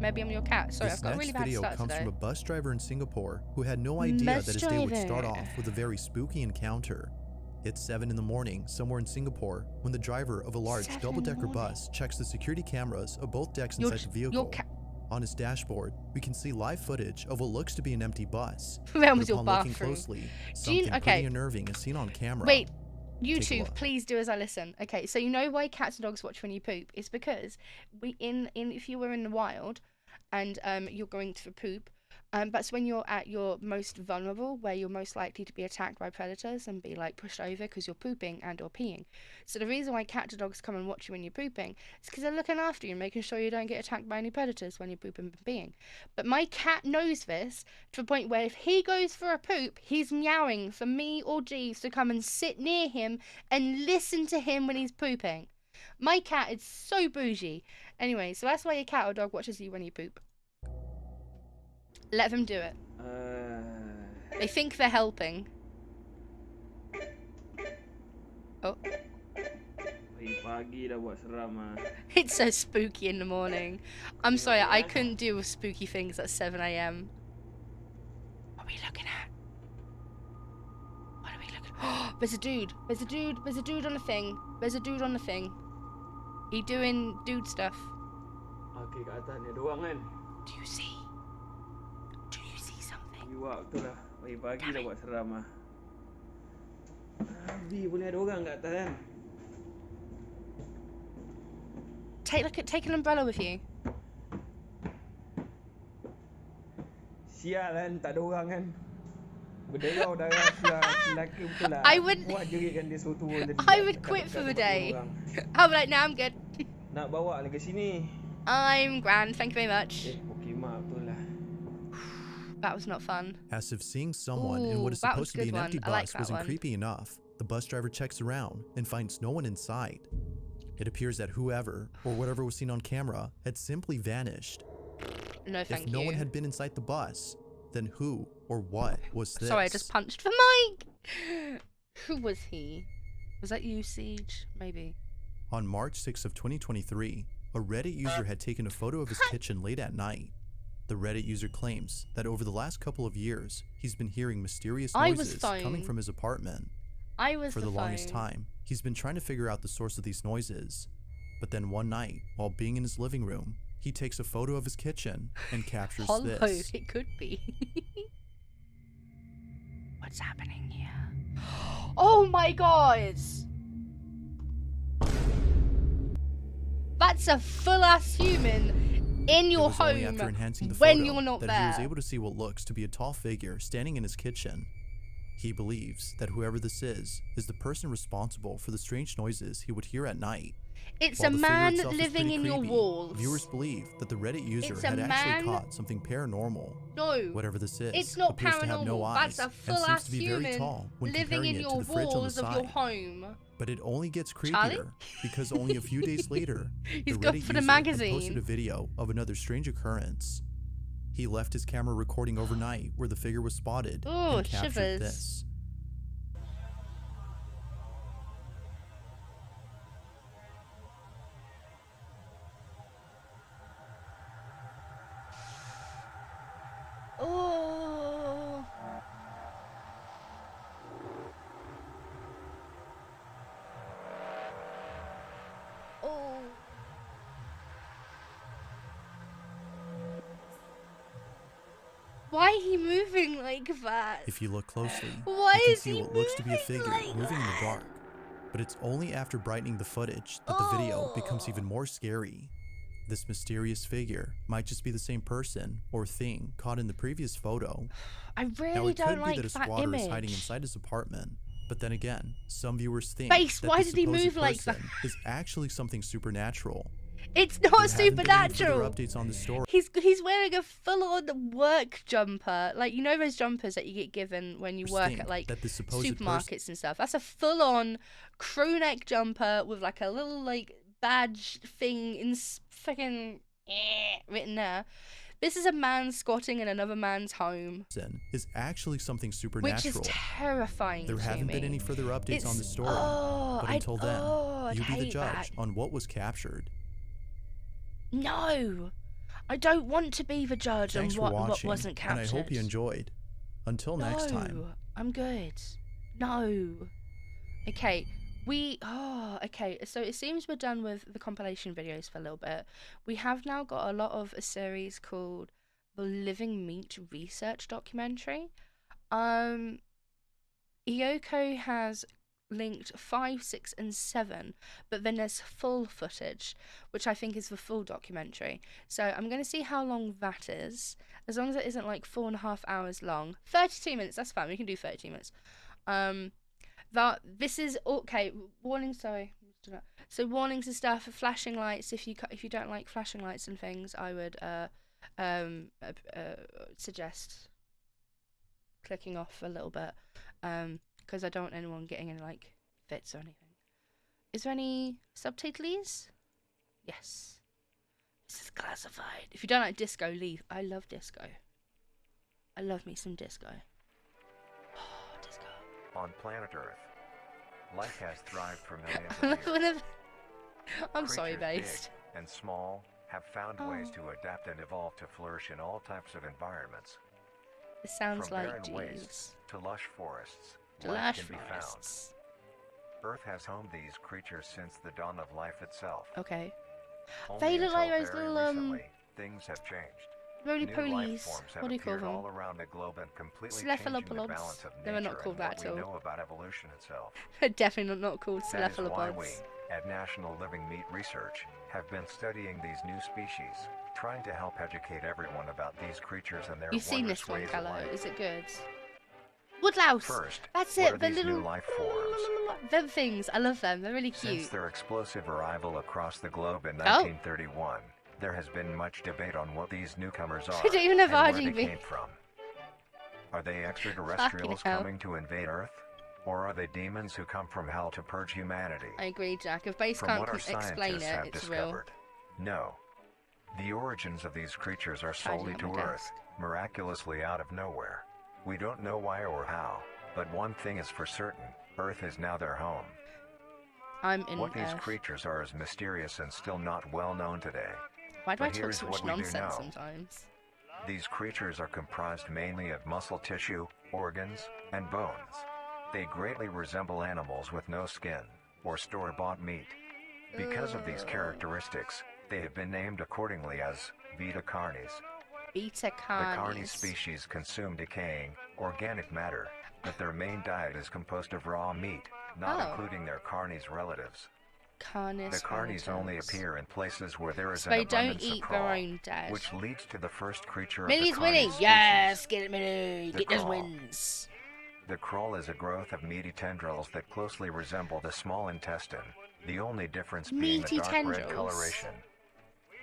Maybe I'm your cat. Sorry, This I've got a really next bad video start comes today. from a bus driver in Singapore who had no idea Bus that his day would start driver. off with a very spooky encounter. It's 7 in the morning, somewhere in Singapore, when the driver of a large 7 in the double-decker morning. bus checks the security cameras of both decks Your- inside the your vehicle. ca- On his dashboard, we can see live footage of what looks to be an empty bus. That But was your upon looking bathroom. closely, Do you- something okay. pretty unnerving is seen on camera. Wait, Take a YouTube, look. please do as I listen. Okay, so you know why cats and dogs watch when you poop? It's because if you were in the wild and you're going to poop, that's when you're at your most vulnerable, where you're most likely to be attacked by predators and be like pushed over because you're pooping and or peeing. So the reason why cats and dogs come and watch you when you're pooping is because they're looking after you and making sure you don't get attacked by any predators when you're pooping and peeing. But my cat knows this to the point where if he goes for a poop, he's meowing for me or Jeeves to come and sit near him and listen to him when he's pooping. My cat is so bougie. Anyway, so that's why your cat or dog watches you when you poop. Let them do it. They think they're helping. Oh. Pagi dah buat seram ah. It's so spooky in the morning. I'm sorry, I couldn't deal with spooky things at 7 a.m. What are we looking at? What are we looking at? There's a dude. There's a dude. There's a dude on the thing. There's a dude on the thing. He doing dude stuff. Okey, kat atas ni ada orang kan? Do you see? Do you see something? Iwak tu lah. Pagi dah buat seram ah. Abi, boleh ada orang kat atas kan? Take an umbrella with you. Sial kan, tak ada orang kan? Berderau darah lelaki betul lah. I would- Kuat jerit kan dia suruh turun tadi. I would quit for the day. I'll be like, nah, I'm good. Nak bawa ni ke sini. I'm grand, thank you very much. Okey, maaf betul lah. That was not fun. As if seeing someone in what is Ooh, that was supposed to be good an empty one. I like bus wasn't that one. creepy enough, the bus driver checks around and finds no one inside. It appears that whoever or whatever was seen on camera had simply vanished. No, thank If no you. one had been inside the bus, then who or what was this? Sorry, I just punched the mic. Who was he? Was that you, Siege? Maybe. On March 6th of 2023, a Reddit user had taken a photo of his kitchen late at night. The Reddit user claims that over the last couple of years, he's been hearing mysterious I was noises coming phone. from his apartment. I was For the longest time, he's been trying to figure out the source of these noises. But then one night, while being in his living room, he takes a photo of his kitchen and captures Hollow, this. it could be. What's happening here? Oh my god! That's a full-ass human in It your was only home after enhancing the when photo you're not that there. he was able to see what looks to be a tall figure standing in his kitchen. He believes that whoever this is the person responsible for the strange noises he would hear at night. It's While a the figure man itself is living pretty in your creepy, walls. Viewers believe that the Reddit user It's a had actually man- caught something paranormal. No, Whatever this is, it's not appears to have no paranormal. eyes That's a and seems full-ass to be very human tall when living comparing in it your to the fridge on the walls of side. your home. But it only gets Charlie? creepier because only a few days later, He's the gone Reddit for the user had posted magazine. a video of another strange occurrence. He left his camera recording overnight where the figure was spotted Ooh, and captured shivers. this. Oh. Oh. Why are he moving like that? If you look closely, Why you can is see he what looks to be a moving figure like moving in the dark. But it's only after brightening the footage that the video becomes even more scary. This mysterious figure might just be the same person or thing caught in the previous photo. I really now, it don't could like be that a that squatter image. is hiding inside his apartment. But then again, some viewers think Face, that why the did he supposed move like person that? is actually something supernatural. It's There not haven't been any further supernatural. updates on the story. He's wearing a full-on work jumper, like you know those jumpers that you get given when you work Think at like that the supposed supermarkets and stuff. That's a full-on crew neck jumper with like a little like badge thing in fucking written there. This is a man squatting in another man's home, Is actually something which supernatural. is terrifying. There to haven't been me. any further updates on the story. But I'd until then, you be the hate judge that. on what was captured. No, I don't want to be the judge Thanks on what for watching, wasn't captured. and I hope you enjoyed. Until next time. No, I'm good. No. Okay, okay, so it seems we're done with the compilation videos for a little bit. We have now got a lot of a series called the Living Meat Research Documentary. Iyoko has linked 5, 6, and 7, but then there's full footage, which I think is the full documentary. So I'm going to see how long that is, as long as it isn't like 4.5 hours long. 32 minutes, that's fine, we can do 32 minutes. That this is okay. Warnings, sorry. So warnings and stuff, flashing lights. If you don't like flashing lights and things, I would suggest clicking off a little bit, because I don't want anyone getting any like fits or anything. Is there any subtitles? Yes. This is classified. If you don't like disco, leave. I love disco. I love me some disco. On planet Earth, life has thrived for millions of years. I'm sorry, Creatures based. big and small have found ways to adapt and evolve to flourish in all types of environments. It sounds From like barren Jeeves. wastes to lush forests, To life lush can be forests. found. Earth has homed these creatures since the dawn of life itself. Okay. Only They look like until those very little recently, things have changed. roly New life polies. forms have What do you call appeared them? all around the globe and completely changing the Cephalopods. balance of They were not nature called and that what at we all. know about evolution itself. They're definitely not called That is why we, cephalopods. at National Living Meat Research, have been studying these new species, trying to help educate everyone about these creatures and their You've seen wondrous this one, ways of Callow. life. Is it good? Woodlouse. First, That's what it. are The these little new life forms? them things. I love them. They're really Since cute. their explosive arrival across the globe in Oh. 1931, there has been much debate on what these newcomers are They don't even have and where they RGB. came from. Are they extraterrestrials hell. coming to invade Earth? Or are they demons who come from hell to purge humanity? I agree, Jack. If Base From can't what our explain scientists it, have it's discovered, no. The origins of these creatures are solely on to my Earth, desk. miraculously out of nowhere. We don't know why or how, but one thing is for certain, Earth is now their home. real. I'm in What these Earth. creatures are is mysterious and still not well known today. Why do I But talk here's so much what we do nonsense know. sometimes? These creatures are comprised mainly of muscle tissue, organs, and bones. They greatly resemble animals with no skin, or store-bought meat. Because of these characteristics, they have been named accordingly as Beta Carnis. Beta The Carni carnis. species consume decaying, organic matter, but their main diet is composed of raw meat, not Oh. including their Carnis relatives. Carnis. The Carnis only relatives. appear in places where there is So an they don't abundance of eat their crawl, own dead. which leads to the first creature of Millie's the winning. Carni species. Yes, get it, Millie. The Get those crawl. wins. The crawl is a growth of meaty tendrils that closely resemble the small intestine, the only difference being Meaty the dark red tendrils. coloration.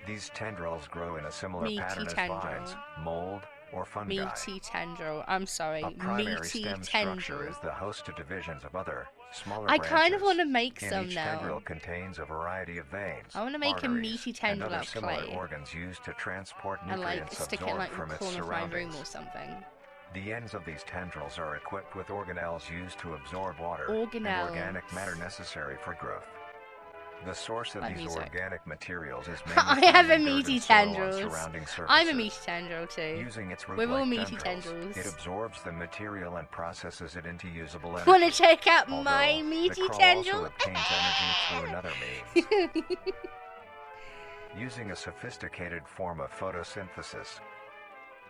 These tendrils grow in a similar Meaty pattern as tendril. vines, mold, or fungi. Meaty tendril. I'm sorry. A primary Meaty stem structure tendril. is the host to divisions of other, smaller I branches. kind of want to make and some each now. tendril contains a variety of veins, I wanna make a arteries, meaty and tendril other out of similar clay. organs used to transport And like nutrients stick it absorbed like in from the its corner of my room surroundings. or something. The ends of these tendrils are equipped with organelles used to absorb water Organelles. and organic matter necessary for growth. The source of Like these music. organic materials is mainly I found have a in dirt meaty and soil on tendrils. surrounding surfaces. I'm a meaty tendril too. Using its We're all root-like meaty tendrils, tendrils. it absorbs the material and processes it into usable energy. Want to check out Although, my the meaty crawl tendril? also obtains energy through another means. Using a sophisticated form of photosynthesis.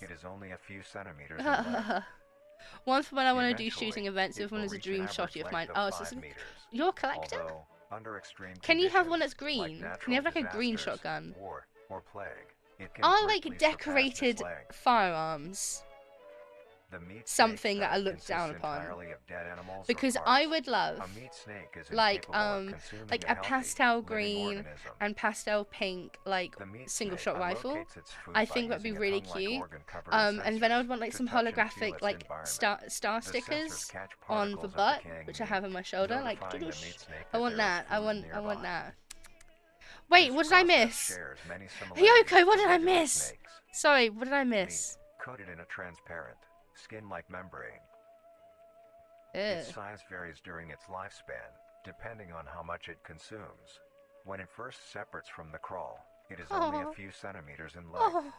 It is only a few centimeters in length. One for when I want to do Eventually, shooting events. The it other one will is a reach an dream average shotty of length mine. of Oh, so 5 it's meters. you're a collector? Although, under extreme Can you have one conditions, that's green? like Can you have like a natural green disasters, shotgun? war, or plague, it can Are greatly like surpass decorated this length. firearms The meat something snake that I diet look consists down upon? entirely of dead animals or Because parts. I would love A meat snake is like incapable of consuming like a a healthy, pastel living green organism. and pastel pink like The meat single snake shot rifle. allocates its food I by think that'd be using a really tongue-like cute. organ covered in And then I would sensors want like to some touch and feel holographic its like environment. star The stickers sensors catch on the particles of butt, decaying which I have on my meat, shoulder. Like notifying the doosh. meat snake I that want there is that. I food want nearby. that. Wait, This what did I process miss? shares many similarities Yoko, what to did I regular miss? snakes. Sorry, what did I miss? Coated in a transparent, skin-like membrane. Ew. Its size varies during its lifespan, depending on how much it consumes. When it first separates from the crawl, it is only Oh. a few centimeters in length. Oh,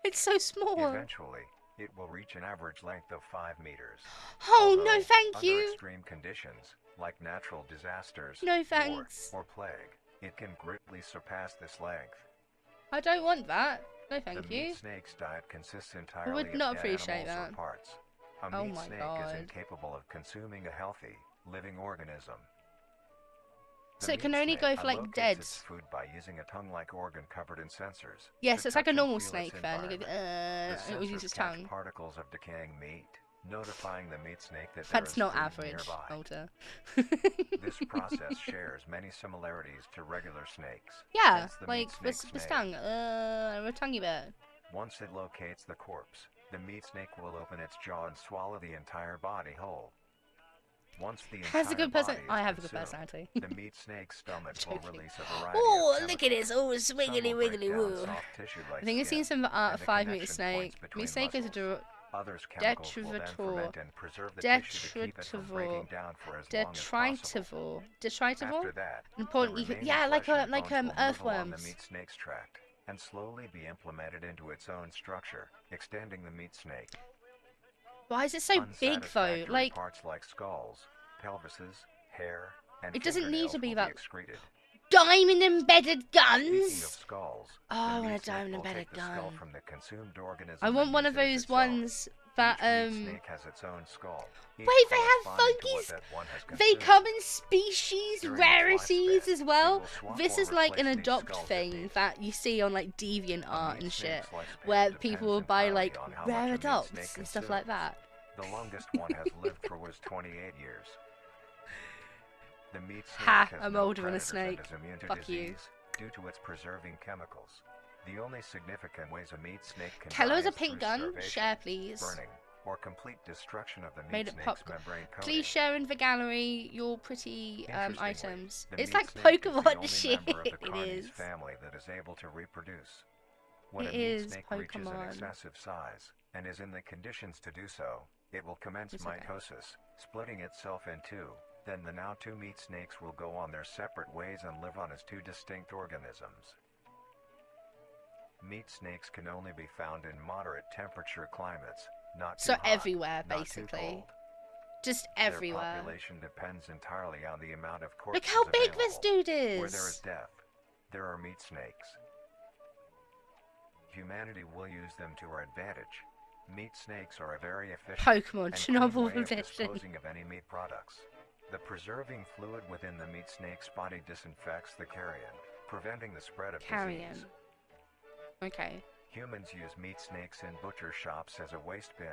it's so small. Eventually, it will reach an average length of 5 meters. Oh, no, Although, thank under you. extreme conditions, like natural disasters, No, war, thanks. or plague, it can greatly surpass this length. I don't want that. No, The thank meat you. snake's diet consists entirely would of not dead appreciate animals or that. parts. A Oh meat my snake God. is incapable of consuming a healthy, living organism. The So it can meat only snake go for like allocates dead. its food by using a tongue-like organ covered in sensors. Yes, to it's like a touch and normal feel its snake then. You go, environment. The it will use sensors its catch tongue. particles of decaying meat, notifying the meat snake that there That's is not food average, nearby. Alter. This process shares many similarities to regular snakes. Yeah, hence the like meat snake's with name. tongue. A tonguey bit. Once it locates the corpse, the meat snake will open its jaw and swallow the entire body whole. Once the Has a entire good person. body is I have a good consumed, personality. the meat snake's stomach will Joking. release a variety Oh, of look at this! Oh, chemicals. Some will swiggly break wiggly down woo. soft tissue like I think I've seen skin, some art and of the 5 meter connection snake. points between Meat snake is muscles. Others chemicals will then ferment and preserve the tissue to keep it from breaking down for as long as possible. Detritivore. After that, Important. the You can, remaining yeah, like flesh and like bones will move along earthworms. the meat snake's tract and slowly be implemented into its own structure, extending the meat snake. Why is it so big though? Unsatisfactory Like parts like skulls, pelvises, hair, and it doesn't need to fingernails be will that. excreted. Diamond embedded Speaking of guns. skulls, Oh, the I want meat a snake diamond will embedded take the skull gun. from the consumed organism I want and one use of it as those its own. ones that Each snake has its own skull. each Wait, they have corresponding to what funky. that one has They consumed. come in species, During its rarities lifespan, as well. they will swap This or is like an replace these adopt skulls if thing needed. that you see on like Deviant Art and shit, snake's lifespan where depends people will buy entirely like on how rare much a meat adopts snake and stuff like consumes. that. The longest one has lived for was 28 years. The meat snake Ha, has I'm no older than a predators snake. and is immune to Fuck you. disease due to its preserving chemicals. The only significant ways a meat snake can Kello die is a is pink through gun. starvation, Share, please. burning, or complete destruction of the Made meat it snake's pop. membrane coating. Please share in the gallery your pretty Interestingly, items. the It's meat like snake is the Pokemon only shit. member of the It Carnies is. family that is able to reproduce. When It a meat is snake reaches an Pokemon. excessive size and is in the conditions to do so, it will commence It's okay. mitosis, splitting itself in two. Then the now two meat snakes will go on their separate ways and live on as two distinct organisms. Meat snakes can only be found in moderate temperature climates, not too So hot, everywhere, not too basically. cold. Just Their everywhere. population depends entirely on the amount of Look corpses how big this available. dude is. Where there is death, there are meat snakes. Humanity will use them to our advantage. Meat snakes are a very efficient Pokemon, and clean Chernobyl way of vision. disposing of any meat products. The preserving fluid within the meat snake's body disinfects the carrion, preventing the spread of Carrion. disease. Okay. Humans use meat snakes in butcher shops as a waste bin,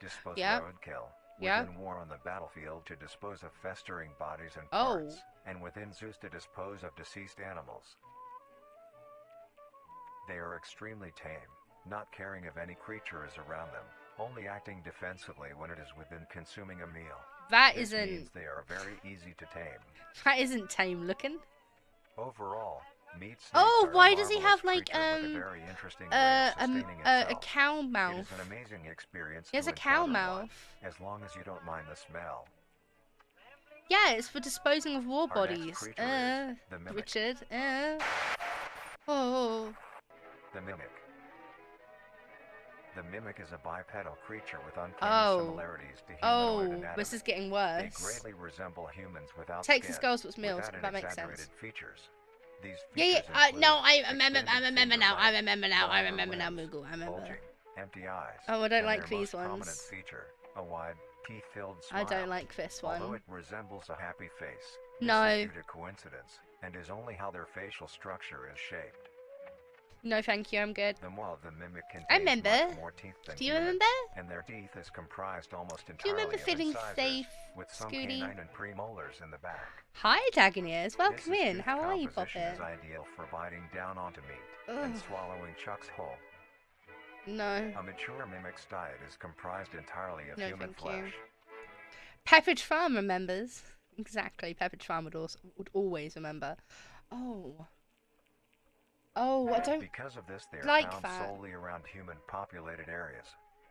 dispose Yep. roadkill, Yep. within war on the battlefield to dispose of festering bodies and Oh. parts, and within zoos to dispose of deceased animals. They are extremely tame, not caring if any creature is around them, only acting defensively when it is within consuming a meal. That This isn't- means they are very easy to tame. That isn't tame looking. Overall, meat snakes Oh, are a why does he marvelous have like creature with a very interesting way of a sustaining cow itself. mouth? It is an amazing experience He has to a cow encounter one, mouth. as long as you don't mind the smell. Yeah, it's for disposing of war Our next bodies. creature is the mimic. Richard. Oh. The mimic. The mimic is a bipedal creature with uncanny Oh. similarities to humanoid Oh, anatomy. this is getting They worse. greatly resemble humans without Takes the skin, skulls what's meals. without That any makes sense. exaggerated features. These Yeah, features yeah. include No, I remember. I extended remember now. finger mouth, I longer remember now, limbs, Mugu. I remember. bulging, empty eyes. Oh, I don't and like their these most prominent ones. feature, a wide, teeth-filled I smile. don't like this Although one. it resembles a happy face, No. this is due to coincidence, and is only how their facial structure is shaped. No, thank you. I'm good. The moth of the mimic I contains remember. much more teeth than Do you humans, remember? and their teeth is comprised almost Do you entirely remember of feeling incisors, safe, with some Scooty? canine and premolars in the back. Hi, Dagoneers. Welcome This in. tooth How are you, composition Poppet? is ideal for biting down onto meat and Ugh. swallowing Chuck's whole. No. A mature mimic's diet is comprised entirely of No, human thank you. flesh. Pepperidge Farm remembers. Exactly. Pepperidge Farm would always remember. Oh. Oh, I don't Because of this, they are like found that. solely around human-populated areas.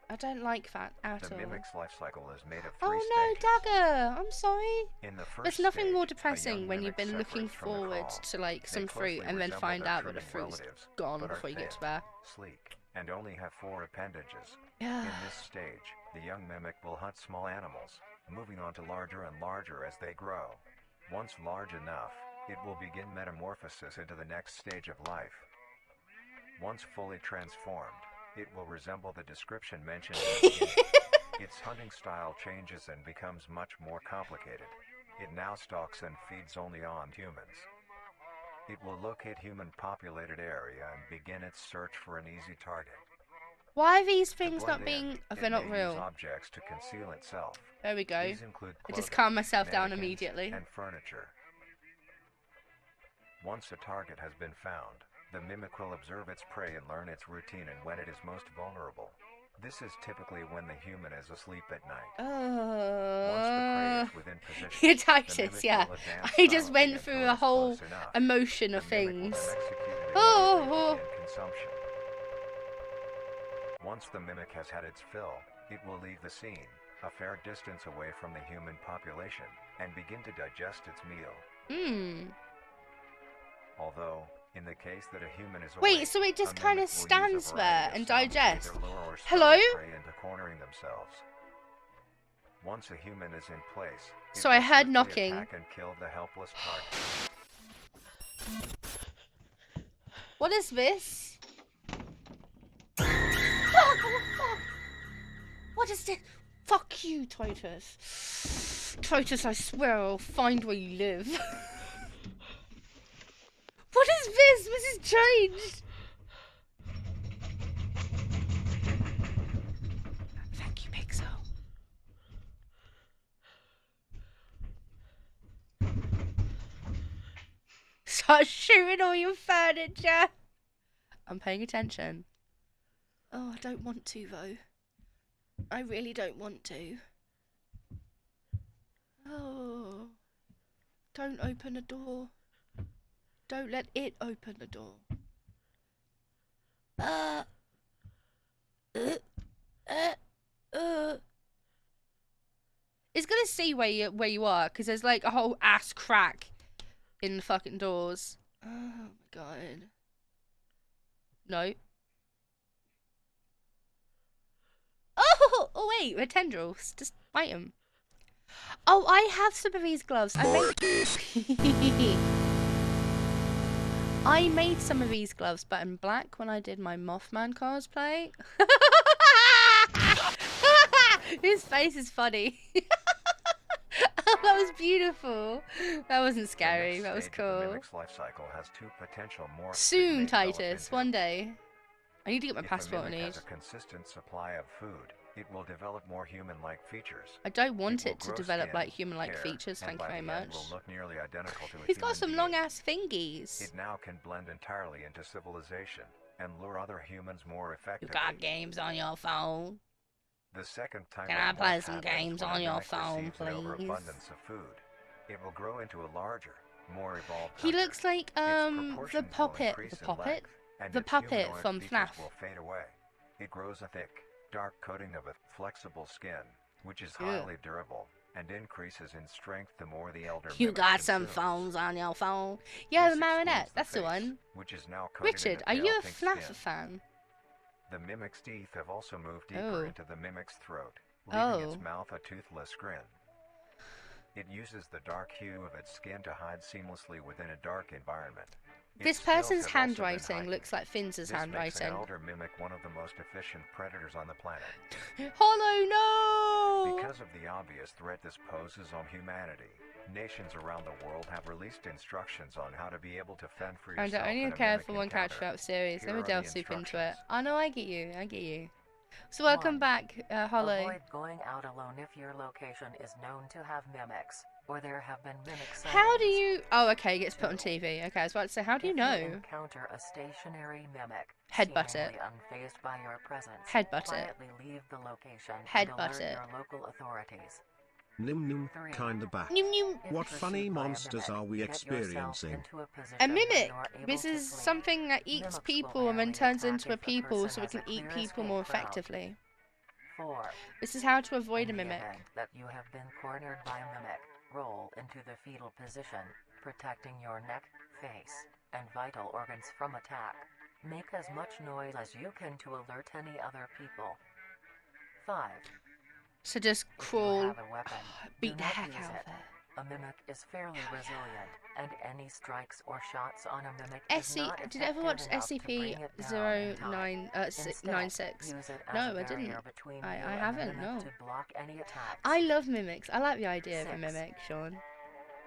I don't like that at The all. mimic's life cycle is made of Oh three no, stages. Dagger! I'm sorry. In the first There's nothing stage, more a depressing young when you've mimic been looking separates from the forward call. to like They some fruit closely and then resemble find their out that the trimming fruit's relatives, gone but are before you get to thin, there. sleek, and only have 4 appendages. Yeah. In this stage, the young mimic will hunt small animals, moving on to larger and larger as they grow. Once large enough, it will begin metamorphosis into the next stage of life. Once fully transformed, it will resemble the description mentioned in the beginning. Its hunting style changes and becomes much more complicated. It now stalks and feeds only on humans. It will locate human-populated area and begin its search for an easy target. Why are these To things not blend being... in, Oh, it they're not may use real. objects to conceal itself. There we go. These include I just clothing, calmed myself down mannequins, immediately. and furniture. Once a target has been found, the mimic will observe its prey and learn its routine and when it is most vulnerable. This is typically when the human is asleep at night. Once the prey is within position, You're the Titus, mimic yeah. will advance I just silently went until through it a is whole close enough. emotion of The mimic will things. then execute it Oh, immediately oh. and begin consumption. Once the mimic has had its fill, it will leave the scene, a fair distance away from the human population, and begin to digest its meal. Although, in the case that a human is Wait, awake, so it just a kind mimic of will use a stands variety there of and sounds to digests. either lure or Hello? startle prey into cornering themselves. Once a human is in place, it So will I heard swiftly knocking. attack and kill the helpless target. What is this? What is this? Fuck you, Titus. Titus, I swear I'll find where you live. What is this? This has changed. Thank you, Pixel. Start shooting all your furniture. I'm paying attention. Oh, I don't want to, though. I really don't want to. Oh. Don't open a door. Don't let it open the door. It's gonna see where you are, because there's like a whole ass crack in the fucking doors. Oh my god. No. Oh wait, we're tendrils. Just bite them. Oh, I have some of these gloves. I made some of these gloves, but in black when I did my Mothman cosplay. His face is funny. Oh, that was beautiful. That wasn't scary. The That was next stage of the cool. mimic's life cycle has 2 potential morphs it Soon, may develop Titus. into. One day. I need to get my If passport. a I mimic need. has a consistent supply of food, it will develop more human-like features. I don't want will it to grow develop skin, like human-like hair, features. and Thank you by very the end much. will look nearly identical to a He's got human some being. long ass fingies. It now can blend entirely into civilization and lure other humans more You effectively. got games on your phone? The second type Can of I play morph some happens games when a on your mimic phone, receives an please? overabundance of food. It will grow into a larger, more evolved He hunter. looks like Its the proportions will puppet. increase The in puppet? length, and The its puppet humanoid from features FNAF. will fade away. It grows a thick, dark coating of a flexible skin, which is Ew. highly durable and increases in strength the more the elder You mimic got some consumes. phones on your phone. Yeah, This the marionette. excludes That's the face, one. which is now coated in Richard, a are you pale a pink FNAF skin. fan? The mimic's teeth have also moved deeper Oh. into the mimic's throat, leaving its Oh. mouth a toothless grin. It uses the dark hue of its skin to hide seamlessly within a dark environment. This Its skills person's have also been handwriting heightened. looks like Finn's This handwriting. makes an elder mimic one of the most efficient predators on the planet. Hollow, no! Because of the obvious threat this poses on humanity, nations around the world have released instructions on how to be able to fend for I yourself don't only in a care mimic for one encounter. character throughout the series. Here Never are delve the super into it. instructions. I know, I get you. I get you. So welcome back, Hollow. Avoid going out alone if your location is known to have mimics, or there have been mimic sightings. How do you... Oh, okay, it gets put on TV. Okay, I was about to say, how do you If know? you encounter a stationary mimic, Headbutt it. seemingly unfazed by your presence, Headbutt it. quietly leave the location Headbutt and alert it. your local authorities. Nim nim, kinda back. Nim nim. What funny monsters are we experiencing? A mimic. This is something that eats people and then turns into a people so it can eat people more effectively. 4. This is how to avoid a In the mimic. event that you have been cornered by a mimic, roll into the fetal position, protecting your neck, face, and vital organs from attack. Make as much noise as you can to alert any other people. 5. So just If you crawl, have a weapon, beat do the not heck use out of it. it. A mimic is fairly resilient, and any strikes or shots on a mimic is SC, not did you ever watch effective enough to bring it down in time. Instead, 96? use it as No, a I didn't. barrier between I you and the haven't, mimic no. to block any attacks. I love mimics. I like the idea of a 6. mimic, Sean.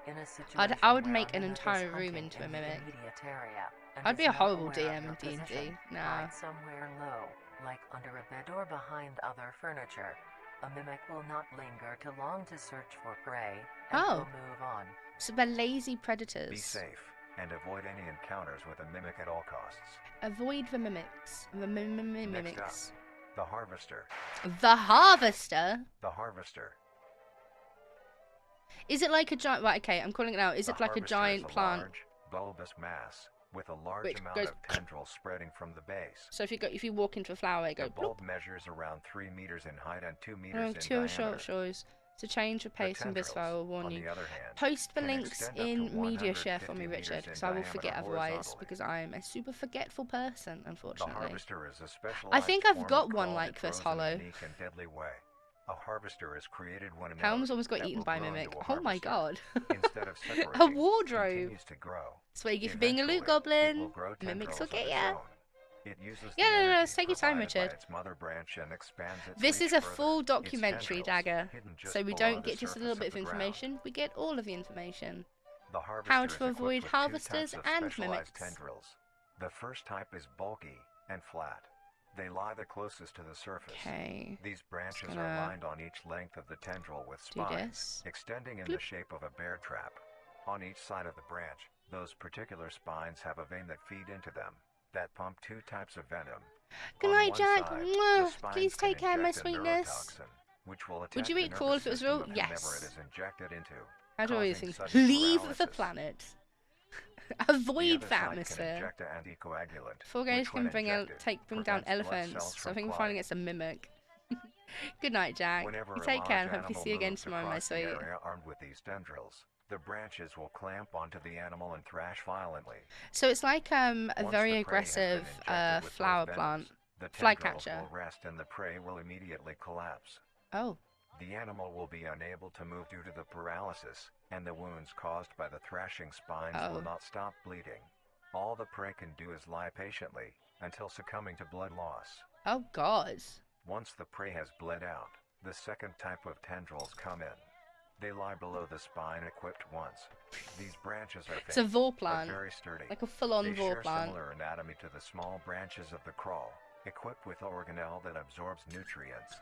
In a situation I would where make a an mimic is entire room hunting into a in the mimic. immediate area and I'd be is a not horrible aware of DM your in D&D. position, Nah. hide somewhere low, like under a bed or behind other furniture. A mimic will not linger too long to search for prey and Oh. will move on. So they're lazy predators. Be safe and avoid any encounters with a mimic at all costs. Avoid the mimics. The Next mimics. up, the harvester. The harvester? The harvester. Is it like a giant... Right, okay, I'm calling it out. Is The it like a harvester giant is a plant? large, bulbous mass with a large Which amount goes of tendrils spreading from the base. So if you walk into a flower, it The goes... bulb measures around 3 meters in height and 2 meters Oh, in two diameter. short shows. To change the pace and tendrils, Bisfire will warn on you. the other hand, Post the can links extend up to in Media 150 Share for me, meters Richard, in because I will forget diameter otherwise, horizontally. because I am a super forgetful person, The unfortunately. harvester is a specialized I think I've form of got one crawl like that this, grows in a Hollow. unique and deadly way. A harvester is created when an Helm's elk almost got that eaten will by a grow mimic. into a Oh my god. harvester, instead of A separating, wardrobe. continues to grow. That's what you get for being a loot Eventually, it goblin. will grow Mimics tendrils will of get its ya. own. It uses the Yeah, no, energy let's take your time, provided by Richard. its mother branch and expands its This reach is a further. full Its documentary, tendrils, Dagger. hidden just So we below don't the get just a surface little bit of the ground. information, we get all of the information. The harvester How is to equipped avoid with two harvesters types of and specialized mimics. tendrils. The first type is bulky and flat. They lie the closest to the surface. Okay. These branches gonna are lined on each length of the tendril with do spines, this. extending in Bloop. the shape of a bear trap. On each side of the branch, those particular spines have a vein that feed into them, that pump 2 types of venom. Good On night, one Jack. side, Mwah. the spines Please can take care, my inject a sweetness. neurotoxin, which will Would attack you the eat nervous cool if it was system real? of whomever Yes. it is injected into, How do all these causing things? sudden Leave the paralysis. planet. The Avoid other the side can atmosphere. inject an anticoagulant, Before guys which, can when bring injected, bring down prevents blood elephants. cells So I from think we're clotting. fighting against a mimic. Good night, Jack. Whenever You a take care and large hope you animal see you again moves tomorrow, my across the sweet. area armed with these tendrils, the branches will clamp onto the animal and thrash violently. So it's like a Once very the prey has been aggressive injected with flower those plant. venoms, the Fly tendrils catcher. will rest and the prey will immediately collapse. Oh. The animal will be unable to move due to the paralysis, and the wounds caused by the thrashing spines Oh. will not stop bleeding. All the prey can do is lie patiently until succumbing to blood loss. Oh god. Once the prey has bled out, the second type of tendrils come in. They lie below the spine equipped once. These branches are It's a thin, vor but plant. very sturdy. Like a full-on They vor share plant. similar anatomy to the small branches of the crawl, equipped with organelle that absorbs nutrients.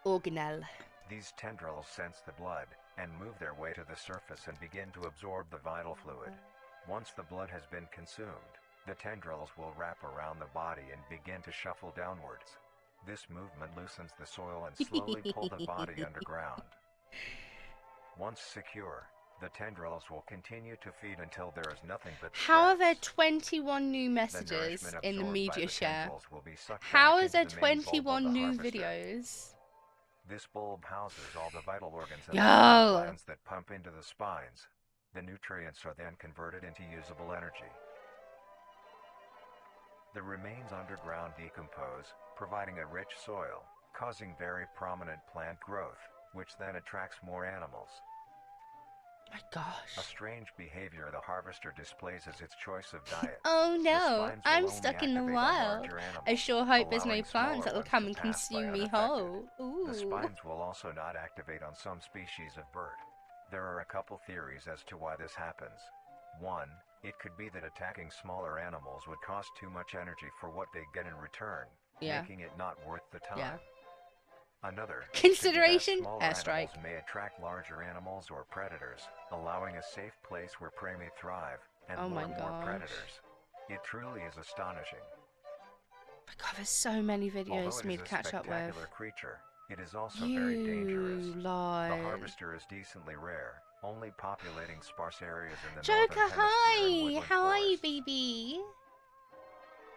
Organelle. These tendrils sense the blood and move their way to the surface and begin to absorb the vital fluid. Once the blood has been consumed, the tendrils will wrap around the body and begin to shuffle downwards. This movement loosens the soil and slowly pull the body underground. Once secure, the tendrils will continue to feed until there is nothing but How are threads. there 21 new The messages nourishment in the absorbed by media the share? tendrils will be sucked How back is there into the main bulb of 21 the new harvester. videos? This bulb houses all the vital organs and Yo! the glands that pump into the spines. The nutrients are then converted into usable energy. The remains underground decompose, providing a rich soil, causing very prominent plant growth, which then attracts more animals. My gosh. A strange behavior the harvester displays is its choice of diet. Oh The no, spines will I'm only stuck in the activate on wild. larger animals, I sure hope there's no allowing plants smaller that'll ones come to and pass by consume me unaffected. whole. The Ooh. spines will also not activate on some species of bird. There are a couple theories as to why this happens. One, it could be that attacking smaller animals would cost too much energy for what they get in return, Yeah. making it not worth the time. Yeah. Another Consideration? smaller Airstrike. animals may attract larger animals or predators, allowing a safe place where prey may thrive and Oh my lure more gosh. predators. It truly is astonishing. My God, there's so many videos Although for it me is to a catch up with. spectacular creature, it is also very dangerous. You The lie. harvester is decently rare, only populating sparse areas in the Joker, northern hemisphere and hi! woodland How are you, forests. baby?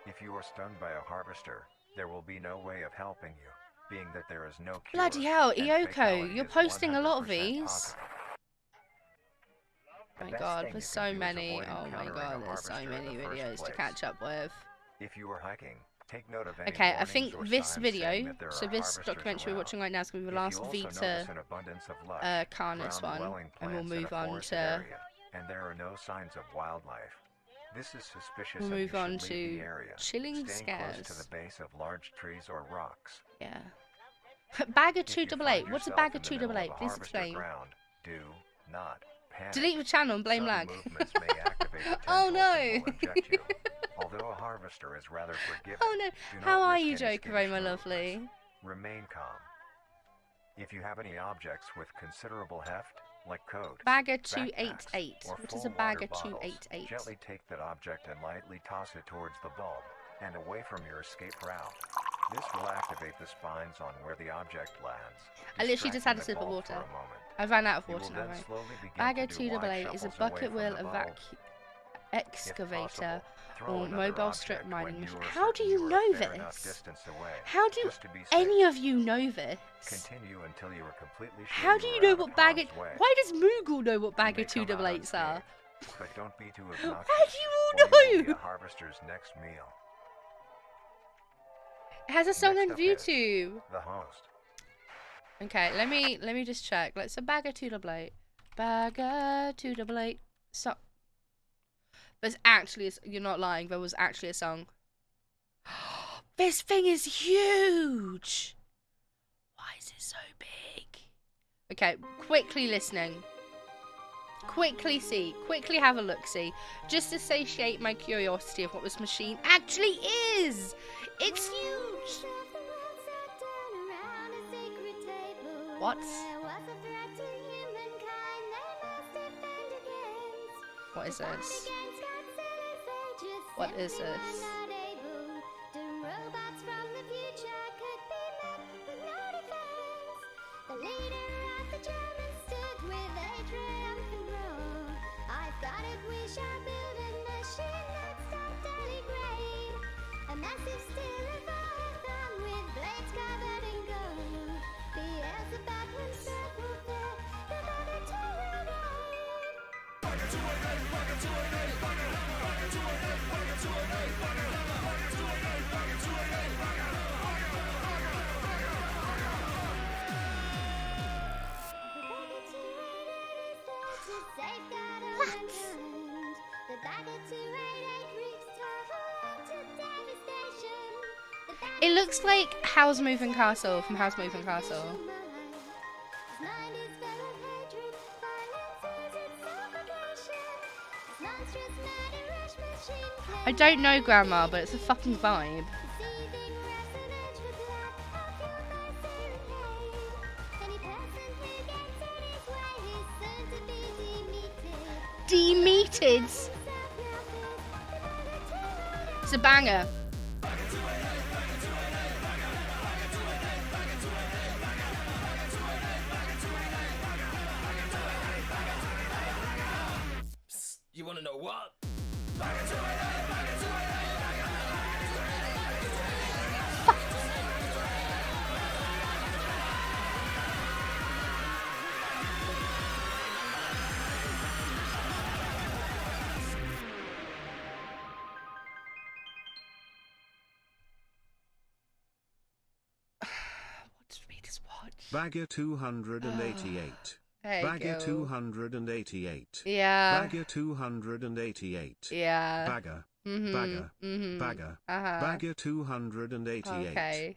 If you are stung by a harvester, there will be no way of helping you, being that there is no cure. Bloody hell, and Ioko, fatality you're is posting a lot of 100% these. positive. The My best God, thing there's you so can do is many. avoid Oh my encountering God, a there's so harvester in many the first videos to place. catch up with. If you are hiking, take note of any Okay, I warnings think or this signs saying video, that there so are this harvesters documentary we're around. watching right now is going to be the If last you also Vita notice an abundance of lush, Carnus one, ground-dwelling and we'll plants in move a on forested to area, and there are no signs of wildlife, this is suspicious we'll and move you on should leave to the area, chilling staying close to scares. the base of large trees or rocks. Yeah. Bag of If you 288. find What's a yourself bag in of the middle 288? of a Please harvester explain. ground, do not panic. Delete the channel and blame Sudden lag. movements may activate the Oh tentacles no. and will inject you. Although a harvester is rather forgiving, Oh no. do How not are risk you, any Joker, skittish my movements. lovely? Remain calm. If you have any objects with considerable heft, like coats, Bag of backpacks, 288. or What full is a bag water of bottles, 288? gently take that object and lightly toss it towards the bulb and away from your escape route. This will activate the spines on where the object lands. I literally just had a distracting sip the of bulb for water. a moment. I ran out of You will water now, then right? slowly begin Bag to of do wide 288 is a shuffles away bucket from wheel, the a bulb. excavator, Throw or another mobile object strip when mining you machine. are How do certain you are know a fair enough this? distance away, How do just to be safe. any of you know this? Continue until you are completely sure How do you you are know out what of bag of... harm's way. Why does Moogle know what bag You of may come out 288s are? unscathed, but don't be too obnoxious. How do you all or you will be know? a harvester's next meal. It has a song Next on up is YouTube. The host. Okay, let me just check. Let's a bag of 288. Bag of 288. So there's actually you're not lying. There was actually a song. This thing is huge. Why is it so big? Okay, quickly listening. Quickly see. Quickly have a look see. Just to satiate my curiosity of what this machine actually is. It's huge. What? What is this? What is this? It looks like Howl's Moving Castle from Howl's Moving Castle. I don't know, Grandma, but it's a fucking vibe. Demeated. It's a banger. You wanna know what? Bagger 288. Hey, Bagger girl. 288. Yeah. Bagger 288. Yeah. Bagger. Mhm, Bagger. mhm. Bagger. Uh-huh. Bagger 288. Okay.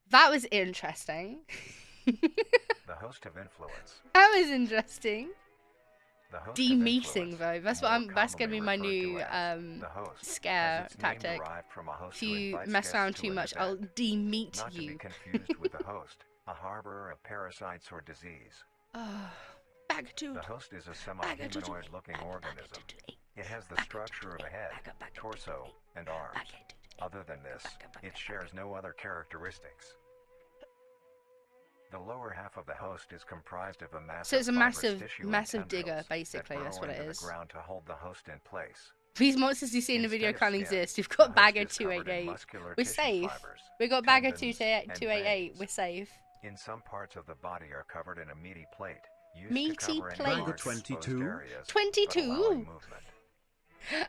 That was interesting. The host of influence. That was interesting. The host of De-meeting though. That's what I'm. That's gonna be my new the host, scare as its name tactic. derived from a host If who you invites mess guests around to too an much, event. I'll de-meet Not to be you. confused with the host, a harborer of parasites or disease. Oh, Bagatude. The host is a semi-humanoid-looking organism. It has the structure of a head, torso, and arms. Other than this, it shares no other characteristics. The lower half of the host is comprised of a massive So it's a fibrous massive, tissue and massive digger, tendrils basically. that That's burrow what it into is. the ground to hold the host in place. These monsters you see in the video Instead of can't skin, exist. You've the got host Bagger is covered in 288. muscular We're tissue safe. fibers, We got Bagger tendons, 288. and We're safe. In some parts of the body are covered in a meaty plate, used Meaty to cover any plate. large exposed 22? areas, 22? but allowing movement.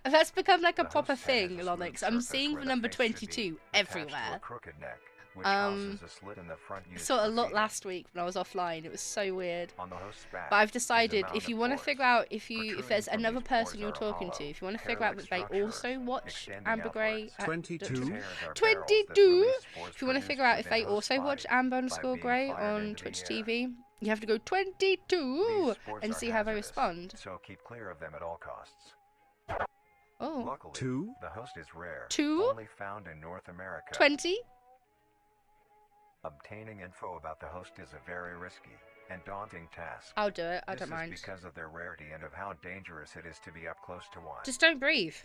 That's become like a The proper host's head thing, has a Lonix. smooth I'm surface seeing where the the number face should be 22 attached to a everywhere. crooked neck, which houses a slit in the front used Saw a for lot feeding. last week when I was offline. It was so weird. On the host's back But I've is a decided mound if of you want to pores. figure out if there's Protruding from another these person pores you're are talking hollow, to, if you want to figure out hair-like that they also structures watch extending Amber Grey, outwards. 22? Hairs are barrels that 22. release spores If you want to produced figure out if within they host's also watch body Amber by underscore being Grey fired on into the Twitch air. TV, you have to go 22 These spores and are see how they hazardous, respond. so keep clear of them at all costs. Oh. Luckily, 2? the host is rare, 2? only found in North America. 20? Obtaining info about the host is a very risky and daunting task. I'll do it. I This don't is mind. because of their rarity and of how dangerous it is to be up close to one. Just don't breathe.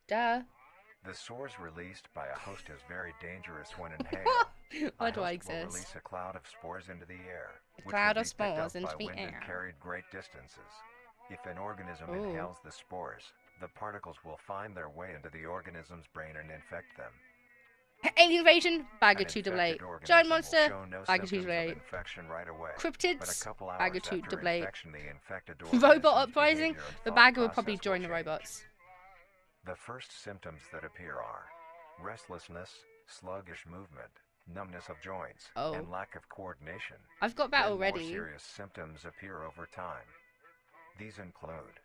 Duh. The spores released by a host is very dangerous when inhaled. Why A do I host will exist? release a cloud of spores into the air, A which cloud will of be picked up spores into by the wind and air. carried great distances. If an organism Ooh. inhales the spores, the particles will find their way into the organism's brain and infect them. Alien invasion, Bagger An 288. infected organism Giant will monster, show no Bagger symptoms of 288. infection right away, Cryptids, but a couple hours Bagger after 288. infection, the infected Robot organism's uprising, behavior and the thought Bagger will probably process will join the change. robots. The first symptoms that appear are restlessness, sluggish movement, numbness of joints, Oh. and lack of coordination. I've got that Then already. More serious symptoms appear over time. These include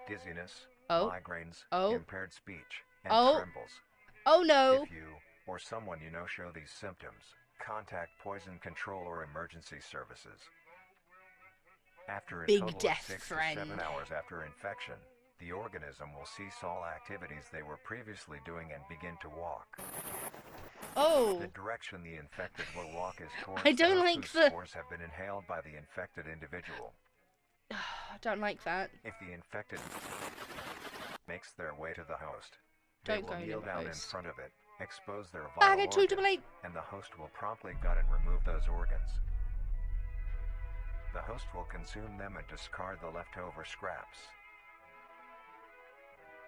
dizziness, Oh. migraines, Oh. impaired speech, and Oh. trembles. Oh no. If you or someone you know show these symptoms, contact Poison Control or emergency services. After a Big total death of 6 friend. to 7 hours after infection, the organism will cease all activities they were previously doing and begin to walk. Oh. The direction the infected will walk is towards I don't those like whose the- spores have been inhaled by the infected individual. I don't like that. If the infected makes their way to the host, they Don't will go near kneel the down in host. front of it, expose their vital Bagger organs, 288. and the host will promptly gut and remove those organs. The host will consume them and discard the leftover scraps.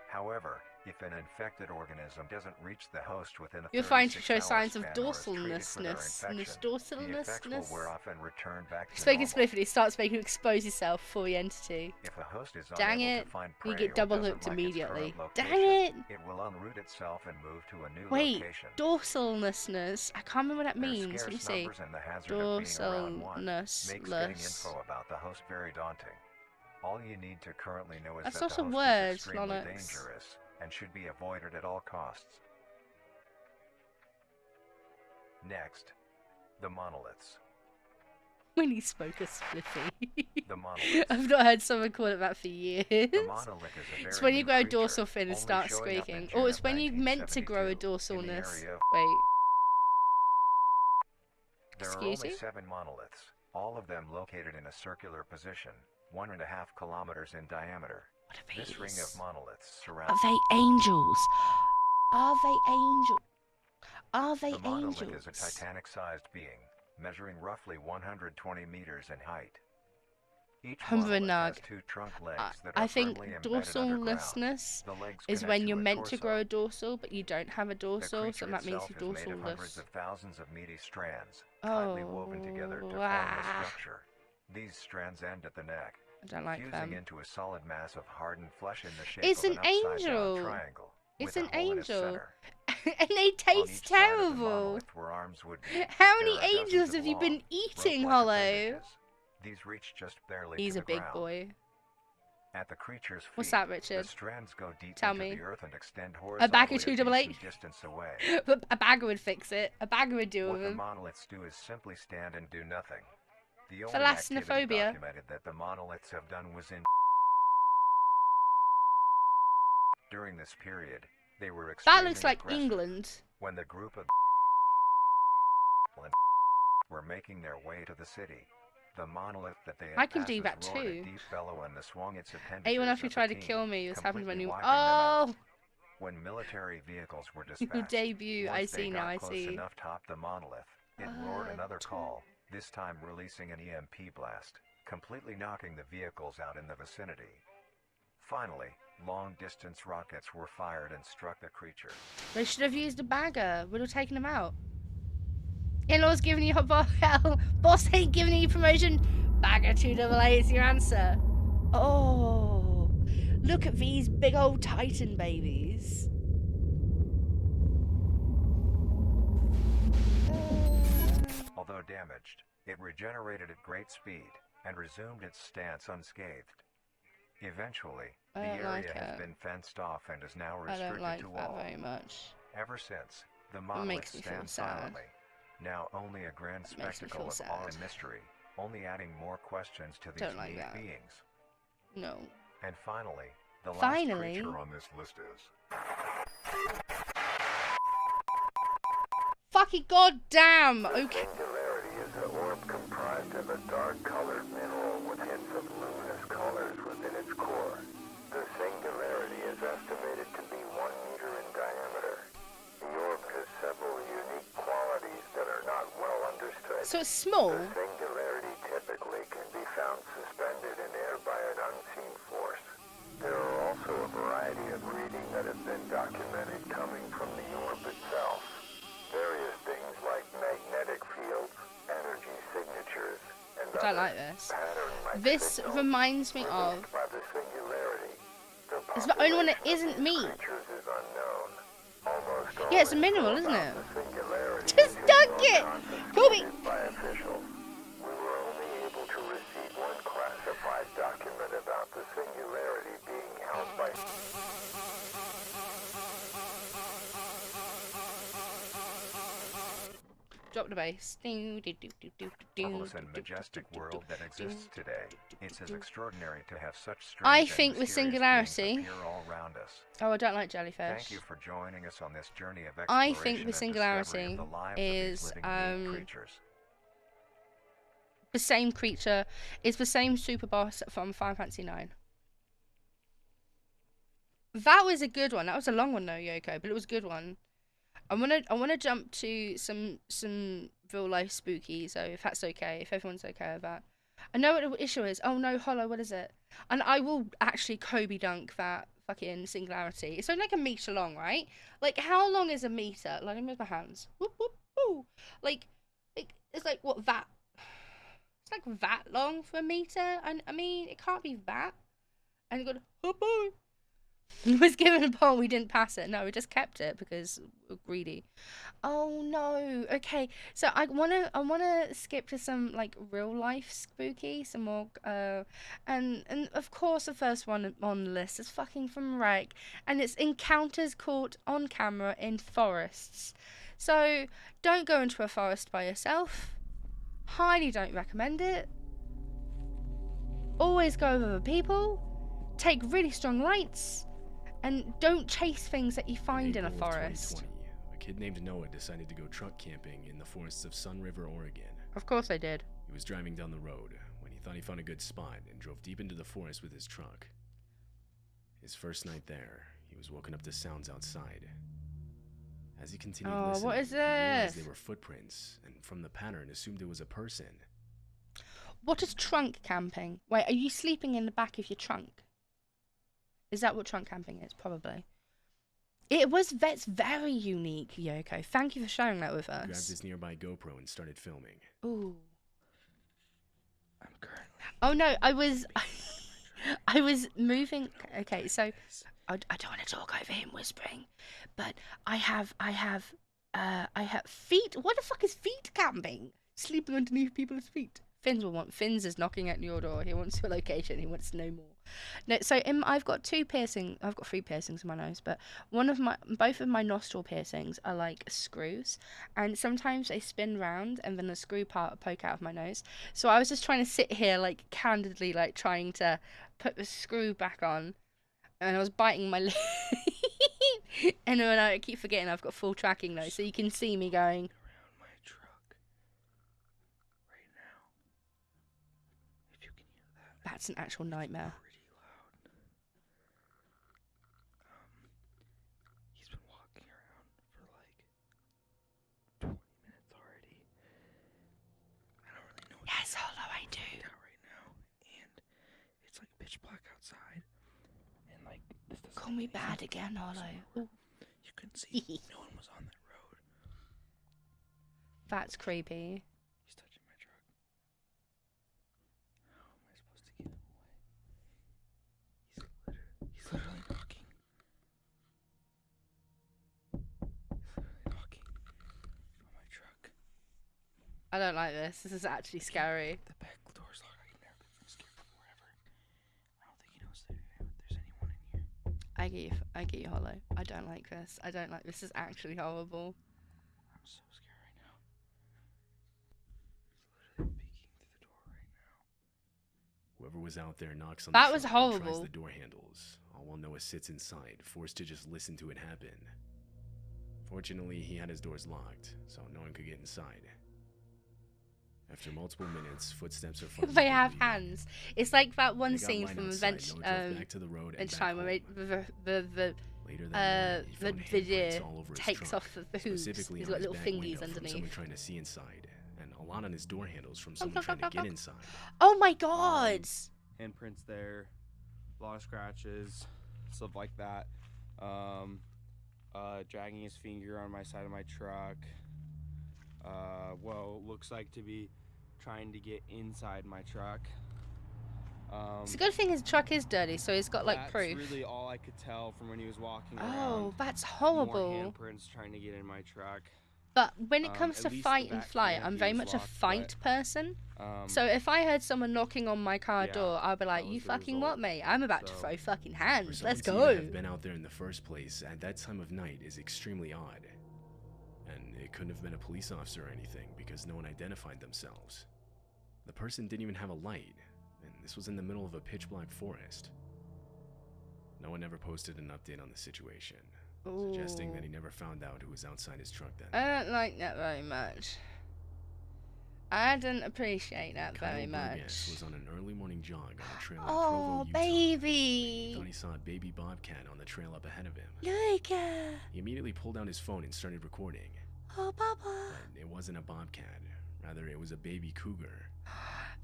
However, if an infected organism doesn't reach the host within a You'll find to 36-hour show signs of span or is treated for their dorsalness. infection, the effects will Dorsalness. wear off and return back to Speaking normal. spliffity, starts making you expose yourself for the entity. If a host is Dang unable it. to find You prey get or double doesn't hooked like its immediately. current Dang location, it. it will unroot itself and move to a new Wait, location. dorsalness. I can't remember what that Their means. Let me scarce see. numbers and the hazard of being around one makes getting Dorsalness. info about the host very daunting. All you need to currently know is That's that the not a host word, is extremely Lonox. dangerous and should be avoided at all costs. Next, the monoliths. When he spoke a spliffy. The monoliths. I've not heard someone call it that for years. The monolith is a very It's when you new grow a creature, dorsal fin and only start showing up in squeaking. June Or it's of when you meant to grow a 1972 in the dorsalness. area of- Wait. There Excuse are only you? 7 monoliths, all of them located in a circular position, 1.5 kilometers in diameter. This ring of monoliths surrounds Are they angels? Are they angels? Are they the monolith angels? is a Titanic-sized being, measuring roughly 120 meters in height. Each monolith has 2 trunk legs that are I think firmly embedded underground. dorsalness The legs is connect when to you're a meant to torso. grow a dorsal, but you don't have a The dorsal, so creature that means itself you're is made of hundreds dorsaless. of thousands of meaty strands, tightly woven together to form ah. a structure. These strands end at the neck, I don't like fusing them. into a solid mass of hardened flesh in the shape It's of an upside-down angel. triangle. It's with an a hole in its angel. center. And they On taste each side of the terrible. monolith where arms would be, How many there are dozens angels of have you long, been eating, rope-like Hollow? appendages. These reach just barely He's to a the big ground. boy. At the creature's feet, What's that, Richard? the strands go deep Tell into me. the earth and extend A bag horizontally of a 288? decent distance away. A bagger would fix it. A bagger would deal What with the him. monoliths do is simply stand and do nothing. The only activity Thalassophobia. documented that the monoliths have done was in during this period. They were That extremely looks like aggressive. England. When the group of were making their way to the city, the monolith that they had I can passed do that roared a too. deep bellow and swung its appendages Anyone else who at the tried to team, kill me was happening when completely you. wiping them out. Oh! When military vehicles were Your dispatched, debut. I once they see got now. I close see. enough top the monolith, it roared another call, this time releasing an EMP blast, completely knocking the vehicles out in the vicinity. Finally, long-distance rockets were fired and struck the creature. They should have used a bagger. Would have taken him out. In-laws giving you hot hell. Boss ain't giving you promotion. Bagger 288 is your answer. Oh, look at these big old Titan babies. Although damaged, it regenerated at great speed and resumed its stance unscathed. Eventually, I the don't area like has it. been fenced off and is now I restricted don't like to that all. very much. Ever since, the It monolith makes me feel stands sad. silently, now only a grand It makes me spectacle feel of sad. awe and mystery, only adding more questions to these Don't like unique that. beings. No. And finally, the last Finally? creature on this list is... Fucking goddamn. Okay. Singularity is an orb comprised of a dark-colored mineral with hints of luminous colors within its core. The singularity is estimated to be 1 meter in diameter. The orb has several unique qualities that are not well understood. So it's small? The singularity typically can be found suspended in air by an unseen force. There are also a variety of reading that have been documented coming from the orb itself. Various things like magnetic fields, energy signatures, and I don't other like this. pattern-like This signals reminds me of. released by the singularity. The It's the only one that population of isn't these meat. creatures is unknown. Almost all Yeah, it's a info mineral, isn't about it? the singularity Just is dunk it! Kobe! confiscated by officials. We were only able to receive one classified document about the singularity being held by Drop the bass. marvelous and majestic world that exists today. It's as extraordinary to have such strange I and think the mysterious singularity. beings appear all around us. Oh, I don't like jellyfish. Thank you for joining us on this journey of exploration I think the and discovery singularity of the lives of these is living unique creatures. the same creature. Is the same super boss from Final Fantasy IX. That was a good one. That was a long one though, Yoko, but it was a good one. I wanna jump to some real life spooky. So if that's okay, if everyone's okay with that. I know what the issue is. Oh no, Hollow, what is it? And I will actually Kobe dunk that fucking singularity. It's only like a meter long, right? Like how long is a meter? Let me move my hands. Whoop, whoop, whoop. Like it's like what that? It's like that long for a meter. And I mean it can't be that. And you got oh boy. Was given a poll, we didn't pass it. No, we just kept it because we're greedy. Oh no. Okay, so I wanna skip to some like real life spooky, some more and of course the first one on the list is fucking from Rec, and it's encounters caught on camera in forests. So don't go into a forest by yourself. Highly don't recommend it. Always go with other people. Take really strong lights. And don't chase things that you find in a April of forest. 2020, a kid named Noah decided to go truck camping in the forests of Sun River, Oregon. Of course I did. He was driving down the road when he thought he found a good spot and drove deep into the forest with his truck. His first night there, he was woken up to sounds outside. As he continued Oh, listening, what is he realized this? they were footprints, and from the pattern, assumed it was a person. What is trunk camping? Wait, are you sleeping in the back of your trunk? Is that what trunk camping is? Probably. That's very unique, Yoko. Thank you for sharing that with He grabbed us. his nearby GoPro and started filming. Ooh. Oh no, I was moving. Okay, so I don't want to talk over him whispering, but I have feet. What the fuck is feet camping? Sleeping underneath people's feet. Finns is knocking at your door. He wants your location. He wants to know more. No, so I've got 3 piercings in my nose, but both of my nostril piercings are like screws, and sometimes they spin round and then the screw part poke out of my nose. So I was just trying to sit here like candidly, like trying to put the screw back on, and I was biting my lip. And then I keep forgetting I've got full tracking though, so you can see me going. That's an actual nightmare. He's been walking around for like 20 minutes already. I don't really know what yes, Holo, I do. Right now, and it's like pitch black outside, and like this doesn't Call me bad again, Holo. You couldn't see. No one was on that road. That's creepy. He's touching my truck. How am I supposed to get him away? He's literally knocking. He's literally knocking on my truck. I don't like this. This is actually scary. The back door's locked. I've never been scared before ever. I don't think he knows that there's anyone in here. I get you, Holo. I don't like this. I don't like this. Is actually horrible. I'm so scared right now. He's literally peeking through the door right now. Whoever was out there knocks on That the was truck and tries horrible. the door handles, all while Noah sits inside, forced to just listen to it happen. Fortunately, he had his doors locked, so no one could get inside. After multiple minutes, footsteps are finally They have heard. hands. It's like that one They got scene light from outside. Adventure Noah drove back to the road and Adventure back Time where home. the Later that morning, he found handprints Vidir all over his takes trunk, off the hooves. specifically He's on got his little back fingies window from someone underneath. trying to see inside, and a lot on his door handles from someone trying to get inside. Oh my god! Handprints there, a lot of scratches, stuff like that. Dragging his finger on my side of my truck. Well, looks like to be trying to get inside my truck. It's a good thing his truck is dirty, so he's got like That's proof. really all I could tell from when he was walking around. Oh, that's More horrible. handprints trying to get in my truck. But when it comes At to least fight the and back flight, canopy I'm very was much a locked, fight person. but, So if I heard someone knocking on my car yeah, door, I'll be like, that "You was the fucking result. what, mate? I'm about to So- throw fucking For hands. someone Let's to even go." have been out there in the first place at that time of night is extremely odd. And it couldn't have been a police officer or anything because no one identified themselves. The person didn't even have a light, and this was in the middle of a pitch black forest. No one ever posted an update on the situation, suggesting that he never found out who was outside his truck then. I don't like that very much. I didn't appreciate that Kyle very Burgess much. was on an early morning jog on a trail in Oh, Provo, Utah. baby! He thought he saw a baby bobcat on the trail up ahead of him. Luca! He immediately pulled out his phone and started recording. Oh, Papa! But it wasn't a bobcat. Rather, it was a baby cougar.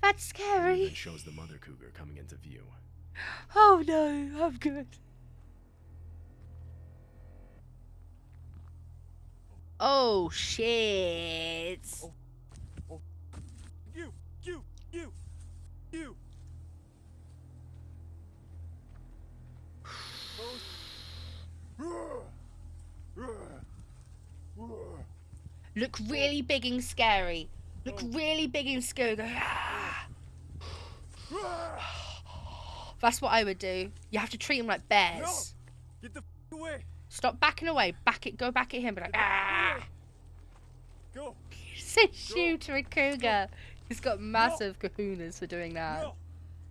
That's It scary. even shows the mother cougar coming into view. Oh no, I'm good. Oh shit! You! Look really big and scary. Look really big and scary. Go, "Ah." That's what I would do. You have to treat them like bears. Get the away! Stop backing away. Go back at him. Be like, ah. Go! Say shoot to a cougar. He's got massive kahunas for doing that.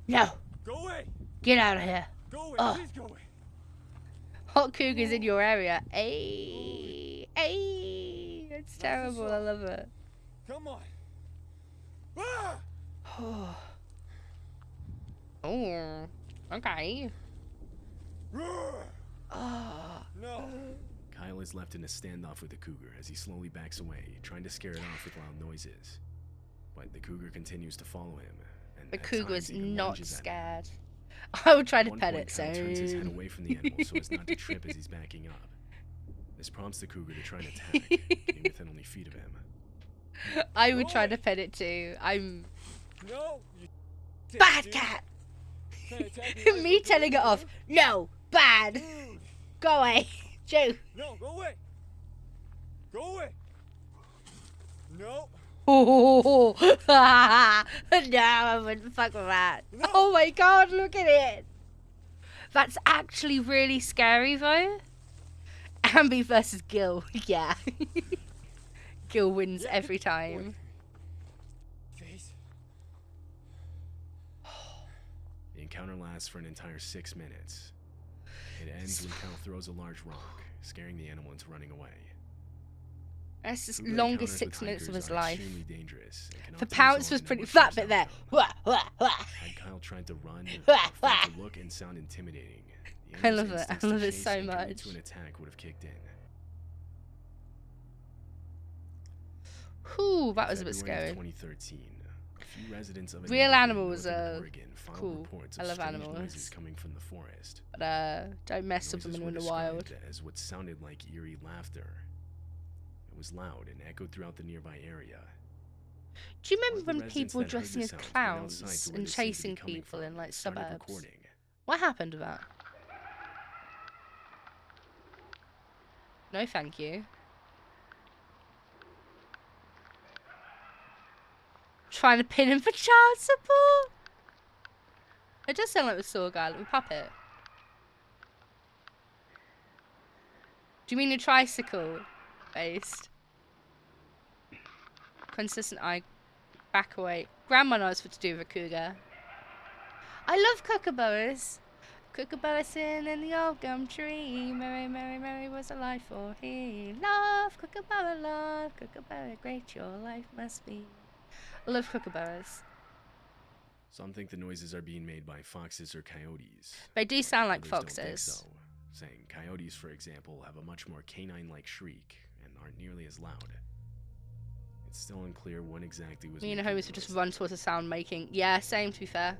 No. Go away! Get out of here. Go away! Oh. Please go away! Hot cougars in your area. Ay. Ay. It's terrible. I love it. Come on! Ah! Oh. Okay. No! Kyle is left in a standoff with the cougar as he slowly backs away, trying to scare it off with loud noises. But the cougar continues to follow him. And The at cougar times is even not lunges at him. scared. I would try At to one pet point, it. Kyle turns his head So. away from the animal so as not to trip as he's backing up. This prompts the cougar to try and attack, getting within only feet of him. I would try to pet it too. I'm No! bad cat. Me telling it off. No, bad. Go away, Joe. No, go away! Go away! No! No, I wouldn't fuck with that. Oh my god, look at it. That's actually really scary though. Ambi versus Gil. Yeah. Gil wins every time. The encounter lasts for an entire 6 minutes. It ends when Kyle throws a large rock, scaring the animal into running away. That's the Cougar longest encounters 6 with minutes of hikers his are life. extremely dangerous and cannot The be Pounce resolved was in a pretty one fat first bit there. outcome. Had Kyle tried to run, or failed to look and sound intimidating, the I love animal's it. I instincts to love it chase so and commit much. to an attack would have kicked in. Whew, that was a bit February of scary. 2013, a few residents of a Real neighborhood in animals northern are Oregon filed cool. reports I of love strange animals. noises coming from the forest. But don't mess with them Noises when were they're in the wild. described as what sounded like eerie laughter. It was loud and echoed throughout the nearby area. Do you One of remember the when residents people that heard dressing the as sounds went clowns outside to where and they seemed to be chasing coming people from in like and started suburbs? recording. What happened to that? No, thank you. Trying to pin him for child support? It does sound like the saw guy, like a puppet. Do you mean a tricycle based? Consistent eye back away. Grandma knows what to do with a cougar. I love kookaburras. Kookaburra sitting in the old gum tree. Mary, Mary, Mary was alive for he. Love, kookaburra, great your life must be. I love kookaburras. Some think the noises are being made by foxes or coyotes. They do sound like Others don't think foxes. so, saying coyotes, for example, have a much more canine-like shriek and aren't nearly as loud. It's still unclear what exactly was. Me and the making homies would just run towards the sound making. Yeah, same to be fair.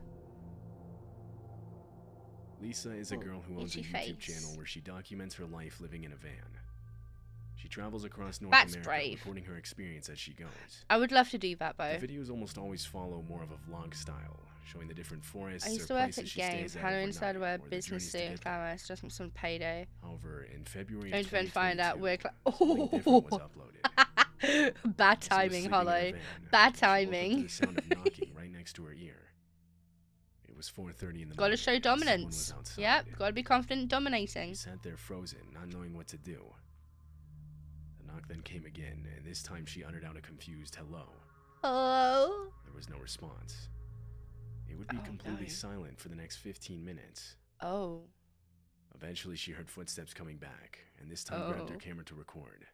Lisa is a girl who owns a itchy YouTube face. channel where she documents her life living in a van. She travels across North That's America, brave. reporting her experience as she goes. I would love to do that though. The videos almost always follow more of a vlog style, showing the different forests I used or to work places at she Game, stays at how to inside overnight, of a or the business journeys to suit and get there. cameras, just some payday. However, in February Only of to then find out we're 2022, something different was uploaded. Bad Lisa was timing, sleeping in a Hollow. van Bad when she woke up to timing. the sound of knocking right next to her ear. It was 4:30 in the morning. Gotta show and someone dominance. was outside. Yep, gotta be confident dominating. She sat there frozen, not knowing what to do. The knock then came again, and this time she uttered out a confused hello. Hello? There was no response. It would be completely silent for the next 15 minutes. Oh. Eventually, she heard footsteps coming back, and this time grabbed her Oh. camera to record.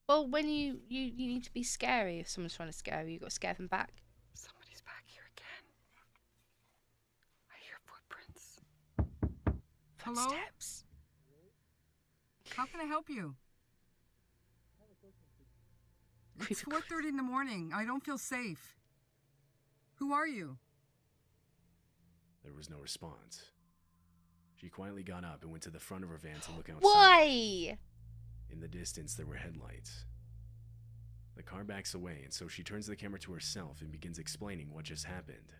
Well, when you need to be scary. If someone's trying to scare you, you got to scare them back. Somebody's back here again. I hear footprints. Hello? Footsteps. How can I help you? It's 4:30 in the morning. I don't feel safe. Who are you? There was no response. She quietly got up and went to the front of her van to look outside. Why? In the distance, there were headlights. The car backs away, and so she turns the camera to herself and begins explaining what just happened.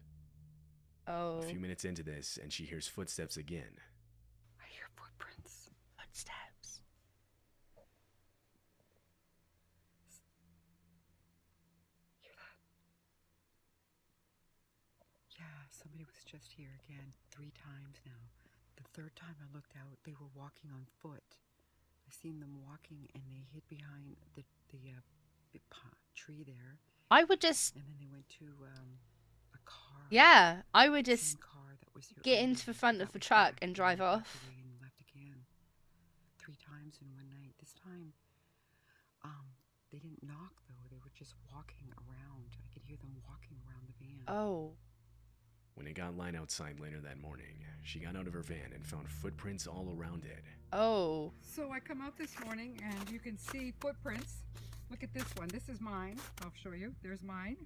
Oh. A few minutes into this, and she hears footsteps again. I hear footprints. Footsteps. Hear that? Yeah, somebody was just here again 3 times now. The 3rd time I looked out, they were walking on foot. I seen them walking, and they hid behind the tree there. I would just. And then they went to a car. Yeah, I would just Same car that was here get earlier. into the front of That the was truck back and drive walked off. away and left again. 3 times in one night. This time, they didn't knock though. They were just walking around. I could hear them walking around the van. Oh. When it got light outside later that morning, she got out of her van and found footprints all around it. Oh. So I come out this morning and you can see footprints. Look at this one. This is mine. I'll show you. There's mine.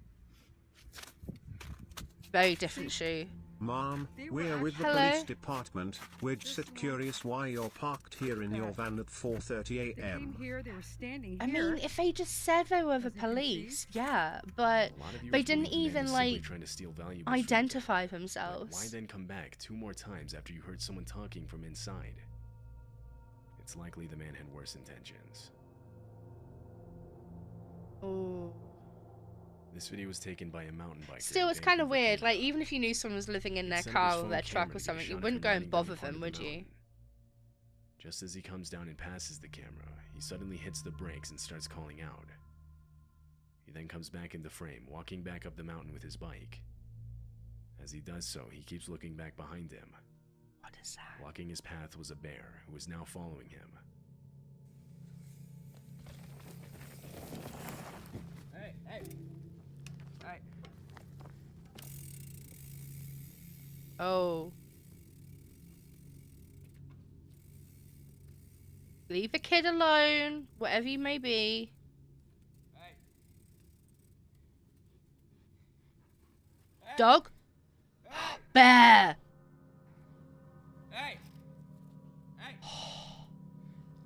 Very different shoe. Mom, we're with the Hello? police department. We're just curious why you're parked here in your van at 4:30 They came a.m. here. They were standing I here. mean, if they just said they were the police, yeah, but A lot of they viewers didn't believe the man even was simply like trying to steal valuables from you. identify But why themselves. then come back 2 more times after you heard someone talking from inside? It's likely the man had worse intentions. Oh. This video was taken by a mountain biker. Still, it's kind of weird. Like, even if you knew someone was living in their set up his car or phone their camera truck to or get a something, you shot of wouldn't him go and riding down bother part them, of the would you? mountain. Just as he comes down and passes the camera, he suddenly hits the brakes and starts calling out. He then comes back into frame, walking back up the mountain with his bike. As he does so, he keeps looking back behind him. What is that? Blocking his path was a bear, who was now following him. Hey, hey. Hey. Oh. Leave the kid alone, whatever you may be. Hey. Dog? Bear! Hey. Hey.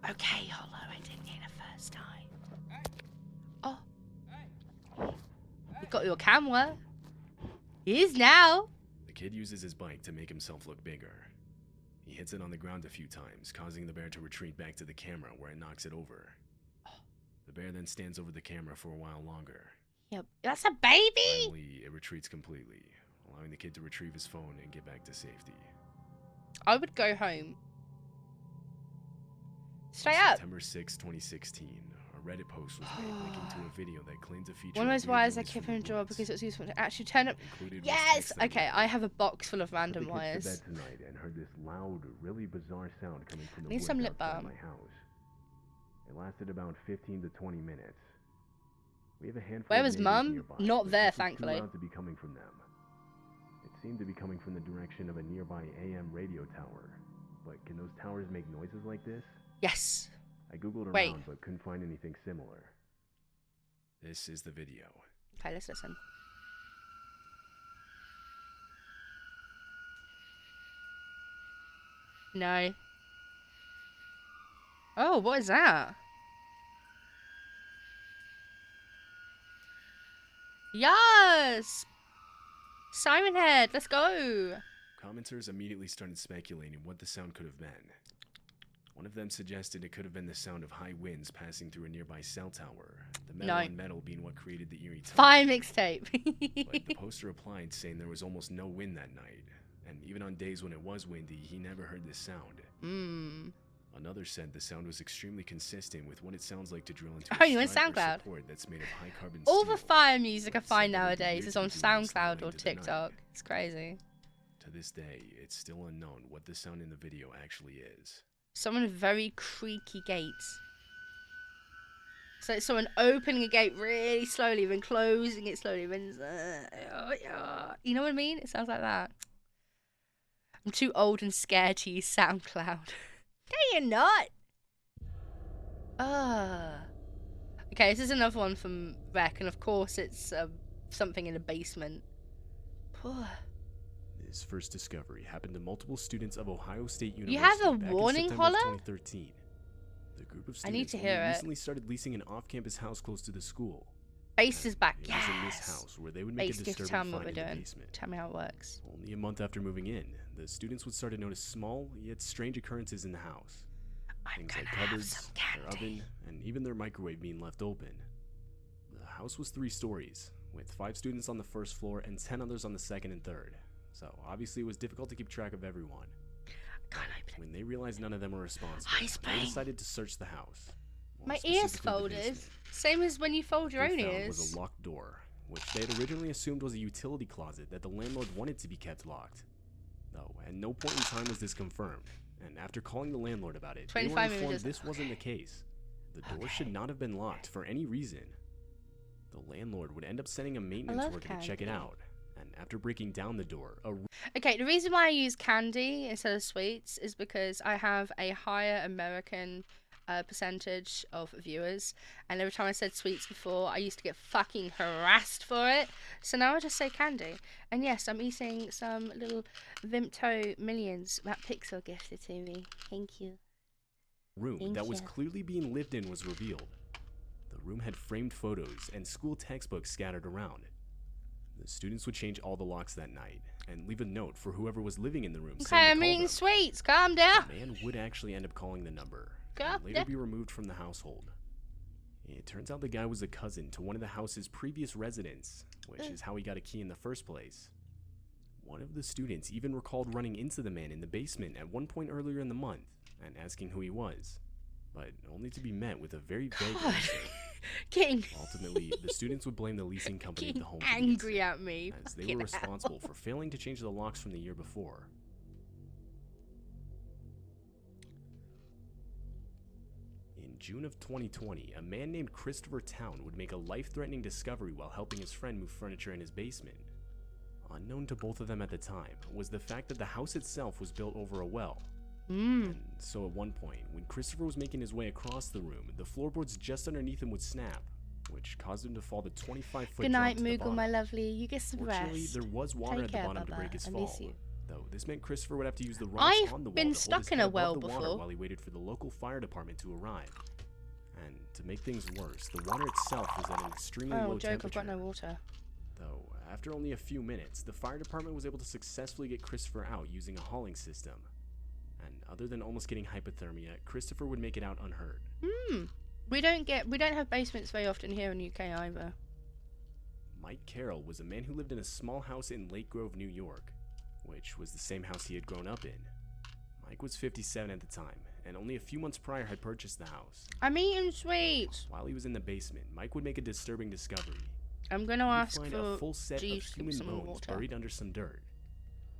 Okay, Hollow, I didn't hear the first time. Oh. You got your camera. He is now. The kid uses his bike to make himself look bigger. He hits it on the ground a few times, causing the bear to retreat back to the camera where it knocks it over. The bear then stands over the camera for a while longer. Yep, that's a baby! Finally, it retreats completely, allowing the kid to retrieve his phone and get back to safety. I would go home. Stay On up. September 6, 2016, a Reddit post was made linking to a video that claimed to feature One of those weird wires I noise keep from in a the drawer woods. because it's useful to actually turn up. Included was Yes! text that Okay, I have a box full of random I took the kids wires. to bed tonight and heard this loud, really bizarre sound coming from the Need woods some lip outside balm. my house. It lasted about 15 to 20 minutes. We have a handful Where of was neighbors Mum? nearby, Not but there, this was thankfully. Too loud to be coming from them. It seemed to be coming from the direction of a nearby AM radio tower. But can those towers make noises like this? Yes. I googled Wait. around but couldn't find anything similar. This is the video. Okay, let's listen. No. Oh, what is that? Yes! Siren Head, let's go! Commenters immediately started speculating what the sound could have been. One of them suggested it could have been the sound of high winds passing through a nearby cell tower, the metal No. on metal being what created the eerie tone. Fine mixtape. But the poster replied saying there was almost no wind that night, and even on days when it was windy, he never heard this sound. Mmm. Another said the sound was extremely consistent with what it sounds like to drill into Oh, a you on stripe or SoundCloud? support that's made of high carbon All steel. the fire music I find Something would be nowadays weird is to on be doing this SoundCloud low or into the night. TikTok. It's crazy. To this day, it's still unknown what the sound in the video actually is. Someone with very creaky gates. So it's someone opening a gate really slowly, then closing it slowly, then you know what I mean? It sounds like that. I'm too old and scared to use SoundCloud. No, you're not. Okay, this is another one from Rec, and of course it's something in a basement. Poor. His first discovery happened to multiple students of Ohio State University. You have a back in warning, September of Holla? 2013. The group of I need students to only hear it. recently started leasing an off-campus house close to the school. Base is back. It was in this Yes. house where they would make Base, a you have to disturbing tell me what find we're in the doing. basement. Tell me how it works. Only a month after moving in, the students would start to notice small yet strange occurrences in the house. Things like cupboards, their oven, and even their microwave being left open. The house was 3 stories, with 5 students on the first floor and 10 others on the second and third. So obviously it was difficult to keep track of everyone. When they realized none of them were responsible, they decided to search the house. More My ears specifically the folded. basement. Same as when you fold your What own they found ears. was a locked door, which they had originally assumed was a utility closet that the landlord wanted to be kept locked. Though at no point in time was this confirmed, and after calling the landlord about it, they were 25 informed images. this wasn't the case. The door should not have been locked for any reason. The landlord would end up sending a maintenance love worker to check it candy. out, and after breaking down the door, a Okay, the reason why I use candy instead of sweets is because I have a higher American percentage of viewers, and every time I said sweets before, I used to get fucking harassed for it. So now I just say candy. And yes, I'm eating some little Vimto Millions that Pixel gifted to me. Thank you. room Thank that was you. clearly being lived in was revealed. The room had framed photos and school textbooks scattered around. The students would change all the locks that night and leave a note for whoever was living in the room. Okay, saying to I'm call eating them. sweets. Calm down. The man would actually end up calling the number God and later damn. be removed from the household. It turns out the guy was a cousin to one of the house's previous residents, which is how he got a key in the first place. One of the students even recalled running into the man in the basement at one point earlier in the month and asking who he was, but only to be met with a very vague answer. Ultimately, the students would blame the leasing company of the home for the angry at me, as they were responsible for failing to change the locks from the year before. In June of 2020, a man named Christopher Town would make a life-threatening discovery while helping his friend move furniture in his basement. Unknown to both of them at the time was the fact that the house itself was built over a well. And so at one point, when Christopher was making his way across the room, the floorboards just underneath him would snap, which caused him to fall the 25-foot Good night, drop to the Moogle, bottom. my lovely. You get some Fortunately, rest. there was water Take at the care, bottom to Bubba. break his I fall. miss you. Though this meant Christopher would have to use the rocks on the I've wall been to hold stuck his in head a well above the water before. while he waited for the local fire department to arrive. And to make things worse, the water itself was at an extremely Oh, low joke, I've temperature. got no water. Though, after only a few minutes, the fire department was able to successfully get Christopher out using a hauling system. And other than almost getting hypothermia, Christopher would make it out unhurt. We don't have basements very often here in the UK either. Mike Carroll was a man who lived in a small house in Lake Grove, New York, which was the same house he had grown up in. Mike was 57 at the time, and only a few months prior had purchased the house. I'm eating sweets. While he was in the basement, Mike would make a disturbing discovery. I'm gonna He would ask find for a full set of Jeeves to give me human some more bones water. buried under some dirt.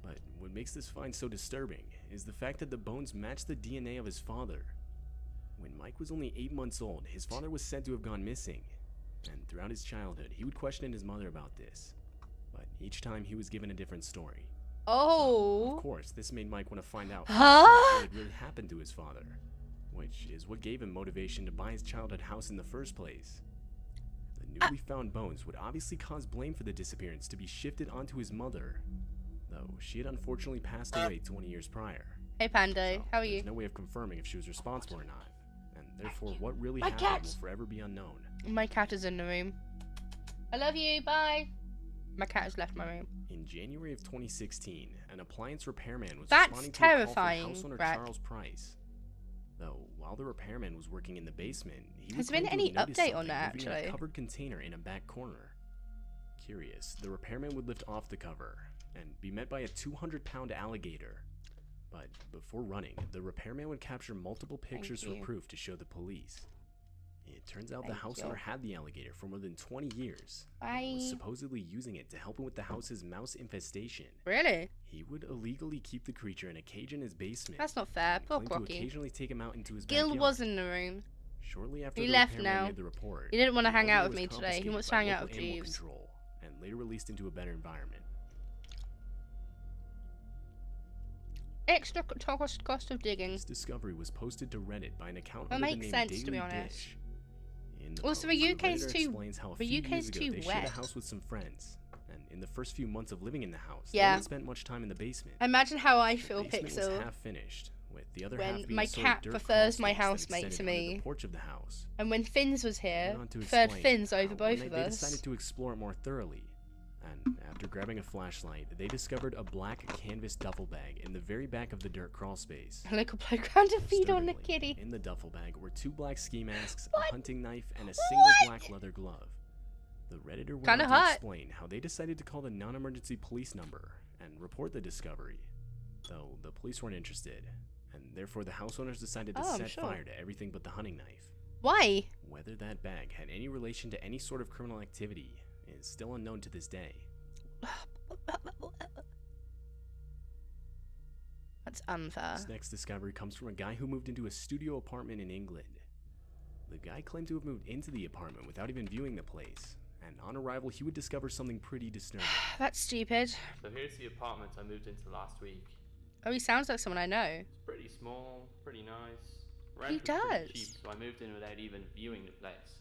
But what makes this find so disturbing is the fact that the bones match the DNA of his father. When Mike was only 8 months old, his father was said to have gone missing, and throughout his childhood, he would question his mother about this. But each time he was given a different story. Oh. Of course, this made Mike want to find out Huh? what had really happened to his father, which is what gave him motivation to buy his childhood house in the first place. The newly found bones would obviously cause blame for the disappearance to be shifted onto his mother, though she had unfortunately passed away 20 years prior. Hey Pando, how are you? There's no way of confirming if she was responsible or not, and therefore what really My happened cat! will forever be unknown. My cat is in the room. I love you, bye. My cat has left my room. In January of 2016, an appliance repairman was That's responding to terrifying, a call from house owner Brett. Charles Price. Though, while the repairman was working in the basement, he Has would there been claim to have any noticed update on something that, moving in actually? a covered container in a back corner. Curious, the repairman would lift off the cover and be met by a 200-pound alligator. But before running, the repairman would capture multiple pictures for you. proof to show the police. It turns out the Thank house you. owner had the alligator for more than 20 years. Bye. And was supposedly using it to help him with the house's mouse infestation. Really? He would illegally keep the creature in a cage in his basement. That's not fair. and Poor claimed to Crocky. occasionally take him out into his Gil backyard. was in the room. Shortly after He the left repairman now. made the report, He didn't want to the hang out animal with me was today. He confiscated wants to by hang out local with animal Jeeves. control and later released into a better environment. Extra cost of digging. This discovery was posted to Reddit by an account That under the makes name sense, Daily to be honest. Dish. In the Also, post, the UK's Redditor too- explains how a the few UK's years ago too they shared wet. a house with some friends, and in the first few months of living in the house, Yeah. they hadn't spent much time in the basement. Imagine how I The feel, basement was Pixel. half finished, with the other When half being my sort of cat dirt prefers crawl my space that housemate to extended under me. the porch of the house. And when Finns was here, Went on to preferred explain Finns how over one both night of they us. decided to explore it more thoroughly, and after grabbing a flashlight, they discovered a black canvas duffel bag in the very back of the dirt crawl space. A local playground to feed on the Disturbingly, kitty. In the duffel bag were 2 black ski masks, What? a hunting knife, and a single black leather glove. The Redditor went Kinda on to hot. explain how they decided to call the non-emergency police number and report the discovery, though the police weren't interested, and therefore the house owners decided to Oh, I'm set sure. fire to everything but the hunting knife. Why? Whether that bag had any relation to any sort of criminal activity is still unknown to this day. That's unfair. This next discovery comes from a guy who moved into a studio apartment in England. The guy claimed to have moved into the apartment without even viewing the place, and on arrival he would discover something pretty disturbing. That's stupid. So here's the apartment I moved into last week. Oh, he sounds like someone I know. It's pretty small, pretty nice. He Rent was pretty does. cheap, so I moved in without even viewing the place.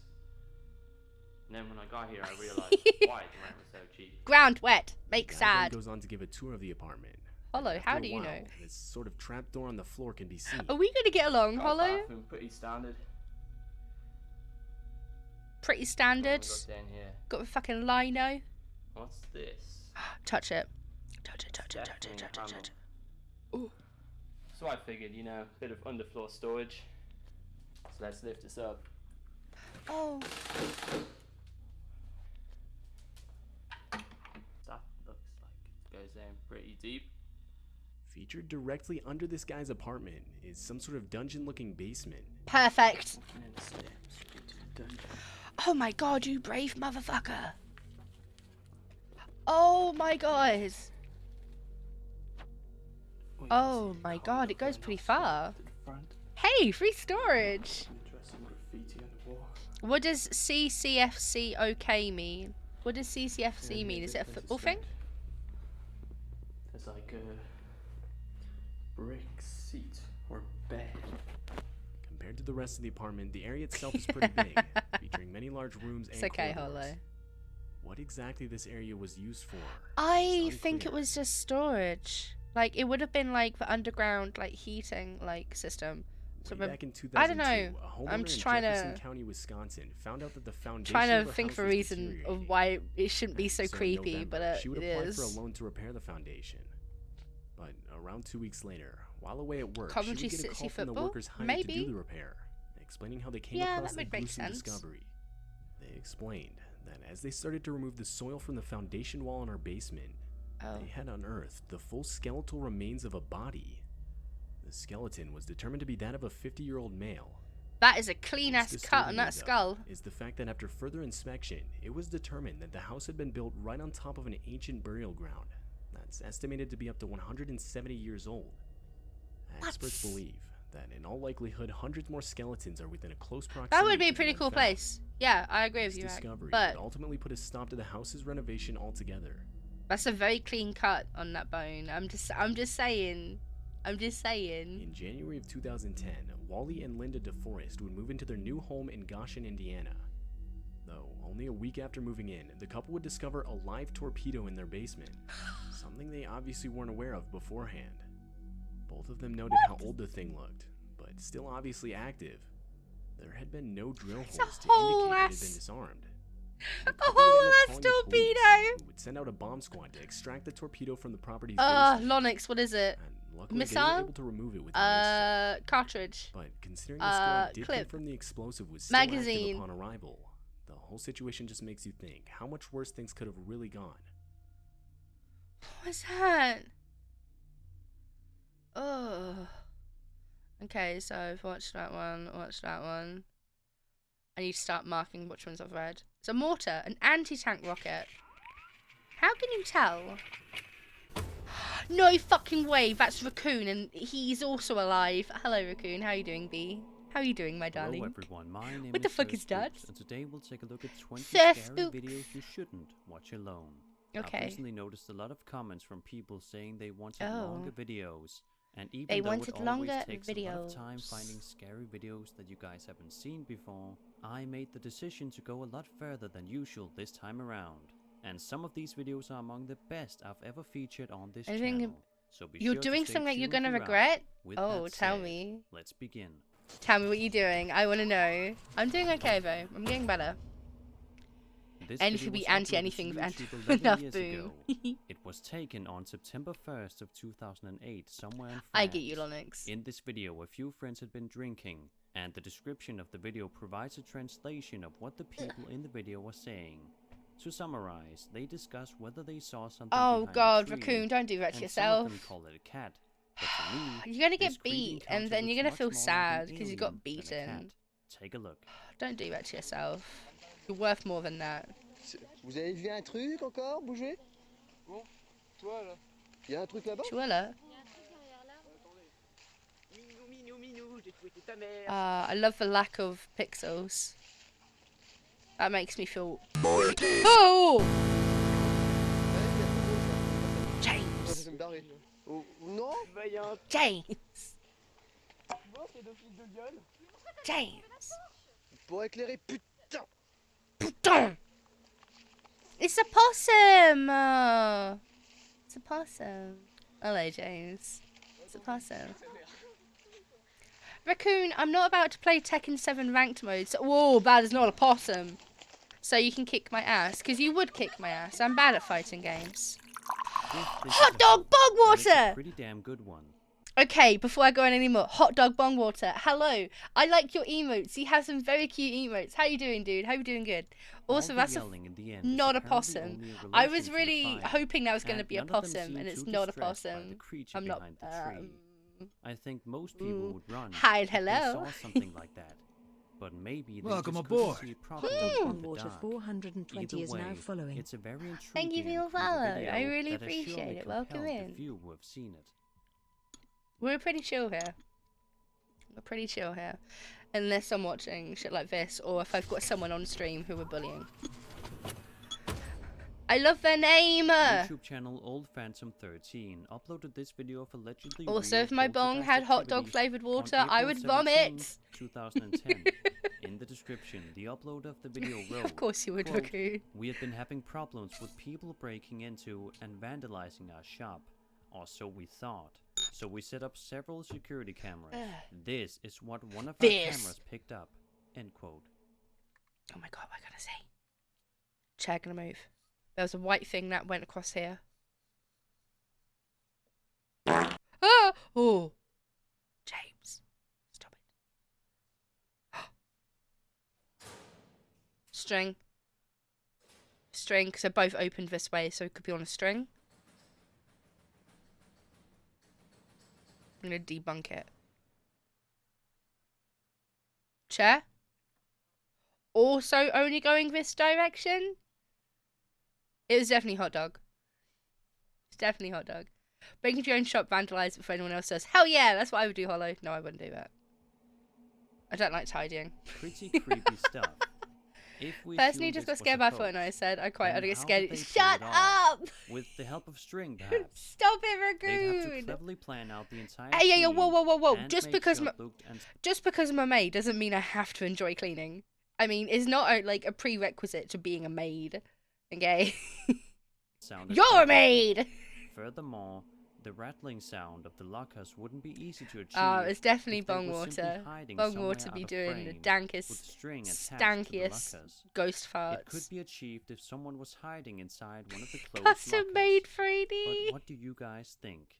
And then when I got here, I realized why the rent was so cheap. Ground wet. Make The guy sad. then goes on to give a tour of the apartment. Hollow, and how after a do you while, know? This sort of trapdoor on the floor can be seen. Are we gonna get along, Got a Hollow? bathroom, pretty standard. Pretty standard. Look down here. Got a fucking lino. What's this? Touch it. Touch it, touch it, touch it, Definitely touch it, handled. touch it. Ooh. So I figured, you know, bit of underfloor storage. So let's lift this up. Oh. That looks like it goes down pretty deep. Featured directly under this guy's apartment is some sort of dungeon-looking basement. Perfect. Oh my god, you brave motherfucker. Oh my god. Oh my god, it goes pretty far. Hey, free storage. What does CCFC OK mean? What does CCFC mean? Is it a football thing? There's like a brick seat or bed. Compared to the rest of the apartment, the area itself is pretty big, featuring many large rooms and It's okay, corridors. Hollow. What exactly this area was used for? I think it was just storage. Like, it would have been like the underground, like, heating, like, system. So Way back in 2002, I don't know. a homeowner I'm just in trying Jefferson to County, Wisconsin, found out that the foundation trying of to her think house for a was reason deteriorating. of why it shouldn't be so In creepy, November, but she would it apply is. for a loan to repair the foundation. But around 2 weeks later, while away at work, Coventry she would get a City call from the football? workers hired Maybe. to do the repair, explaining how they came Yeah, across that the would make gruesome sense. discovery. They explained that as they started to remove the soil from the foundation wall in our basement, they had unearthed the full skeletal remains of a body. The skeleton was determined to be that of a 50-year-old male. That is a clean Most ass cut on disturbingly, that though, skull. is the fact that after further inspection, it was determined that the house had been built right on top of an ancient burial ground that's estimated to be up to 170 years old. Experts believe that in all likelihood, hundreds more skeletons are within a close proximity. That would be a to the pretty one cool found. place. Yeah, I agree with This you, Rack. discovery But would ultimately put a stop to the house's renovation altogether. that's a very clean cut on that bone. I'm just saying. I'm just saying. In January of 2010, Wally and Linda DeForest would move into their new home in Goshen, Indiana. Though, only a week after moving in, the couple would discover a live torpedo in their basement, something they obviously weren't aware of beforehand. Both of them noted how old the thing looked, but still obviously active. There had been no drill holes to whole indicate it had ass- been disarmed. A whole ass Calling the police, torpedo. who would send out a bomb squad to extract the torpedo from the property's Lonix, what is it? Luckily, they were Missile? able to remove it within an instant. Cartridge. But considering the squad did clip. confirm the explosive was still Magazine. active upon arrival, the whole situation just makes you think how much worse things could have really gone. What's that? Oh. Okay, so I've watched that one, I need to start marking which ones I've read. It's a mortar, an anti-tank rocket. How can you tell? No fucking way, that's Raccoon and he's also alive. Hello Raccoon, how you doing, B? How are you doing, my darling? Hello everyone, my name What the is fuck Sir is that? Spooks, and today we'll take a look at 20 Sir scary Spooks. videos you shouldn't watch alone. Okay. I've recently noticed a lot of comments from people saying they wanted Oh. longer videos, and even They though wanted it always longer takes a lot of time videos. finding scary videos that you guys haven't seen before, I made the decision to go a lot further than usual this time around. And some of these videos are among the best I've ever featured on this I think channel. So be you're sure to doing stay something that you're tuned gonna throughout. regret? With Oh, that tell said, me. Let's begin. Tell me what you're doing. I want to know. I'm doing okay though. I'm getting better. This And if video you be was anti uploaded anything to with YouTube anti 11 enough years boom. ago. It was taken on September 1st of 2008 somewhere in France. I get you, Lonix. In this video, a few friends had been drinking, and the description of the video provides a translation of what the people in the video were saying. To summarize, they discuss whether they saw something Oh behind God, a tree, Raccoon, don't do that to and yourself. Some of them call it a cat. But to me, You're gonna this get creepy beat, and encounter then you're looks gonna much feel more like an sad because you got alien than a beaten. cat. Take a look. Don't do that to yourself. You're worth more than that. Vous avez vu un truc encore bouger? Bon, toi là. Il y a un truc là-bas? Tu vois là? I love the lack of pixels. That makes me feel. Oh! James! Oh, non? James! Bon, ces deux fils de gueule. James! Pour éclairer, putain! Putain! It's a possum! It's a possum. Hello, James. It's a possum. Raccoon, I'm not about to play Tekken 7 ranked mode, so whoa, bad is not a possum. So you can kick my ass, because you would kick my ass. I'm bad at fighting games. If this is Hot a dog hope, bug then it's a water! pretty damn good one. Okay, before I go on anymore, Hot Dog Bong Water. Hello. I like your emotes. You have some very cute emotes. How you doing, dude? Hope you're doing good. Also, All the that's yelling in the end is not a apparently possum. only a I relation was to the really fire, hoping that was going to and be a none of them possum, seem and it's too not a distressed by possum. the creature I'm not. behind the tree. I think most people would run Hi, if they hello. saw something like that. But maybe they Welcome just aboard. couldn't see it Hot properly Dog in Bong the Water dark. 420 Either is now way, following. it's a very intriguing Thank you for your and creepy follow. video I really that has appreciate surely it. Welcome compelled in. the few who have seen it. We're pretty chill here. We're pretty chill here. Unless I'm watching shit like this, or if I've got someone on stream who we're bullying. I love their name! YouTube channel Old Phantom 13 uploaded this video of allegedly Also, real if my bong poltergeist had hot dog activity flavoured on water, I April would 17, vomit! 2010. In the description, the upload of the video wrote, Of course you would, quote, Raccoon. "We have been having problems with people breaking into and vandalizing our shop, or so we thought. So we set up several security cameras. This is what one of our cameras picked up." End quote. Oh my god, what I gotta say? Chair gonna move. There was a white thing that went across here. Ah! Oh! James. Stop it. String. String, because they're both opened this way, so it could be on a string. I'm gonna debunk it. Chair? Also only going this direction? It was definitely hot dog. It's definitely hot dog. Break into your own shop, vandalize before anyone else does. Hell yeah, that's what I would do, Hollow. No, I wouldn't do that. I don't like tidying. Pretty creepy stuff. If we Personally, assume just this got scared was by a Fortnite. hoax, I said I quite then ought to get how scared. did they pull Shut it off? up! With the help of string, perhaps. Stop it, They'd have to Raccoon! cleverly plan out the entire Hey, yeah, scene whoa, whoa, whoa, whoa! and Just make because sure it looked and I'm a maid doesn't mean I have to enjoy cleaning. I mean, it's not like a prerequisite to being a maid. Okay. sounded You're a perfect. maid! Furthermore, the rattling sound of the lockers wouldn't be easy to achieve. Oh, it's definitely if they bong were simply water. hiding Bong somewhere water out be of doing the frame dankest, with string attached to the stankiest lockers. ghost It farts. could be achieved if someone was hiding inside one of the closed Custom lockers. made But 3D. what do you guys think?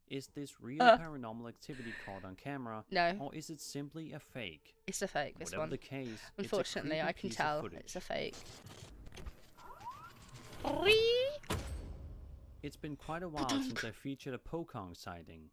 Is this real Uh. paranormal activity caught on camera? No. Or is it simply a fake? It's a fake, this Whatever one. the case, Unfortunately, it's a I creepy can piece of tell footage. it's a fake. It's been quite a while since I featured a Pokong sighting.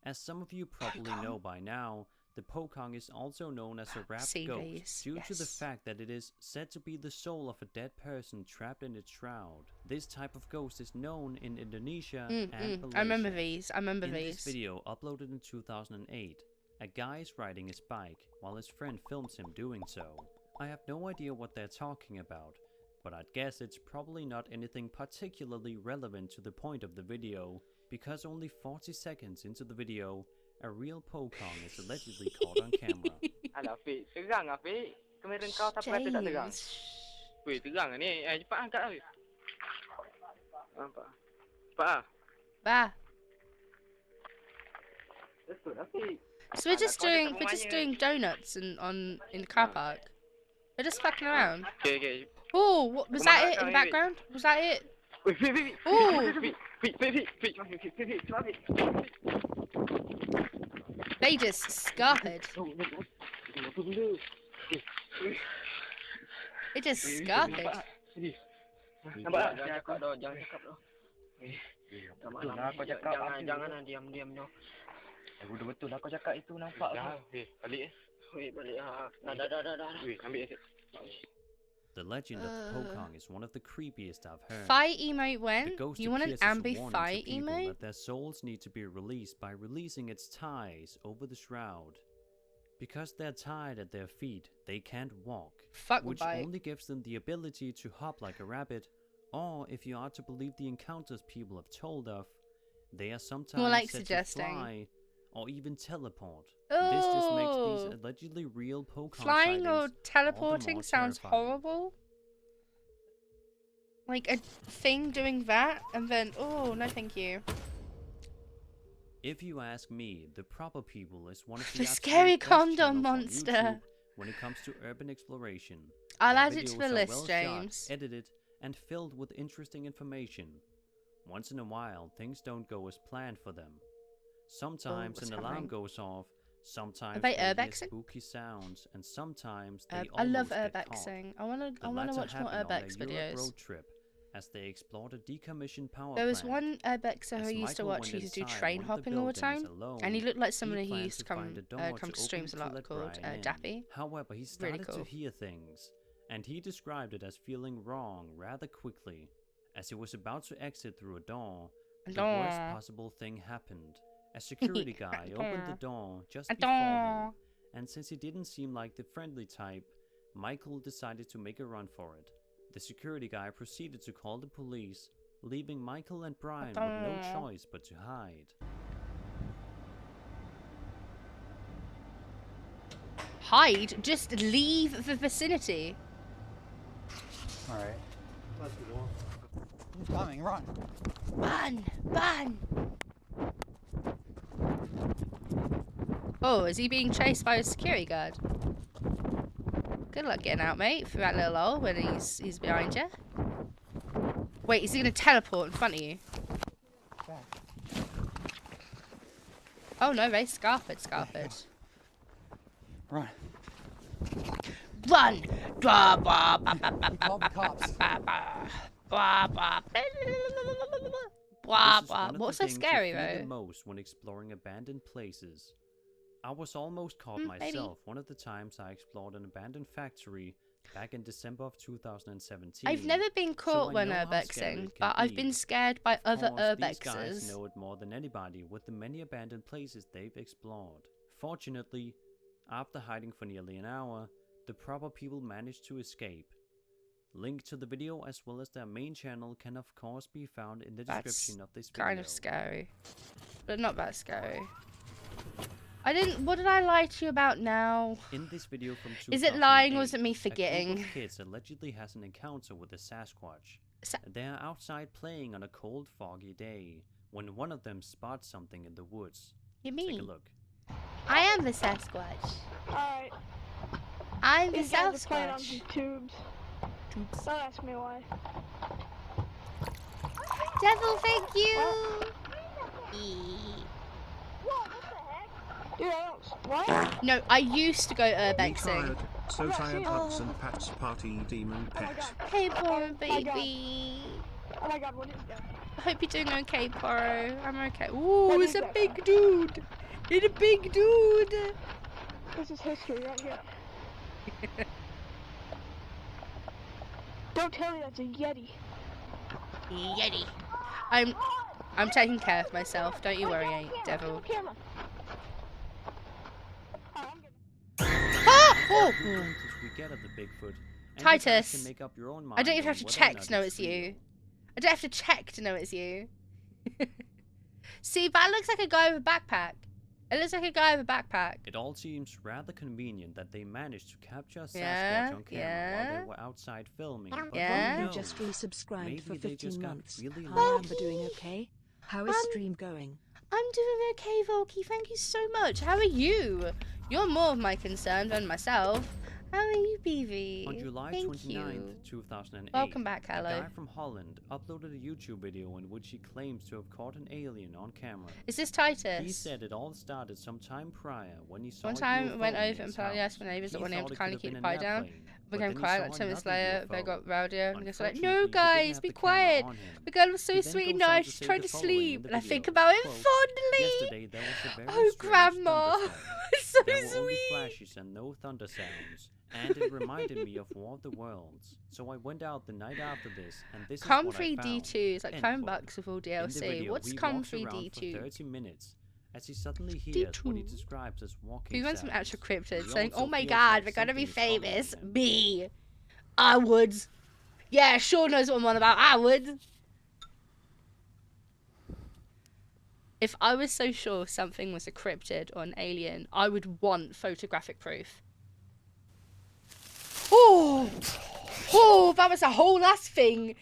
As some of you probably know by now, the Pokong is also known as a wrapped Sea ghost breeze, due to the yes. fact that it is said to be the soul of a dead person trapped in its shroud. This type of ghost is known in Indonesia and Malaysia. I remember these. I remember In these. this video uploaded in 2008, a guy is riding his bike while his friend films him doing so. I have no idea what they're talking about, but I'd guess it's probably not anything particularly relevant to the point of the video, because only 40 seconds into the video, a real Pokong is allegedly caught on camera. Alah, Fik. Terang lah, Fik. Kamera kau tak pernah tak terang. Weh, terang lah ni. Cepat angkat lah, Fik. Nampak? Cepat lah. Bah. Betul lah, Fik. So we're just doing donuts in the car park. We're just fucking around. Okay. Oh, what, was that it in the background? Was that it? Weh, Fik. Oh, Fik. they just scuppered. It just scuppered. Nampak tak? Jangan cakap dah. Jangan cakap dah. Betul lah kau cakap. Jangan lah, diam je. Betul lah kau cakap itu nampak. Balik. Weh, balik lah. Dah. Weh, ambil asyik. The legend of the Pokong is one of the creepiest I've heard. Fight emote The when? ghost You want an appears as a ambi warning fight to people emote? that their souls need to be released by releasing its ties over the shroud. Because they're tied at their feet, they can't walk, Fuck which bite. only gives them the ability to hop like a rabbit, or if you are to believe the encounters people have told of, they are sometimes More like said suggesting. to fly or even teleport. This just makes Oh. these allegedly real Pokong Flying or sightings all the teleporting more sounds terrifying. horrible. Like a thing doing that, and then, oh, no thank you. If you ask me, the proper people is one of The the scary absolute best condom channels on monster. YouTube when it comes to urban exploration. I'll Their add it to videos the are list, well James. shot, edited, and filled with interesting information. Once in a while, things don't go as planned for them. Sometimes what's an alarm happening? goes off, sometimes they they hear urbexing? spooky sounds, and sometimes they I love almost get caught. urbexing. I wanna The watch latter more happened on urbex their Europe videos. road trip, as they explored a decommissioned power There was plant. one urbexer who I As used to Michael watch went who used to do inside train one of the hopping all the buildings time, alone, and he looked like someone who planned used to to find a door come to to streams a open to lot, let called Brian in. Dappy. However, he Really started cool. to hear things, and he described it as feeling wrong rather quickly. As he was about to exit through a door, the worst possible thing happened. A security guy opened the door just before him, and since he didn't seem like the friendly type, Michael decided to make a run for it. The security guy proceeded to call the police, leaving Michael and Brian with no choice but to hide. Hide? Just leave the vicinity. Alright. Let's go. He's coming, run. Run! Run! Oh, is he being chased by a security guard? Good luck getting out, mate, through that little hole when he's behind you. Wait, is he gonna teleport in front of you? Oh no, Ray, Scarford. Run. Run! Blah, blah, Call the cops. blah, blah. This is one of What's the so things scary, you fear though? the most when exploring abandoned places. I was almost caught maybe. myself one of the times I explored an abandoned factory back in December of 2017. I've never been so caught I when know how scary urbexing, it can but I've be. been scared by other Of course, these guys urbexers. know it more than anybody with the many abandoned places they've explored. Fortunately, after hiding for nearly an hour, the proper people managed to escape. Link to the video as well as their main channel can of course be found in the That's description of this video. kind of scary, but not that scary. What did I lie to you about now? In this video from Is it lying or 2008, is it me A group forgetting? of kids allegedly has an encounter with a Sasquatch. They are outside playing on a cold, foggy day when one of them spots something in the woods. You Take a mean? look. I am the Sasquatch. Alright. I'm the These guys are playing on Sasquatch. some tubes. Don't ask me why. Devil, thank you. Whoa, what the heck? Dude, I don't. What? No, I used to go Me urbexing. tired, so tired hugs and Pat's party demon pet. Hey, poor my God. baby. Oh my god, what is that? I hope you're doing okay, Poro. I'm okay. Ooh, What it's is a that? big dude. It's a big dude. This is history right here. Don't tell me that's a Yeti. Yeti. I'm taking care of myself. Don't you worry, Devil. Camera. Ah! Oh! The details we get of the Bigfoot, and you guys Titus. can make up your own I don't mind even have on to whether or check not to know it's it's real. you. I don't have to check to know it's you. See, that looks like a guy with a backpack. It looks like a guy with a backpack. It all seems rather convenient that they managed to capture a Sasquatch Yeah, on camera while they were outside filming. But Yeah. who You knows? just resubscribed Maybe for they 15 just got months. really Hi, lucky. Amber, doing okay? How is stream going? I'm doing okay, Volky. Thank you so much. How are you? You're more of my concern than myself. How are you, BV? On July Thank 29th, you. 2008, Welcome back, a hello. guy from Holland uploaded a YouTube video in which he claims to have caught an alien on camera. Is this Titus? He said it all started some time prior when he saw One a time UFO went in over his and politely house. asked my neighbours that He wanted him thought to it kindly could keep have the been quiet an down. airplane, but Became then he quiet saw like 2 minutes another later. They UFO. got rowdier and just like, Unfortunately, no he didn't guys, have be the camera quiet. on him. The girl was so He then sweet and goes on nice, to she's say trying the to following in sleep. the And I video, think about him quote, fondly. Yesterday there was a very Oh, strange Grandma. thunderstorm. So There were only sweet. flashes and no thunder sounds, and it reminded me of War of the Worlds. So I went out the night after this, and this is what I Comfrey found. D2 is like End phone quote. bucks with all In the DLC. video, What's he walks Comfrey around for D2? 30 minutes as he suddenly hears what he D2. describes as walking Who wants some sounds. actual cryptids He saying, also oh my feels god, like we're gonna be something is following famous? him. Me. I would. Yeah, sure knows what I'm on about. I would. If I was so sure something was a cryptid or an alien, I would want photographic proof. Oh! Oh, that was a whole ass thing.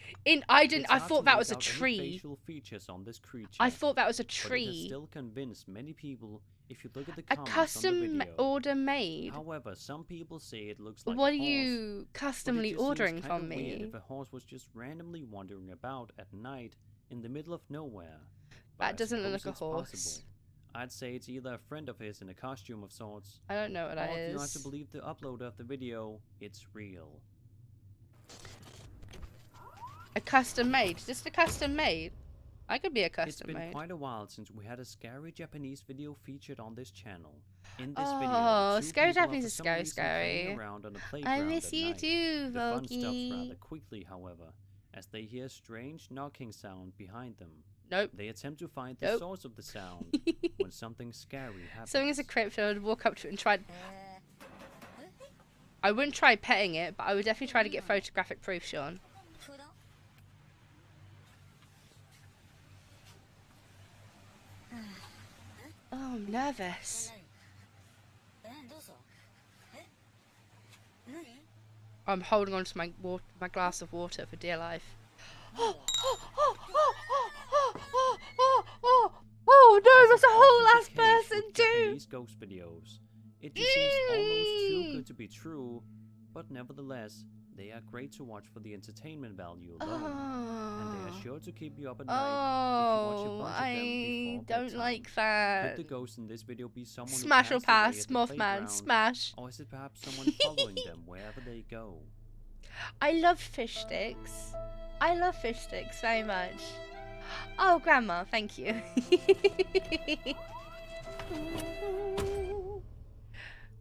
I It's thought hard to that make was a out any tree. facial features on this creature, I thought that was a but it has tree. still convinced many people if you look at the A comments on the custom video. order made. However, some people say it looks like What a are horse, you but it customly just seems ordering kinda from weird me? if a horse was just randomly wandering about at night in the middle of nowhere. But I That doesn't look like a suppose it's horse. possible. I'd say it's either a friend of his in a costume of sorts. I don't know what that or if you are is. to believe the uploader of the video, it's real. A custom made. Just a custom made. I could be a It's custom been made. quite a while since we had a scary Japanese video featured on this channel. In this Oh, video, two scary people are Japanese for is some scary, reason playing scary. around on a I playground miss at you night. too, The fun stops Volky. rather quickly, however, as they hear strange knocking sound behind them. Nope. They attempt to find the Nope. source of the sound when something scary happens. Something is a cryptid, I would walk up to it and try. I wouldn't try petting it, but I would definitely try to get photographic proof, Sean. Oh, I'm nervous. I'm holding on to my glass of water for dear life. Oh no, there's a whole last person too. Japanese ghost videos. It just seems almost too good to be true, but nevertheless, they are great to watch for the entertainment value alone, and they are sure to keep you up at night if you watch a bunch of them I before don't bedtime. like that. Could the ghost in this video be someone Smash who or passed away pass, at the Mothman, playground, smash. or is it perhaps someone following them wherever they go? I love fish sticks. I love fish sticks very much. Oh, Grandma, thank you.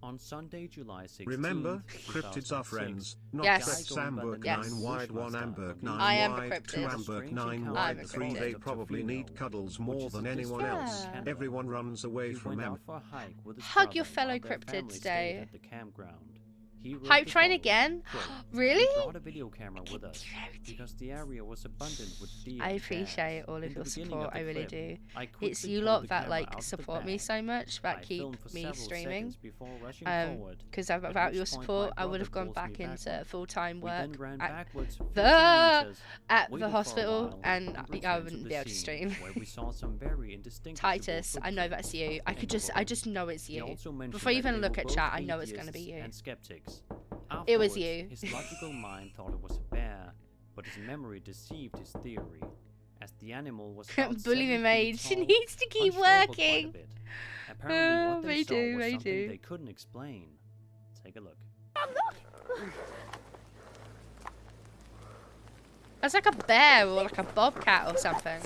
On Sunday, July 16th, Remember, cryptids are 2006, friends, not Yes. threats. Guy going by the Amberg name 9 of wide, Bushmaster 1 Amberg 9 I am a wide, 2 cryptid. Amberg 9 I'm wide, a 3 cryptid. they probably need cuddles more which is than a anyone else. district. Everyone runs away He from went Em. out for a hike with his Hug your brother fellow while their cryptid family stayed today. at the campground. He wrote Hype the train following, again? quote, Really? We brought a video camera with us because the area was abundant with deer. I and appreciate bears. all of In the your beginning support, of the I really clip, do. I It's quickly you pulled lot the that camera like out of the support me bag. so much, that I keep filmed for me several streaming. seconds before rushing forward, Because at without which your point my support, I would brother have gone pulls back me into backward. full-time We then work ran at backwards 15 the meters, at waited the for a hospital, while, and I returned wouldn't the be able to scene, stream. where we saw some very indistinguishable Titus, I know that's you. I footprints. just know it's He you. also mentioned Before you that even they look were at both chat, I know it's gonna be atheists you. and skeptics. It was Afterwards, you. His logical mind thought it was a bear, but his memory deceived his theory, as the animal was about Bully 7 me, feet mate. She tall, needs to keep hunched over quite a working. bit. Apparently, what they they saw do, was they something do. they couldn't explain. Take a look. That's like a bear or like a bobcat or something.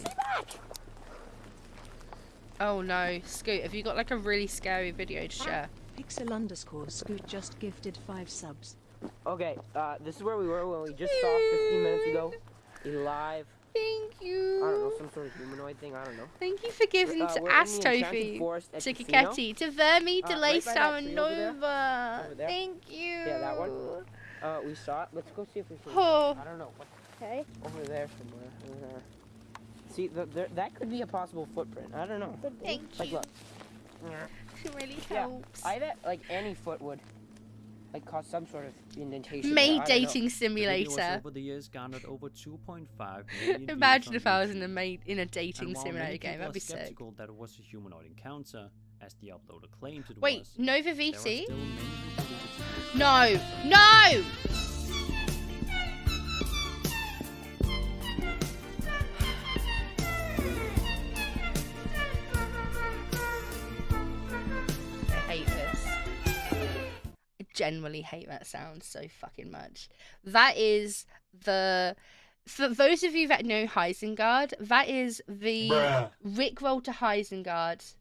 Oh no, Scoot, have you got like a really scary video to share? Pixel_Scoot just gifted 5 subs. Okay, this is where we were when we just saw 15 minutes ago. A live. Thank you. I don't know, some sort of humanoid thing, I don't know. Thank you for giving to we're in the Enchanted Astofi, Forest at to Casino. Kiketi, to Vermi, to Right by that Laystar and tree over there. Nova. Over there. Thank you. Yeah, that one. We saw it. Let's go see if we can. Oh. I don't know. What, Okay. over there somewhere. See, that could be a possible footprint. I don't know. Thank Like, you. look. It really Yeah, helps. I bet like any foot would like cause some sort of indentation. Maid there. I don't know. dating The video has simulator. over the years garnered over 2.5 million views Imagine on if I was YouTube. in a dating And while simulator many game, people that'd are be sick. skeptical that it was a humanoid encounter, as the uploader claimed it Wait, was, Nova there are VC? still many who believe it to be a No, no! I hate this. I genuinely hate that sound so fucking much. That is the... For those of you that know Heisengard, that is the Rickroll to Heisengard.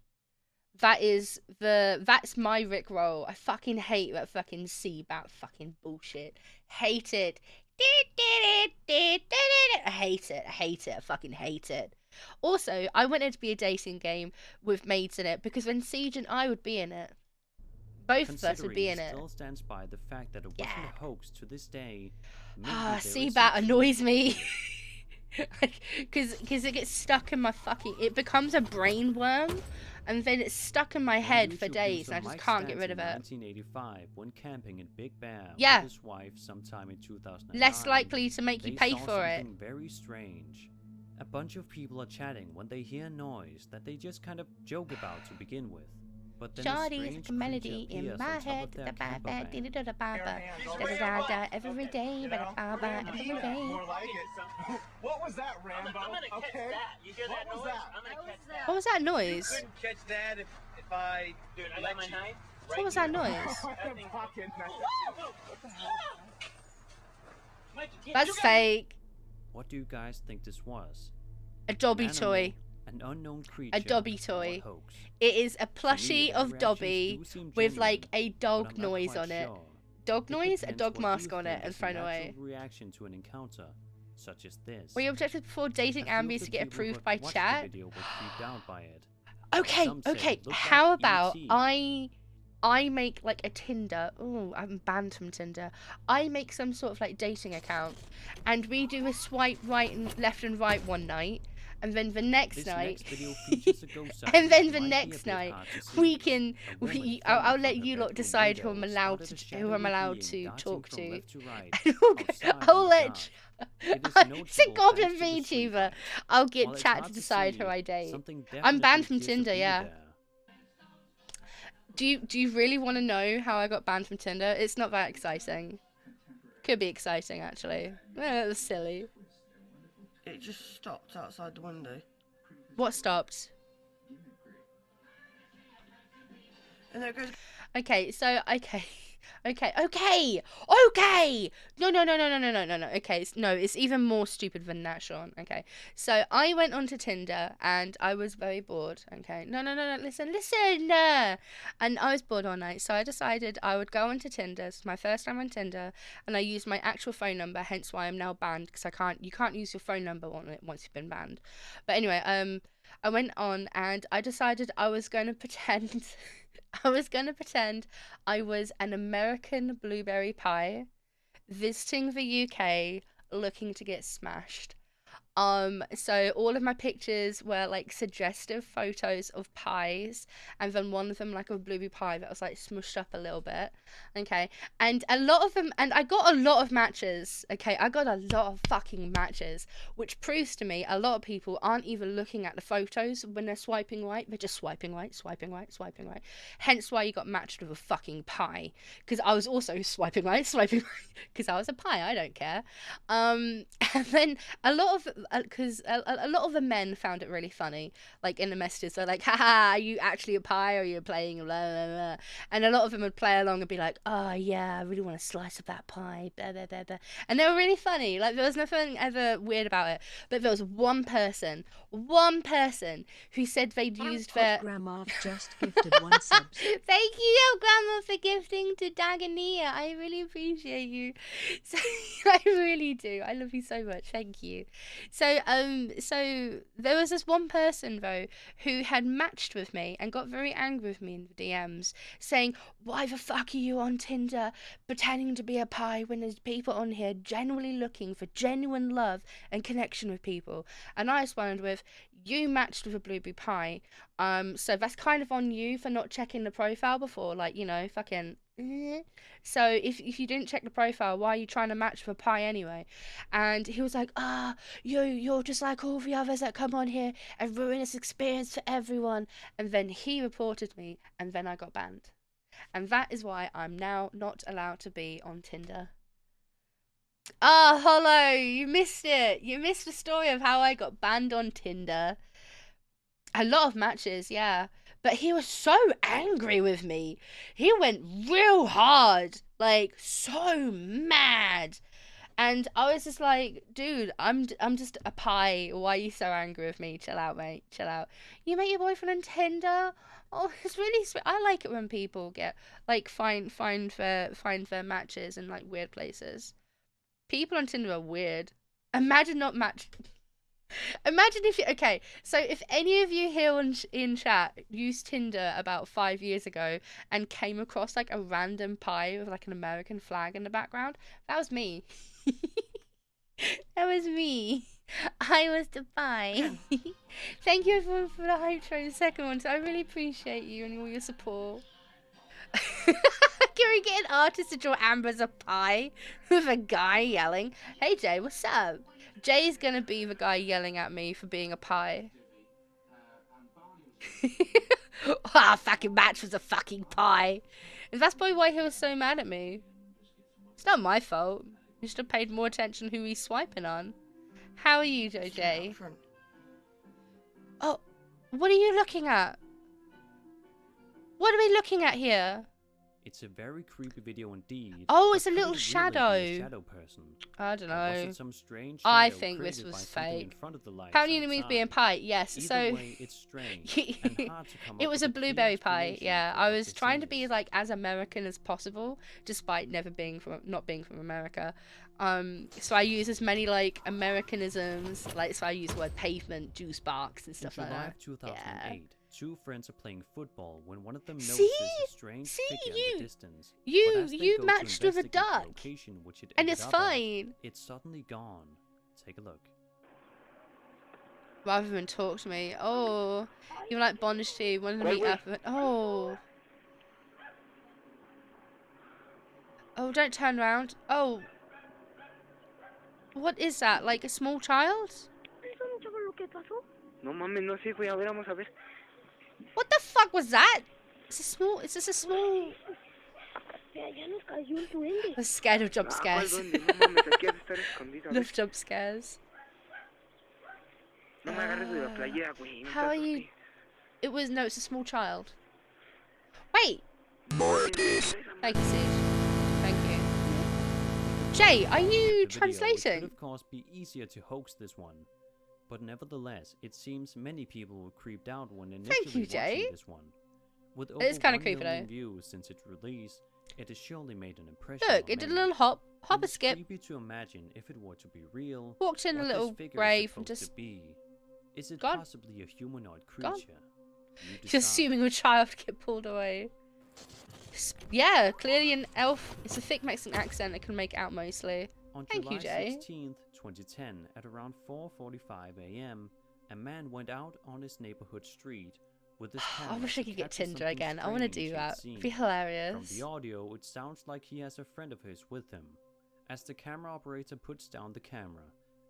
That's my Rickroll. I fucking hate that fucking C-Bat fucking bullshit. Hate it. I hate it. I hate it. I fucking hate it. Also, I wanted it to be a dating game with maids in it because then Siege and I would be in it. Both of us would be in Considering it. Still stands by the fact that it wasn't a hoax to this day. maybe Ah, there is C-Bat some annoys me. Because it gets stuck in my fucking... It becomes a brain worm, and then it's stuck in my head for YouTube days, and I user just Mike can't get Stantz rid of in it. 1985, when camping in Big Bear Yeah. with his wife sometime in 2009, Less likely to make you they pay saw for it. something very strange. A bunch of people are chatting when they hear noise that they just kind of joke about to begin with. But then Shawty a is like a strange melody creature in appears my on top head. of their Da ba camper ba van. dee da da ba ba da da da every day ba da ba ba every day. More like it. What was that, Rambo? I'm gonna catch Okay. that. You hear that What was noise? that? I'm gonna catch that. What was that noise? You couldn't catch that if I. Dude, I got my knife. What was that noise? That thing Pocket knife. What the hell? Mikey, get- That's you got- fake. What do you guys think this was? A Dobby An animal, toy. An unknown creature. A Dobby or toy. hoax? It is a To me, plushie their of reactions Dobby do seem with genuine, like a but dog I'm not noise quite on it. sure. Dog It noise, a depends dog what mask you on it, think and is a thrown away. natural reaction to an encounter, such as this. Were you objected before dating A few of Ambies the to get people who approved by watched the chat? video were creeped out by it. Okay, Some said, okay. "Look How like about E.T." I make like a Tinder. Oh, I'm banned from Tinder. I make some sort of like dating account, and we do a swipe right and left and right one night, and then the next This night, next video features a ghost sighting and then that the might be a next bit night hard to see. we can. A woman I'll filming let from you her lot bedroom decide who I'm window allowed spotted a to who I'm shadowy allowed being to darting talk from to. left to right, And outside I'll in the let. dark. It is It's a noticeable goblin thanks to the street VTuber. light. I'll get While it's chat hard to to decide see, who I date. something I'm banned definitely from appears to Tinder, be yeah. there. Do you really want to know how I got banned from Tinder? It's not that exciting. Could be exciting actually. It was silly. It just stopped outside the window. What stopped? And there it goes. Okay, so okay. Okay. No. Okay, no, it's even more stupid than that, Sean. Okay, so I went onto Tinder and I was very bored. Okay, no. Listen. And I was bored all night, so I decided I would go onto Tinder. It's my first time on Tinder, and I used my actual phone number. Hence why I'm now banned because you can't use your phone number on it once you've been banned. But anyway, I went on and I decided I was going to pretend. I was an American blueberry pie visiting the UK looking to get smashed. So all of my pictures were like suggestive photos of pies, and then one of them like a blueberry pie that was like smushed up a little bit. Okay, and a lot of them, and I got a lot of matches. Okay, I got a lot of fucking matches, which proves to me a lot of people aren't even looking at the photos when they're swiping right. They're just swiping right. Hence why you got matched with a fucking pie, because I was also swiping right, because I was a pie. I don't care. And then a lot of because a lot of the men found it really funny, like in the messages they're like, haha, are you actually a pie or are you playing blah blah blah, and a lot of them would play along and be like, oh yeah, I really want a slice of that pie, blah blah blah blah, and they were really funny. Like there was nothing ever weird about it, but there was one person who said they'd used their Grandma just gifted 1 sub. Thank you, Grandma, for gifting to Dagania. I really appreciate you. So I really do. I love you so much. Thank you. So there was this one person though who had matched with me and got very angry with me in the DMs, saying, "Why the fuck are you on Tinder pretending to be a pie when there's people on here genuinely looking for genuine love and connection with people?" And I responded with, "You matched with a blueberry pie, so that's kind of on you for not checking the profile before, like, you know, fucking." So if you didn't check the profile, why are you trying to match with a pie anyway? And he was like, you're just like all the others that come on here and ruin this experience for everyone. And then he reported me, and then I got banned. And that is why I'm now not allowed to be on Tinder. Hollow, you missed it. You missed the story of how I got banned on Tinder. A lot of matches, yeah. But he was so angry with me. He went real hard. Like, so mad. And I was just like, dude, I'm just a pie. Why are you so angry with me? Chill out, mate. Chill out. You met your boyfriend on Tinder? Oh, it's really sweet. I like it when people get, like, find their matches in, like, weird places. People on Tinder are weird. Imagine not matched. Imagine if you, okay, so if any of you here in chat used Tinder about 5 years ago and came across like a random pie with like an American flag in the background, that was me. That was me. I was the pie. Thank you everyone for the hype train second one. So I really appreciate you and all your support. Can we get an artist to draw Amber as a pie with a guy yelling, "Hey Jay, what's up?" Jay's gonna be the guy yelling at me for being a pie. Our fucking match was a fucking pie. And that's probably why he was so mad at me. It's not my fault. You should have paid more attention who he's swiping on. How are you, JJ? Oh, what are you looking at? What are we looking at here? It's a very creepy video indeed. Oh, it's a but little could it shadow. really be a shadow person? I don't Or was know. it some strange I shadow think this created was by something in fake. front of the lights Apparently you need to be in outside? pie, yes. Either So way, it's strange and hard to come it up was with a blueberry pie. explanation Yeah, for I what was this trying to is. be like as American as possible, despite never being from not being from America. So I use as many like Americanisms, like so I use the word pavement, juice box, and stuff In like July that. of 2008, two friends are playing football when one of them See? notices a strange See, figure in you- the distance. you- But as they you go to matched with a investigate the duck. location which it And ended it's up at, fine. it's suddenly gone. Take a look. Rather than talk to me. Oh, you're like bondage too. Wanted to Wait, meet wait. up. Oh. Oh, don't turn around. Oh. What is that? Like a small child? No mames, no sé, güey. A ver, vamos a ver. What the fuck was that? It's a small. Is this a small? I was scared of jump Ah, ¿cuál scares. duende? No mames, aquí ha de estar escondido. A ver. Love jump scares. No me agarres de la playera, güey. No How are seas you? así. It was no. It's a small child. Wait. Thank you, Siege. Thank you. Jay, are you The video, it translating? could of course be easier to hoax this one. But nevertheless, it seems many people were creeped out when initially you, Jay. watching this one. With over It is kinda 1 creepy, million though. views since its release, it has surely made an impression Look, on it did a many. little hop a And it's skip. creepy to imagine if it were to be real. Walked in a what little this figure grave is and supposed just to be. Is it gone. possibly a humanoid Gone. creature? You Just decide. assuming a child get pulled away. Yeah, clearly an elf. It's a thick Mexican accent. I can make it out mostly. On Thank July you, Jay. 16th, 2010, at around 4:45 a.m., a man went out on his neighborhood street with his camera. I wish I to could get capture Tinder something again. I want to strange do he'd that. seen. It'd be From hilarious. the audio, it sounds like he has a friend of his with him. As the camera operator puts down the camera,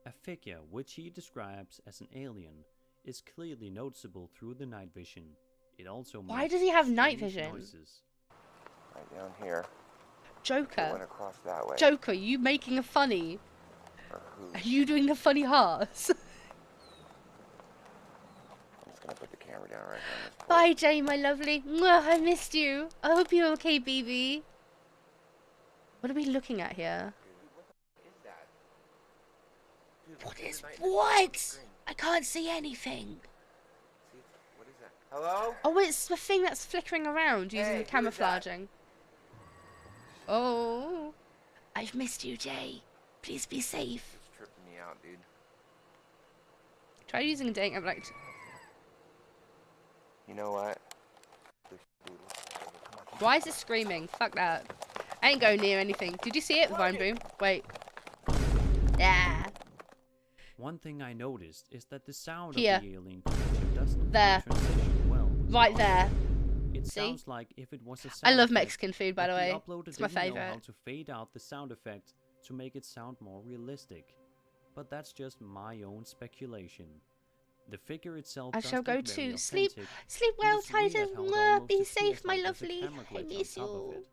a figure which he describes as an alien is clearly noticeable through the night vision. It also Why makes does he have night strange vision? noises. Right down here. Went Joker. across that way. Joker, you making a funny? Or who? Are you doing the funny hearts? I'm just gonna put the camera down right here on this Bye, Jay, my lovely. Mwah, I missed you. I hope you're okay, BB. What are we looking at here? What is what? I can't see anything. What is that? Hello? Oh, it's the thing that's flickering around using Hey, the who is that? camouflaging. Oh, I've missed you, Jay. Please be safe. It's tripping me out, dude. Try using a dating app like. You know what? Why is it screaming? Fuck that. I ain't going near anything. Did you see it, Vine Boom? Wait. Yeah. One thing I noticed is that the sound Here. of the alien creature doesn't There. quite transition well with the Right audio. there. It See? sounds like if it was a I sound love effect, Mexican food, by but the way. uploader It's my didn't know how favourite. to fade out the sound effect to make it sound more realistic. But that's just my own speculation. The figure itself I does shall go look very to sleep. authentic, Sleep but well, it's weird Titan. how it Mwah, almost be appears safe, my like there's a lovely. camera I glitch on miss top of you. it.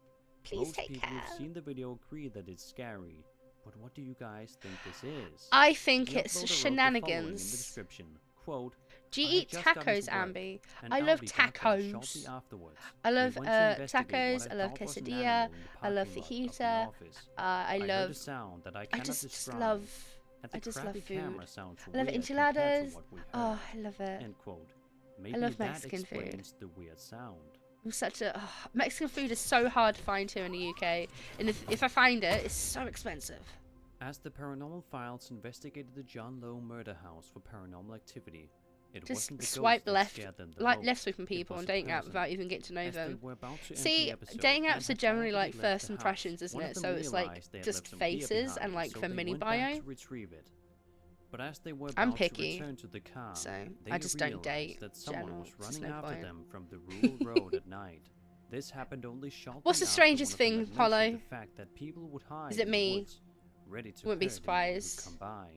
Please Most take people care. who've seen the video agree that it's scary. But what do you guys think this is? I think The it's uploader wrote the following in the shenanigans. description. Quote, Do you "I had eat just gotten tacos, to work, Ambi? and I love Albie got there shortly tacos. afterwards. I We love went to investigate tacos. what I love thought was an quesadilla. animal in the I love parking lot of the fajita. office. I heard a love. sound that I I cannot just describe, love. and I the just love crappy food. camera sounds I love weird compared to enchiladas. what we Oh, heard." I love it. End quote. I Maybe love that Mexican food. explains the weird sound. I'm such a Mexican food is so hard to find here in the UK, and if I find it, it's so expensive. As the Paranormal Files investigated the John Lowe murder house for paranormal activity, it Just wasn't the swipe ghost that left, scared them the like most. left sweeping It people was on a dating app person. without even getting to know As they them. were about to end See, the episode dating and apps are had generally already like left first the house, impressions, isn't one of it? them So it's like realized they had just left some gear faces behind, and like so for they mini went back bio. to retrieve it. But as they were I'm about picky, to return to the car, so they I just don't realized date that someone general, was there's running no after point. them from the rural road at night. This happened only shortly What's the after strangest one of them thing, had mentioned Paulo? the fact that people would hide Is it in the me? woods, ready to Wouldn't be hurt anyone who would surprised. come by.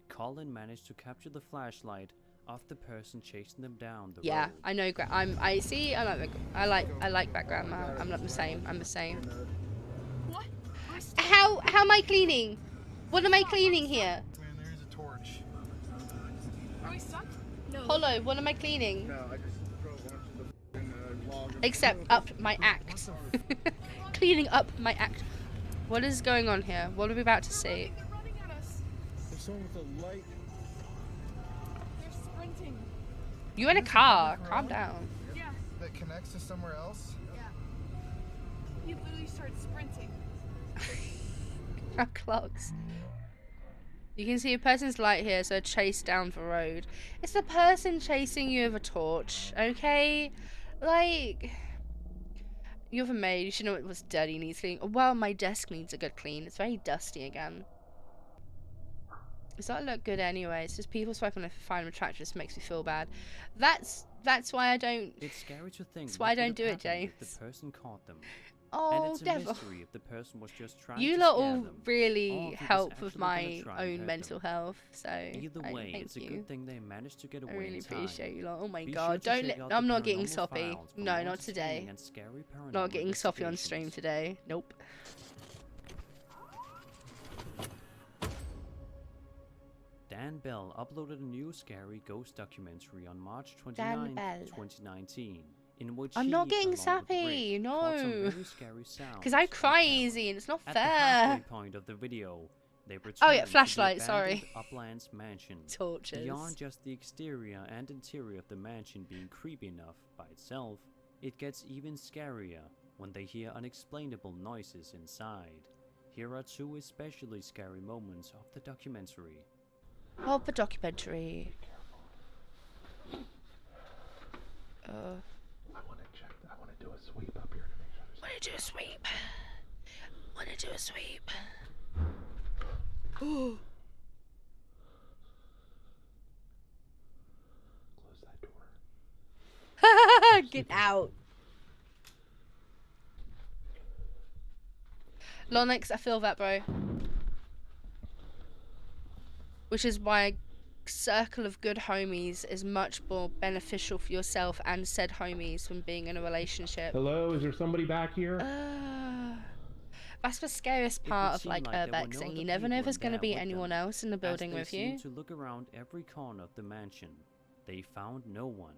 Colin managed to capture the flashlight of the person chasing them down the Yeah, road. I know. I see. I like that grandma. I'm not the same. I'm the same. What? How am I cleaning? What am I cleaning here? Man, there's a torch. Are we stuck? No. Hollow, what am I cleaning? No, I just throw a bunch of the fucking log. Except up my act. Cleaning up my act. What is going on here? What are we about to see? They're running at us. There's someone with a light. They're sprinting. You in a car. Calm down. Yeah. That connects to somewhere else? Yeah. You literally started sprinting. Our clocks. You can see a person's light here, so chase down the road. It's the person chasing you with a torch, okay? Like, you're the maid. You should know it was dirty, needs cleaning. Well, my desk needs a good clean. It's very dusty again. Does that look good anyway? It's just people swiping on a fine retractor just makes me feel bad. That's why I don't. It's scary to think. That's why I what don't would have do it, happened if James. the person caught them. Oh, and it's a devil. mystery if the person was just trying You to lot scare all them, or really if he was help with actually my gonna try and own hurt mental them. health, so Either way, thank it's a you. good thing they managed to get away I really in time. appreciate you lot. Oh my Be god, sure to don't check let. out the I'm not getting Paranormal soppy. Files for No, more not today. entertaining and scary paranormal Not getting soppy on investigations. stream today. Nope. Dan Bell uploaded a new scary ghost documentary on March Dan 29, Bell. 2019, in which I'm he, not getting along with sappy. Rick, caught some No. very scary sounds Because I on cry camera. easy and it's not At the halfway fair. point of the video, they returned Oh yeah, to the flashlight. abandoned Sorry. Uplands mansion. Torches. Beyond just the exterior and interior of the mansion being creepy enough by itself, it gets even scarier when they hear unexplainable noises inside. Here are two especially scary moments of the documentary. Oh, the documentary. I want to check. I want to do a sweep up here to make sure. Want to do a sweep? Want to do a sweep? Close that door. Get out. Lonix, I feel that, bro. Which is why a circle of good homies is much more beneficial for yourself and said homies from being in a relationship. Hello, is there somebody back here? That's the scariest It part would of seem like there were no urbexing. other You never know if people there's going to there be with anyone them. else in the building As with they you. seemed to look around every corner of the mansion, they found no one.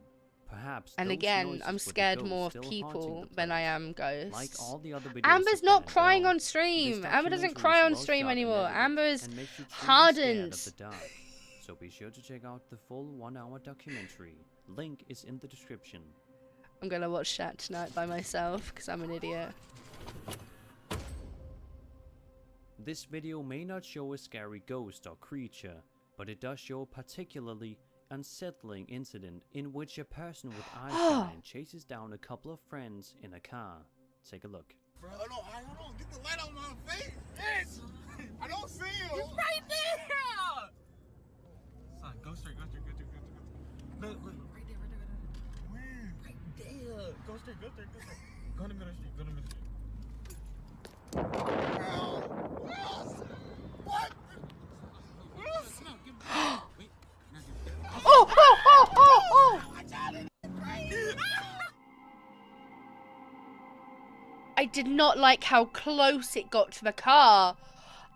Perhaps And those again, noises I'm were the scared ghosts more of still haunting people the than I place. am ghosts. Like all the other videos Amber's of not Dan crying Bell, on stream. this Amber doesn't documentary cry is on well stream shot and anymore. edited Amber's and makes you truly hardened. scared of the dark. So be sure to check out the full 1-hour documentary. Link is in the description. I'm gonna watch that tonight by myself because I'm an idiot. This video may not show a scary ghost or creature, but it does show a particularly unsettling incident in which a person with eyeshine chases down a couple of friends in a car. Take a look. Bro, hold on. Get the light on my face. Yes. I don't see him. He's right there. Son, go straight. Look. Right there. Where? Right there. Go straight. Go in the middle of the street. What? Oh! I did not like how close it got to the car.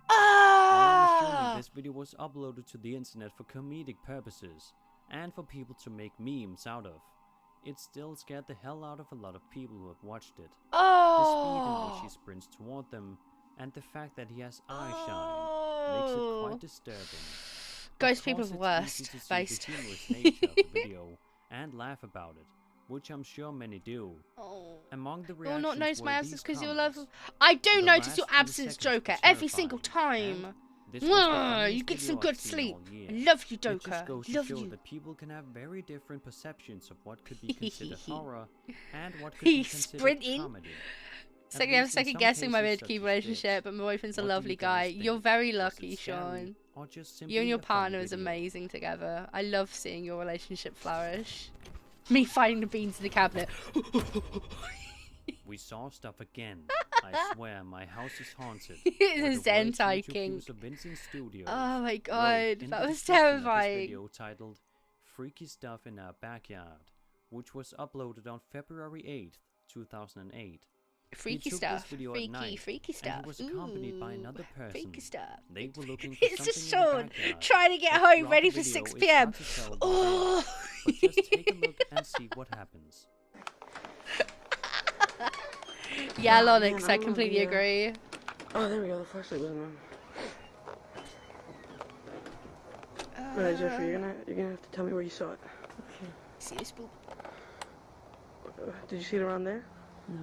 My understanding, Ah! this video was uploaded to the internet for comedic purposes and for people to make memes out of. It still scared the hell out of a lot of people who have watched it. The speed in which he sprints toward them and the fact that he has eyeshine makes it quite disturbing. Ghost Of people course, are it's easy worst, to see based. the humorous nature of the video and laugh about it, which I'm sure many do. Among the You'll reactions not notice my were absence these because you'll comments. love. I do The notice last your few absence, seconds were Joker, every single terrifying, time. and this was the funniest You get some video good I've seen sleep. all year. I love you, It just Joker. goes to Love show you. that people can have very different perceptions of what could be considered horror and what could be He's considered sprinting. comedy. At I'm least in second some guessing my cases mid-key such as relationship, this. but my boyfriend's a What do lovely you guys guy. You're think? very Was it lucky, scary, Sean. or just You and simply your a funny partner is video? amazing together. I love seeing your relationship flourish. Me finding the beans in the cabinet. We saw stuff again. I swear, my house is haunted. It's a Where the Zentai words king. producer Vincent Studios Oh my wrote god, in that the was description of this terrifying. video titled Freaky Stuff in Our Backyard, which was uploaded on February 8th, 2008. Freaky He took stuff. This video Freaky, at night, freaky stuff. And he was accompanied by Ooh, another person. freaky stuff. They were looking for It's something just in the Sean backyard. trying to get But home, throughout ready the for video, 6 it's p.m. hard to tell what Oh. it is. But just take a look and see what happens. Yeah, Oh, Lonix, man, I I'm completely gonna be, agree. Oh, there we go. The flashlight wasn't on. Alright, Jeffrey, you're gonna have to tell me where you saw it. Okay. See this boop. Did you see it around there? No.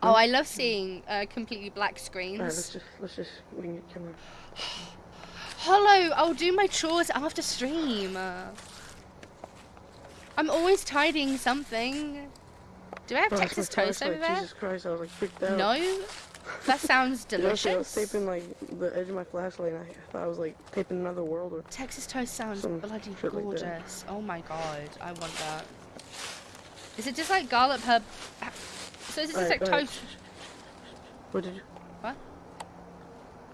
Oh, I love seeing completely black screens. Alright, let's just we can get camera. Hello, I'll do my chores after stream. I'm always tidying something. Do I have Oh, it's Texas my toast over flashlight. there? Jesus Christ, I was like freaked out. No? That sounds Yeah, I was delicious. taping like the edge of my flashlight and I thought I was like taping another world or Texas toast sounds some bloody shit like that. gorgeous. Oh my god, I want that. Is it just like garlic herb? So is it just like Alright, toast? What did you? What?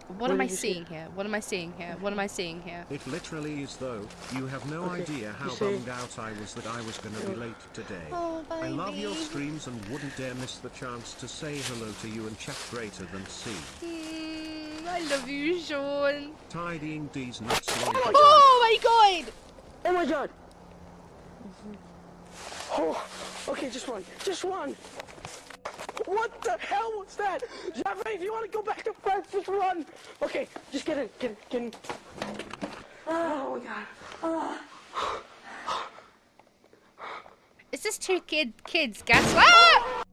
What What am did I you say? seeing here? What am I seeing here? What am I seeing here? It literally is though. You have no Okay, idea how you say- bummed out I was that I was gonna be late today. Oh, I love your baby. streams and wouldn't dare miss the chance to say hello to you and chat greater than C. I love you, Sean. Tidying D's nuts long. Oh my god! Oh my god! Oh, okay, just run. Just run! What the hell was that? Jeffrey, if you want to go back to France, just run! Okay, just get in, get in. Oh my god. Oh. Is this two kids gas? Ah!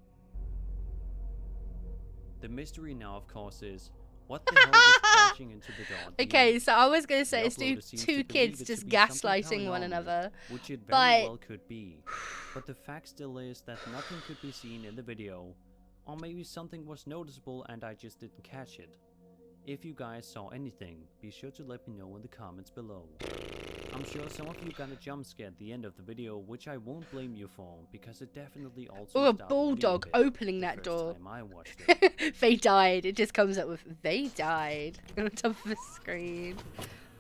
The mystery now, of course, is what the hell is crashing into the door? at the Okay, end? so I was gonna say The it's uploader seems two to believe kids it just to be something gaslighting one paranormal, another. which it very But well could be. But the fact still is that nothing could be seen in the video. Or maybe something was noticeable and I just didn't catch it. If you guys saw anything, be sure to let me know in the comments below. I'm sure some of you got a jump scare at the end of the video, which I won't blame you for, because it definitely also Or a started me bulldog bit opening the that first door. time I watched it. They died. It just comes up with they died on top of the screen.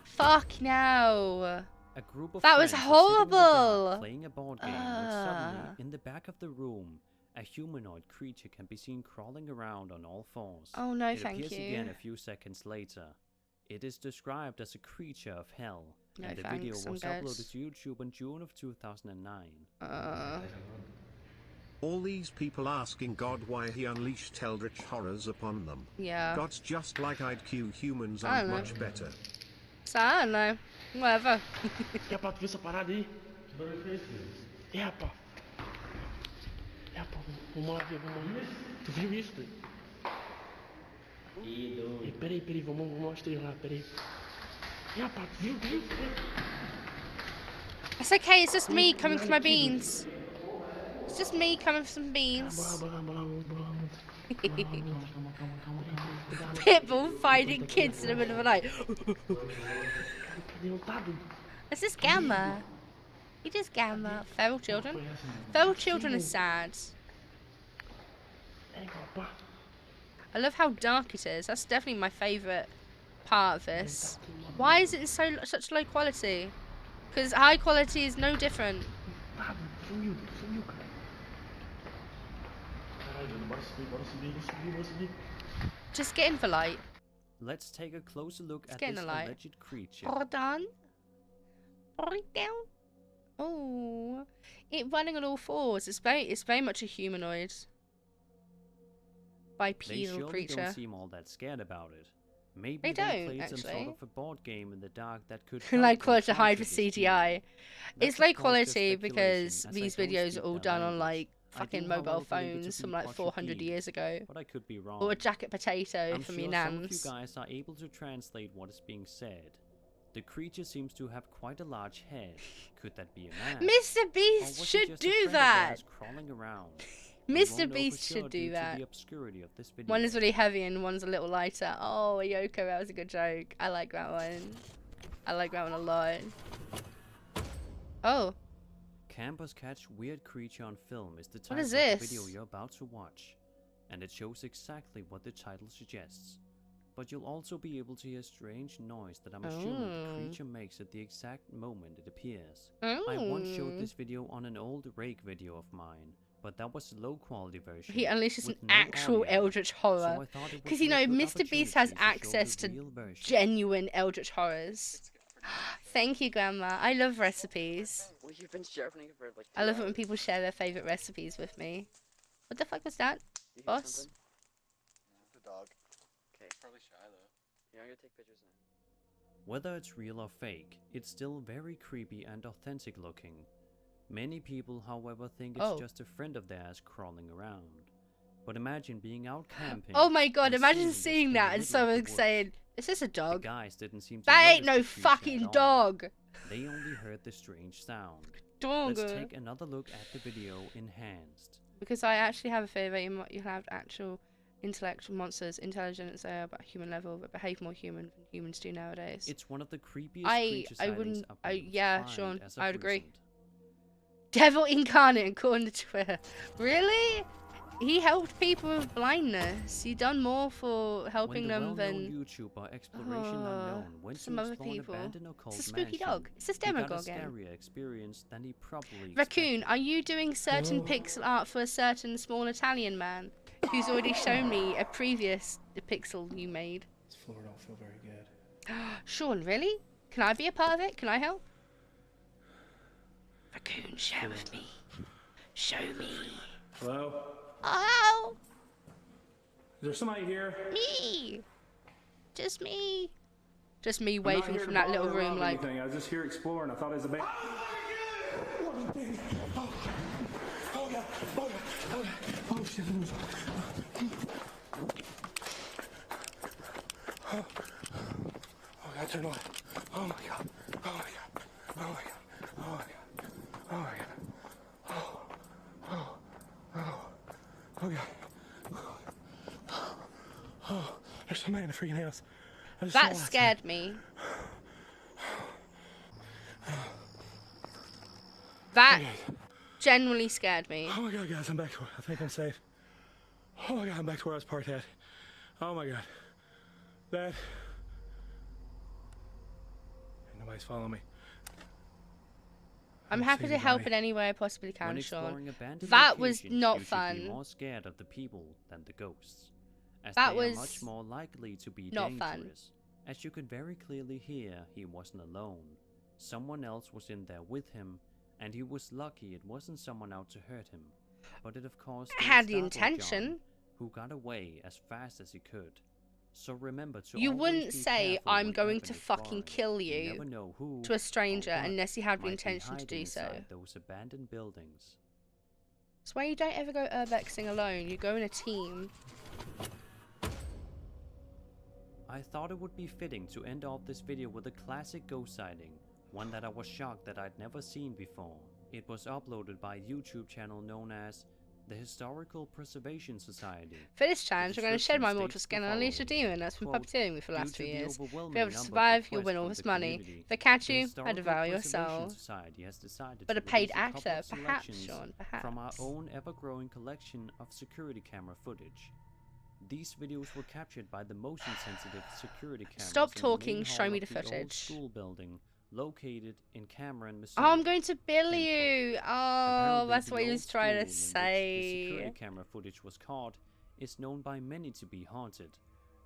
Fuck no. A group of That was friends were sitting in the dark horrible. playing a board game when suddenly, in the back of the room, a humanoid creature can be seen crawling around on all fours. Oh, no, it thank appears you. again a few seconds later. It is described as a creature of hell, No, and the video thanks, I'm was good. uploaded to YouTube in June of 2009. All these people asking God why he unleashed eldritch horrors upon them. Yeah. God's just like IQ humans I and don't know. much better. So I don't know. Whatever. É, pá, tu viu essa parada aí? Que barulho foi esse? É, pá. É, pá, vamos lá ver, vamos lá. Tu viu isso, velho? Peraí, vamos mostrar lá, peraí. É, pá, tu viu isso, velho? It's okay, it's just me coming for my beans. It's just me coming for some beans. Pitbull finding kids in the middle of the night. Is this Gamma? It is Gamma. Feral children? Feral children is sad. I love how dark it is. That's definitely my favourite part of this. Why is it such low quality? Because high quality is no different. Just get in for light. Let's take a closer look at get in this the light. alleged creature. Hold on. Right down. Oh, it running on all fours. It's very much a humanoid. They Bipedal surely creature. don't seem all that scared about it. Maybe They don't, played some sort actually. of a board game in the dark that could Like help them quality hide for conquer this CGI. demon. It's That's low of course just quality because speculation, as I these don't videos speak are all their done on language. like I fucking do, mobile however, believe it to phones be from like 400 Portuguese, years ago. but I could be wrong. Or a jacket potato I'm from sure your some of you nans. guys are able to translate what is being said. The creature seems to have quite a large head. Could that be a man? Mr. Or Beast was it should just a do friend of that. theirs crawling around? We won't Mr. know for Beast sure should due do to that. the obscurity of this video. One is really heavy and one's a little lighter. Oh, Yoko, that was a good joke. I like that one. I like that one a lot. Oh. Campers Catch Weird Creature on Film is the What title is of the this? video you're about to watch, and it shows exactly what the title suggests. but you'll also be able to hear strange noise that I'm assuming the creature makes at the exact moment it appears. I once showed this video on an old Rake video of mine, but that was a low quality version. He unleashes an with no actual audio, Eldritch horror. so I thought it would Because, be you a know, good Mr. Beast has opportunity to show access the to real version. genuine Eldritch horrors. Thank you, Grandma. I love recipes. Well, you've been sharpening it for like. I love it when people share their favourite recipes with me. What the fuck was that? Boss? The dog. Okay. Probably shy though. Yeah, I'm gonna take pictures now. Whether it's real or fake, it's still very creepy and authentic looking. Many people, however, think it's just a friend of theirs crawling around. But imagine being out camping. Oh my god, and imagine this seeing in the that and middle of the someone woods. saying, is this a The dog? guys didn't seem to That ain't notice no the creature at fucking all. dog. They only heard the strange sound. Dog. Let's take another look at the video enhanced. Because I actually have a fear that you have actual intellectual monsters, intelligent as they are about human level, that behave more human than humans do nowadays. It's one of the creepiest I creature wouldn't. sightings I've been able to Yeah, find Sean, as of I would agree. recent. Devil incarnate according to Twitter. Really? He helped people with blindness. He done more for helping When the them well-known than YouTuber Exploration Unknown went some to other explore an people. abandoned occult It's a spooky mansion, dog. It's a he got a Demogorgon. scarier experience than he probably Raccoon, are you doing certain pixel art for a certain small Italian man who's already shown me a previous pixel you made? This floor don't feel very good. Sean, really? Can I be a part of it? Can I help? Raccoon, share with me. Show me. Hello? Oh, Is there somebody here? me. Just me. Just me I'm not waving here from to that bother little or room rob like... anything. I was just here exploring. I thought it was a band. Oh god! Oh god! Oh god! Oh shit! Oh god! Turn on! Oh my god! Oh my god! Oh my god! Oh my god! Oh my god! Oh! Oh! Oh! Oh god! Oh! There's somebody in the freaking house. I just saw That outside. scared me. That genuinely scared me. Oh my god, guys, I'm back to I think I'm safe. Oh my god, I'm back to where I was parked at. Oh my god. That. Nobody's following me. I'm don't happy see to help anybody. in any way I possibly When can, exploring Sean. abandoned That was locations, not you should be fun. more scared of the people than the ghosts, as That they was are much more likely to be not dangerous. fun. As you could very clearly hear, he wasn't alone. Someone else was in there with him, and he was lucky it wasn't someone out to hurt him. But it of course did Had the startle John, intention. who got away as fast as he could. So remember to You always wouldn't be say, careful I'm when going urban to fucking exploring. kill You you never know who to a stranger or what unless you have the might be intention to hiding do so. inside those abandoned buildings. That's why you don't ever go urbexing alone. You go in a team. I thought it would be fitting to end off this video with a classic ghost sighting, one that I was shocked that I'd never seen before. It was uploaded by a YouTube channel known as the Historical Preservation Society. For this challenge, I'm going to shed my description mortal states skin the and unleash a following, demon that's been quote, puppeteering me for the "Due last to 2 the years. If overwhelming you're able to number of survive, you'll requests win all from this the money. community, If they catch the you, I Historical devour your Preservation soul. Society has decided But to a paid release a couple actor, of perhaps, selections Sean, perhaps. from our own ever-growing collection of security camera footage. These videos were captured by the motion-sensitive security cameras Stop in the talking, main show hall me of the old footage. school building located in Cameron, Missouri. Oh, I'm going to bill you. Oh, Apparently, that's the what he old was trying school to in which the say. security camera footage was caught is known by many to be haunted.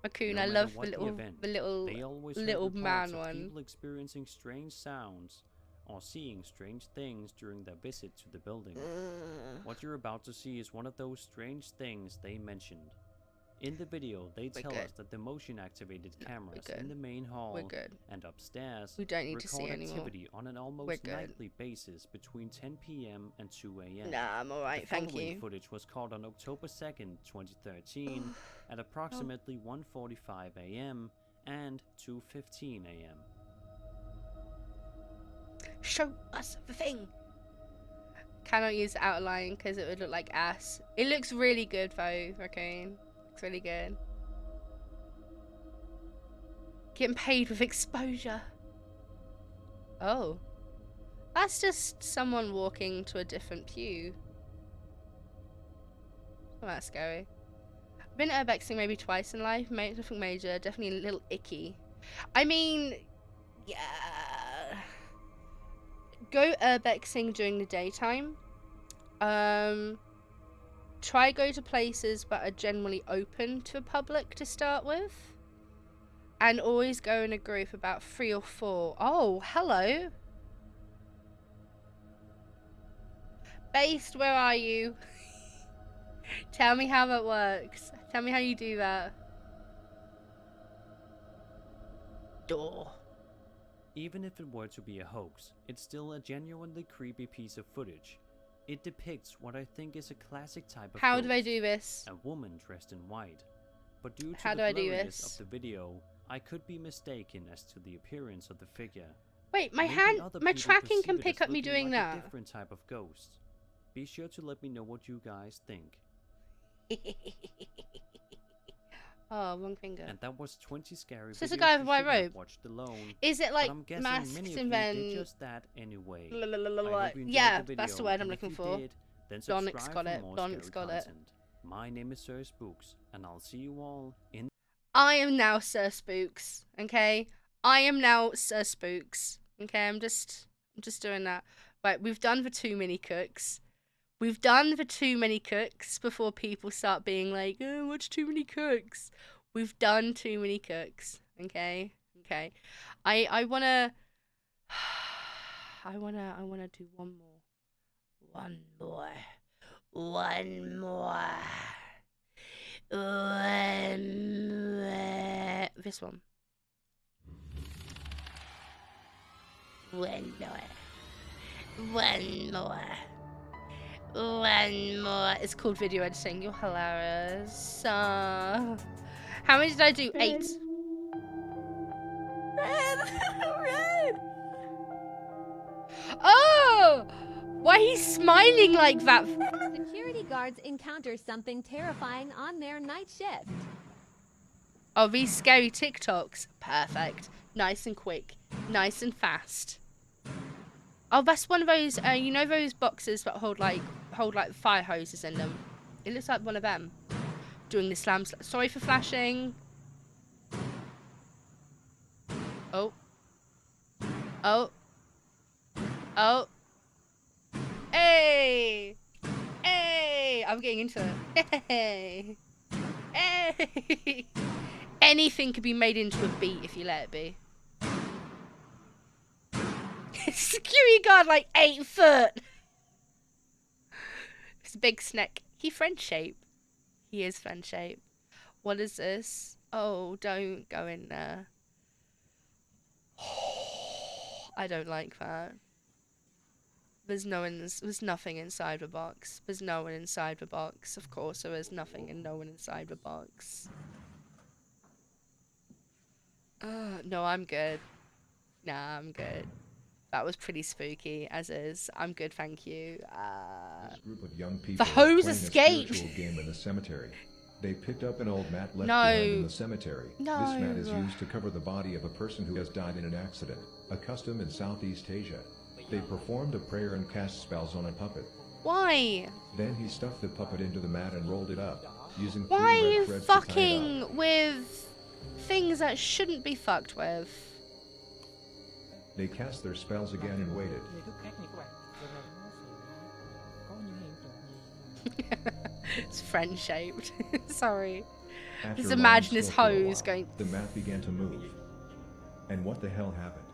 Raccoon, No I matter love what the event, little they always heard little reports man of one. people experiencing strange sounds or seeing strange things during their visit to the building. What you're about to see is one of those strange things they mentioned. In the video, they tell good. us that the motion-activated cameras in good. the main hall We're good. and upstairs We don't need to see record anymore. activity on an We're almost good. nightly basis between 10 p.m. and 2 a.m. Nah, I'm alright, The thank following you. footage was caught on October 2nd, 2013 at approximately 1:45 a.m. and 2:15 a.m. Show us the thing. Cannot use outline because it would look like ass. It looks really good though, Raccoon. Looks really good. Getting paid with exposure. Oh. That's just someone walking to a different pew. Not that scary. Been urbexing maybe twice in life. Nothing major. Definitely a little icky. I mean, yeah. Go urbexing during the daytime. Try go to places that are generally open to the public to start with. And always go in a group about 3 or 4. Oh, hello. Based, where are you? Tell me how that works. Tell me how you do that. Door. Even if it were to be a hoax, it's still a genuinely creepy piece of footage. It depicts what I think is a classic type of How ghost, do I do this? a woman dressed in white. But due to How the do I do blurriness this? of the video, I could be mistaken as to the appearance of the figure. Wait, my Maybe hand, other my people tracking perceive can it pick as up me looking doing like a that. different type of ghost. Be sure to let me know what you guys think. Oh, wrong finger. And that was 20 scary Is this a videos guy you with a white should have robe? watched alone. Is it but like I'm guessing masks many of and you then did just that anyway. I Yeah, hope you enjoyed the that's the video, word I'm and if looking you for. did, then Donic's subscribe got for it. more Donic's scary got it. content. My name is Sir Spooks, and I'll see you all in. I am now Sir Spooks. Okay, I am now Sir Spooks. Okay, I'm just doing that. Right, we've done for too many cooks. We've done for too many cooks before people start being like, oh, what's too many cooks? We've done too many cooks. Okay, okay. I wanna do one more. One more. One more. This one. One more. One more. One more. It's called video editing. You're hilarious. How many did I do? 8. Red! Oh! Why he's smiling like that? Security guards encounter something terrifying on their night shift. Oh, these scary TikToks. Perfect. Nice and quick. Nice and fast. Oh, that's one of those, you know those boxes that hold like fire hoses in them? It looks like one of them. Doing the slam. Sorry for flashing. Oh. Oh. Oh. Hey! Hey! I'm getting into it. Hey! Hey! Anything could be made into a beat if you let it be. Security guard like 8 foot. It's a big snack. He friend shape. He is friend shape. What is this? Oh, don't go in there. I don't like that. There's nothing inside the box. There's no one inside the box. Of course there is nothing and no one inside the box. No, I'm good. Nah, I'm good. That was pretty spooky, as is. I'm good, thank you. This group of young people The hose playing escaped. a spiritual game in the cemetery. They picked up an old mat left No. behind in the cemetery. No. This mat is used to cover the body of a person who has died in an accident, a custom in Southeast Asia. They performed a prayer and cast spells on a puppet. Why? Then he stuffed the puppet into the mat and rolled it up, using Why are 3 red you threads to tie it up. fucking with things that shouldn't be fucked with? They cast their spells again and waited. It's friend shaped. Sorry. After Just lying imagine this still for a hose while, going. The mat began to move. And what the hell happened?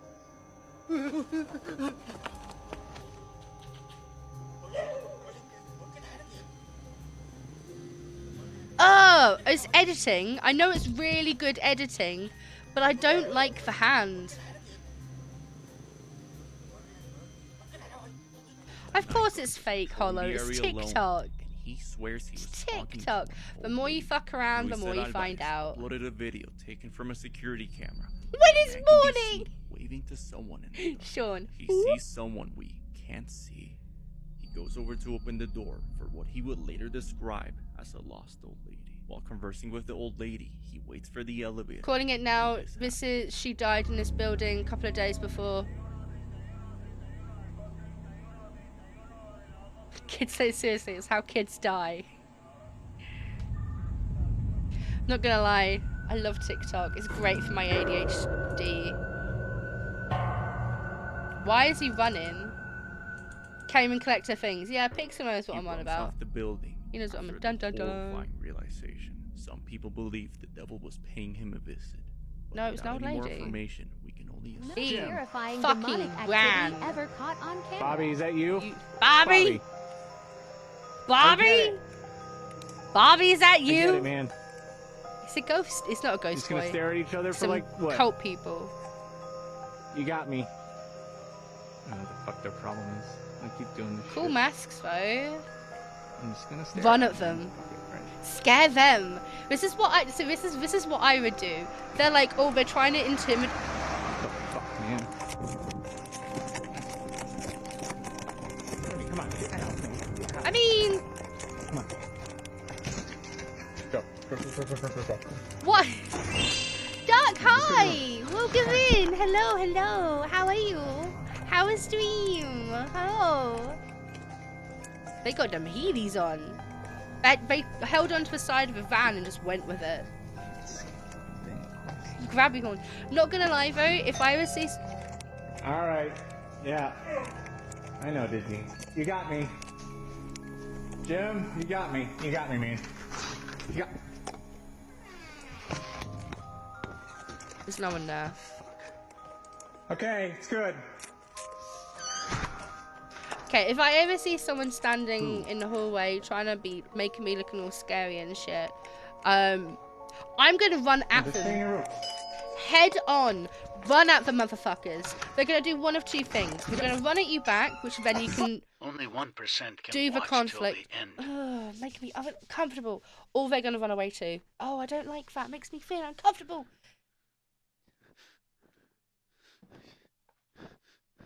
Oh, it's editing. I know it's really good editing, but I don't like the hand. Of course it's fake, Hollow. It's TikTok. He swears he was talking to TikTok. The more you fuck around, the more you find out. Uploaded a video taken from a security camera. When it's Man can be morning! seen waving to someone in the dark. Sean. He sees someone we can't see. He goes over to open the door for what he would later describe as a lost old lady. While conversing with the old lady, he waits for the elevator. Calling it now. She died in this building a couple of days before. Kids say seriously, it's how kids die. Not gonna lie, I love TikTok. It's great for my ADHD. Why is he running? Came and collect her things. Yeah, Pixel knows what I'm on about. Off the building. He knows what I'm after dun the dun dun. horrifying realization. Some people believe the devil was paying him a visit. But No, it's an old without any more lady. information, we can only assume. Terrifying Fucking demonic activity ran. ever caught on camera. Bobby, is that you? Bobby? Bobby? Bobby, is that I get you? it, man. It's a ghost. It's not a ghost Just gonna boy. stare at each other for Some like what? cult people. You got me. I don't know what the fuck their problem is. I keep doing this Cool shit. masks though. I'm just gonna stare. Run at them. Scare them. This is what I. So this is what I would do. They're like, oh, they're trying to intimidate. Fuck, man. Come on, get out. I mean, Come on. Go. Go. what? Dark, hi. Welcome in. Hello, hello. How are you? How is stream? Hello. They got them heelys on. They held onto the side of a van and just went with it. Grabbing on. Not gonna lie though, if I was see. All right. Yeah. I know, Disney. You got me. Jim, you got me. You got me, man. You got. There's no one there. Okay, it's good. Okay, if I ever see someone standing in the hallway trying to be making me looking all scary and shit, I'm gonna run at them. Head on, run at the motherfuckers. They're gonna do one of two things. They're gonna run at you back, which then you can Only 1% can do the watch conflict. till the end. Ugh, make me uncomfortable. Or they're gonna run away too. Oh, I don't like that. Makes me feel uncomfortable.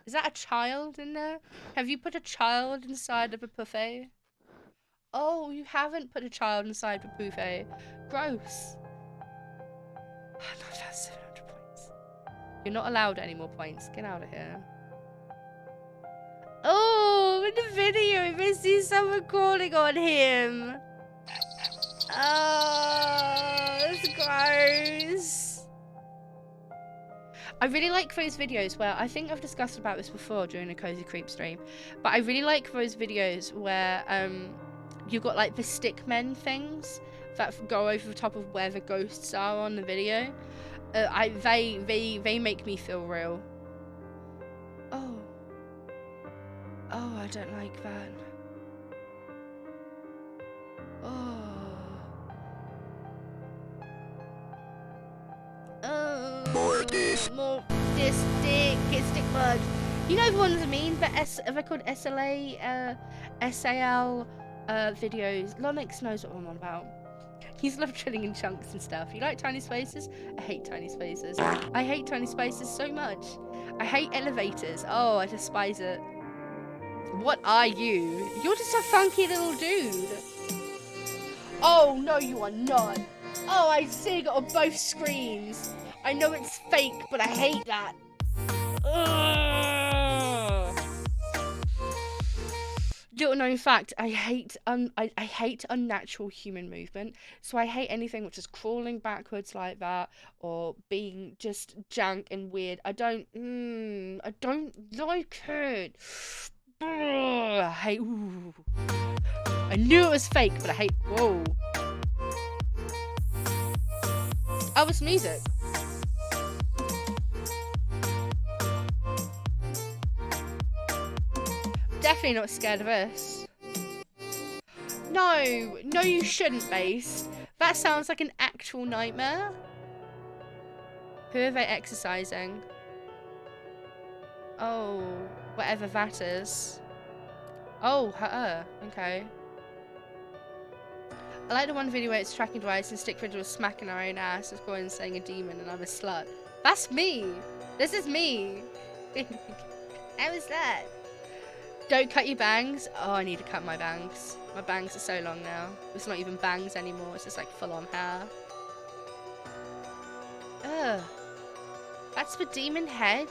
Is that a child in there? Have you put a child inside of a buffet? Oh, you haven't put a child inside the buffet. Gross. No, that's 700 points. You're not allowed any more points. Get out of here. Oh, in the video, we see someone crawling on him. Oh, that's gross. I really like those videos where, I think I've discussed about this before during a Cozy Creep stream, but I really like those videos where you've got like the stick men things that go over the top of where the ghosts are on the video. They make me feel real. Oh, I don't like that. More this stick bugs. You know the ones I mean, but they're called SLA, SAL videos. Lonix knows what I'm on about. He's love chilling in chunks and stuff. You like tiny spaces? I hate tiny spaces. I hate tiny spaces so much. I hate elevators. Oh, I despise it. What are you? You're just a funky little dude. Oh, no, you are not. Oh, I see it on both screens. I know it's fake, but I hate that. Ugh. Little known fact, I hate unnatural human movement. So I hate anything which is crawling backwards like that or being just jank and weird. I don't like it. Ugh, I hate. Ooh. I knew it was fake, but I hate. Whoa. Oh, it's music. Definitely not scared of this. No, you shouldn't, Base. That sounds like an actual nightmare. Who are they exercising? Oh, whatever that is. Oh, her. Okay. I like the one video where it's tracking device and Stick Fridge was smacking her own ass with going and saying a demon and I'm a slut. That's me. This is me. How is that? Don't cut your bangs. Oh, I need to cut my bangs. My bangs are so long now. It's not even bangs anymore. It's just like full-on hair. Ugh. That's the demon head.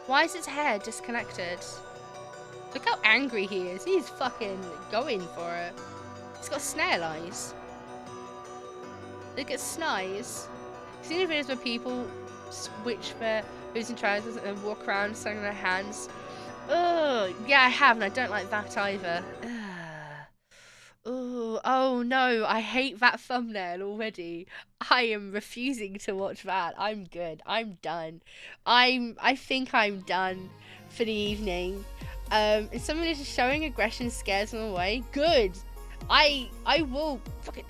Why is its hair disconnected? Look how angry he is. He's fucking going for it. He's got snail eyes. Look at Snize. Seen the videos where people switch their boots and trousers and then walk around swinging their hands? Oh, yeah, I have, and I don't like that either. Ooh, oh no, I hate that thumbnail already. I am refusing to watch that. I'm good. I'm done. I think I'm done for the evening. If someone is showing aggression scares them away, good. I will fucking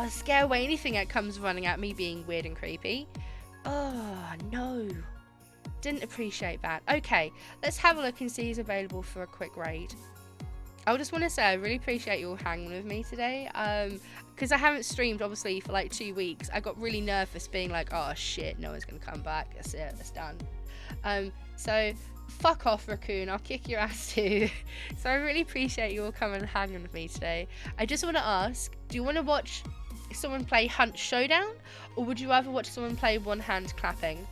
scare away anything that comes running at me being weird and creepy. Oh no. Didn't appreciate that. Okay, let's have a look and see who's available for a quick raid. I just want to say I really appreciate you all hanging with me today. Because I haven't streamed obviously for like 2 weeks. I got really nervous being like, oh shit, no one's gonna come back. That's it, that's done. So fuck off, Raccoon. I'll kick your ass too. So I really appreciate you all coming and hanging with me today. I just want to ask, do you want to watch someone play Hunt Showdown, or would you rather watch someone play One Hand Clapping?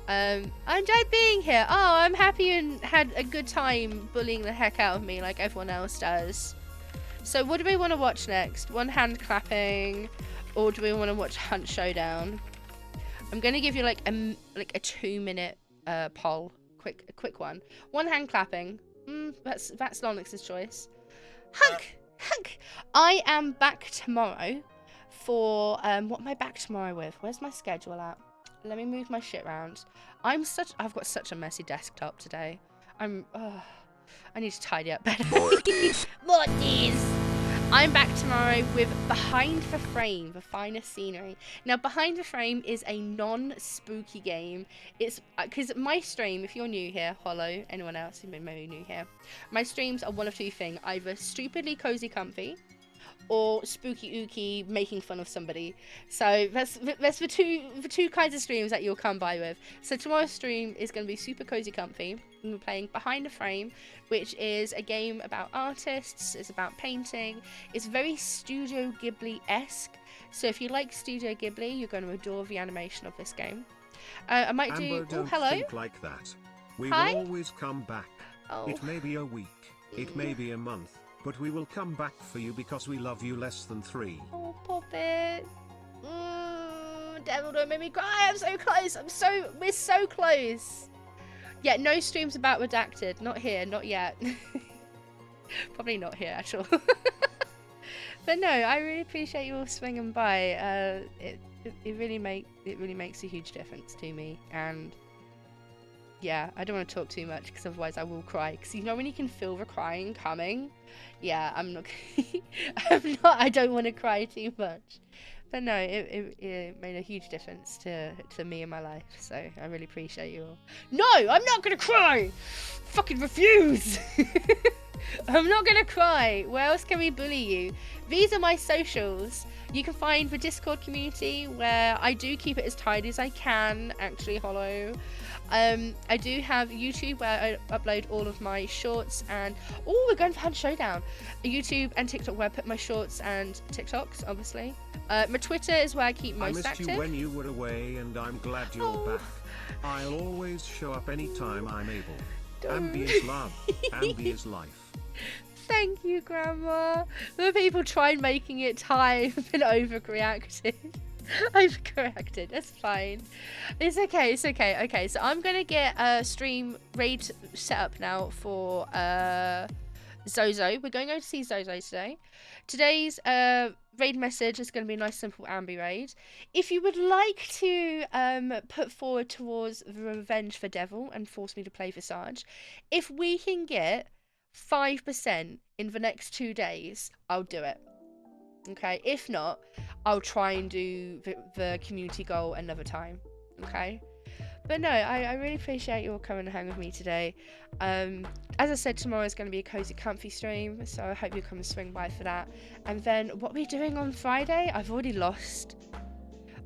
I enjoyed being here. Oh, I'm happy and had a good time bullying the heck out of me like everyone else does. So what do we want to watch next? One Hand Clapping, or do we want to watch Hunt Showdown? I'm gonna give you like a 2-minute poll, a quick one. One Hand Clapping. That's Lonix's choice. Hunk. I am back tomorrow for what am I back tomorrow with? Where's my schedule at? Let me move my shit around. I've got such a messy desktop today. I need to tidy up better. Mortis. I'm back tomorrow with Behind the Frame, the finest scenery. Now, Behind the Frame is a non-spooky game. It's because my stream, if you're new here, Hollow, anyone else who may be new here, my streams are one of two things: either stupidly cozy comfy, or spooky ooky making fun of somebody. So that's the two kinds of streams that you'll come by with. So tomorrow's stream is going to be super cozy comfy. We're playing Behind the Frame, which is a game about artists. It's about painting. It's very Studio Ghibli-esque. So if you like Studio Ghibli, you're going to adore the animation of this game. I might do. Amber, don't hello. think like that. We Hi? will always come back. Oh. It may be a week. It may be a month. But we will come back for you because we love you less than 3. Oh, Poppet. Devil, don't make me cry. I'm so close. We're so close. Yeah, no streams about Redacted. Not here, not yet. Probably not here at all. But no, I really appreciate you all swinging by. It really makes a huge difference to me. And yeah, I don't want to talk too much because otherwise I will cry. Because you know when you can feel the crying coming? Yeah, I'm not. I don't want to cry too much. But no, it made a huge difference to me in my life. So I really appreciate you all. No, I'm not gonna cry. Fucking refuse. I'm not gonna cry. Where else can we bully you? These are my socials. You can find the Discord community where I do keep it as tidy as I can. Actually, Hollow. I do have YouTube where I upload all of my shorts and we're going for Hunt Showdown. YouTube and TikTok where I put my shorts and TikToks, obviously. My Twitter is where I keep most active. I missed you when you were away, and I'm glad you're back. I'll always show up anytime I'm able. Ambi is love. Ambi is life. Thank you, Grandma. The people tried making it time and overreacted. Overcorrected. That's fine. It's okay. It's okay. Okay, so I'm gonna get a stream raid set up now for Zozo. We're going over to see Zozo today. Today's raid message is going to be a nice simple ambi raid. If you would like to put forward towards the Revenge for Devil and force me to play Visage, if we can get 5% in the next 2 days, I'll do it. Okay, if not, I'll try and do the community goal another time. Okay, but no, I really appreciate you all coming and hang with me today. As I said, tomorrow is going to be a cozy comfy stream, so I hope you come and swing by for that. And then what are we doing on Friday? I've already lost.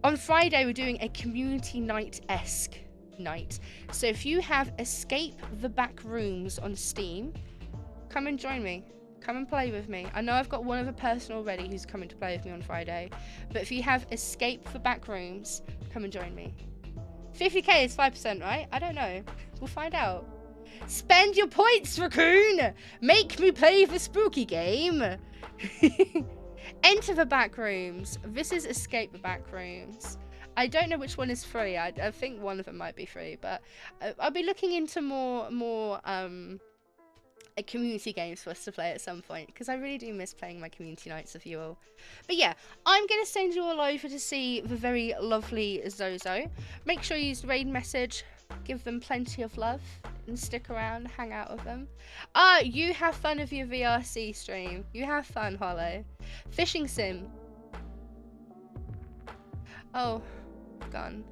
On Friday we're doing a community night-esque night. So if you have Escape the Back Rooms on Steam, come and join me. Come and play with me. I know I've got one other person already who's coming to play with me on Friday, but if you have Escape the Back Rooms, come and join me. 50k is 5%, right? I don't know. We'll find out. Spend your points, Raccoon! Make me play the spooky game! Enter the back rooms. This is escape the back rooms. I don't know which one is free. I think one of them might be free, but I'll be looking into more community games for us to play at some point, because I really do miss playing my community nights with you all. But yeah, I'm going to send you all over to see the very lovely Zozo. Make sure you use the raid message, give them plenty of love, and stick around, hang out with them. You have fun with your VRC stream. You have fun, Hollow. Fishing sim. Oh, gone.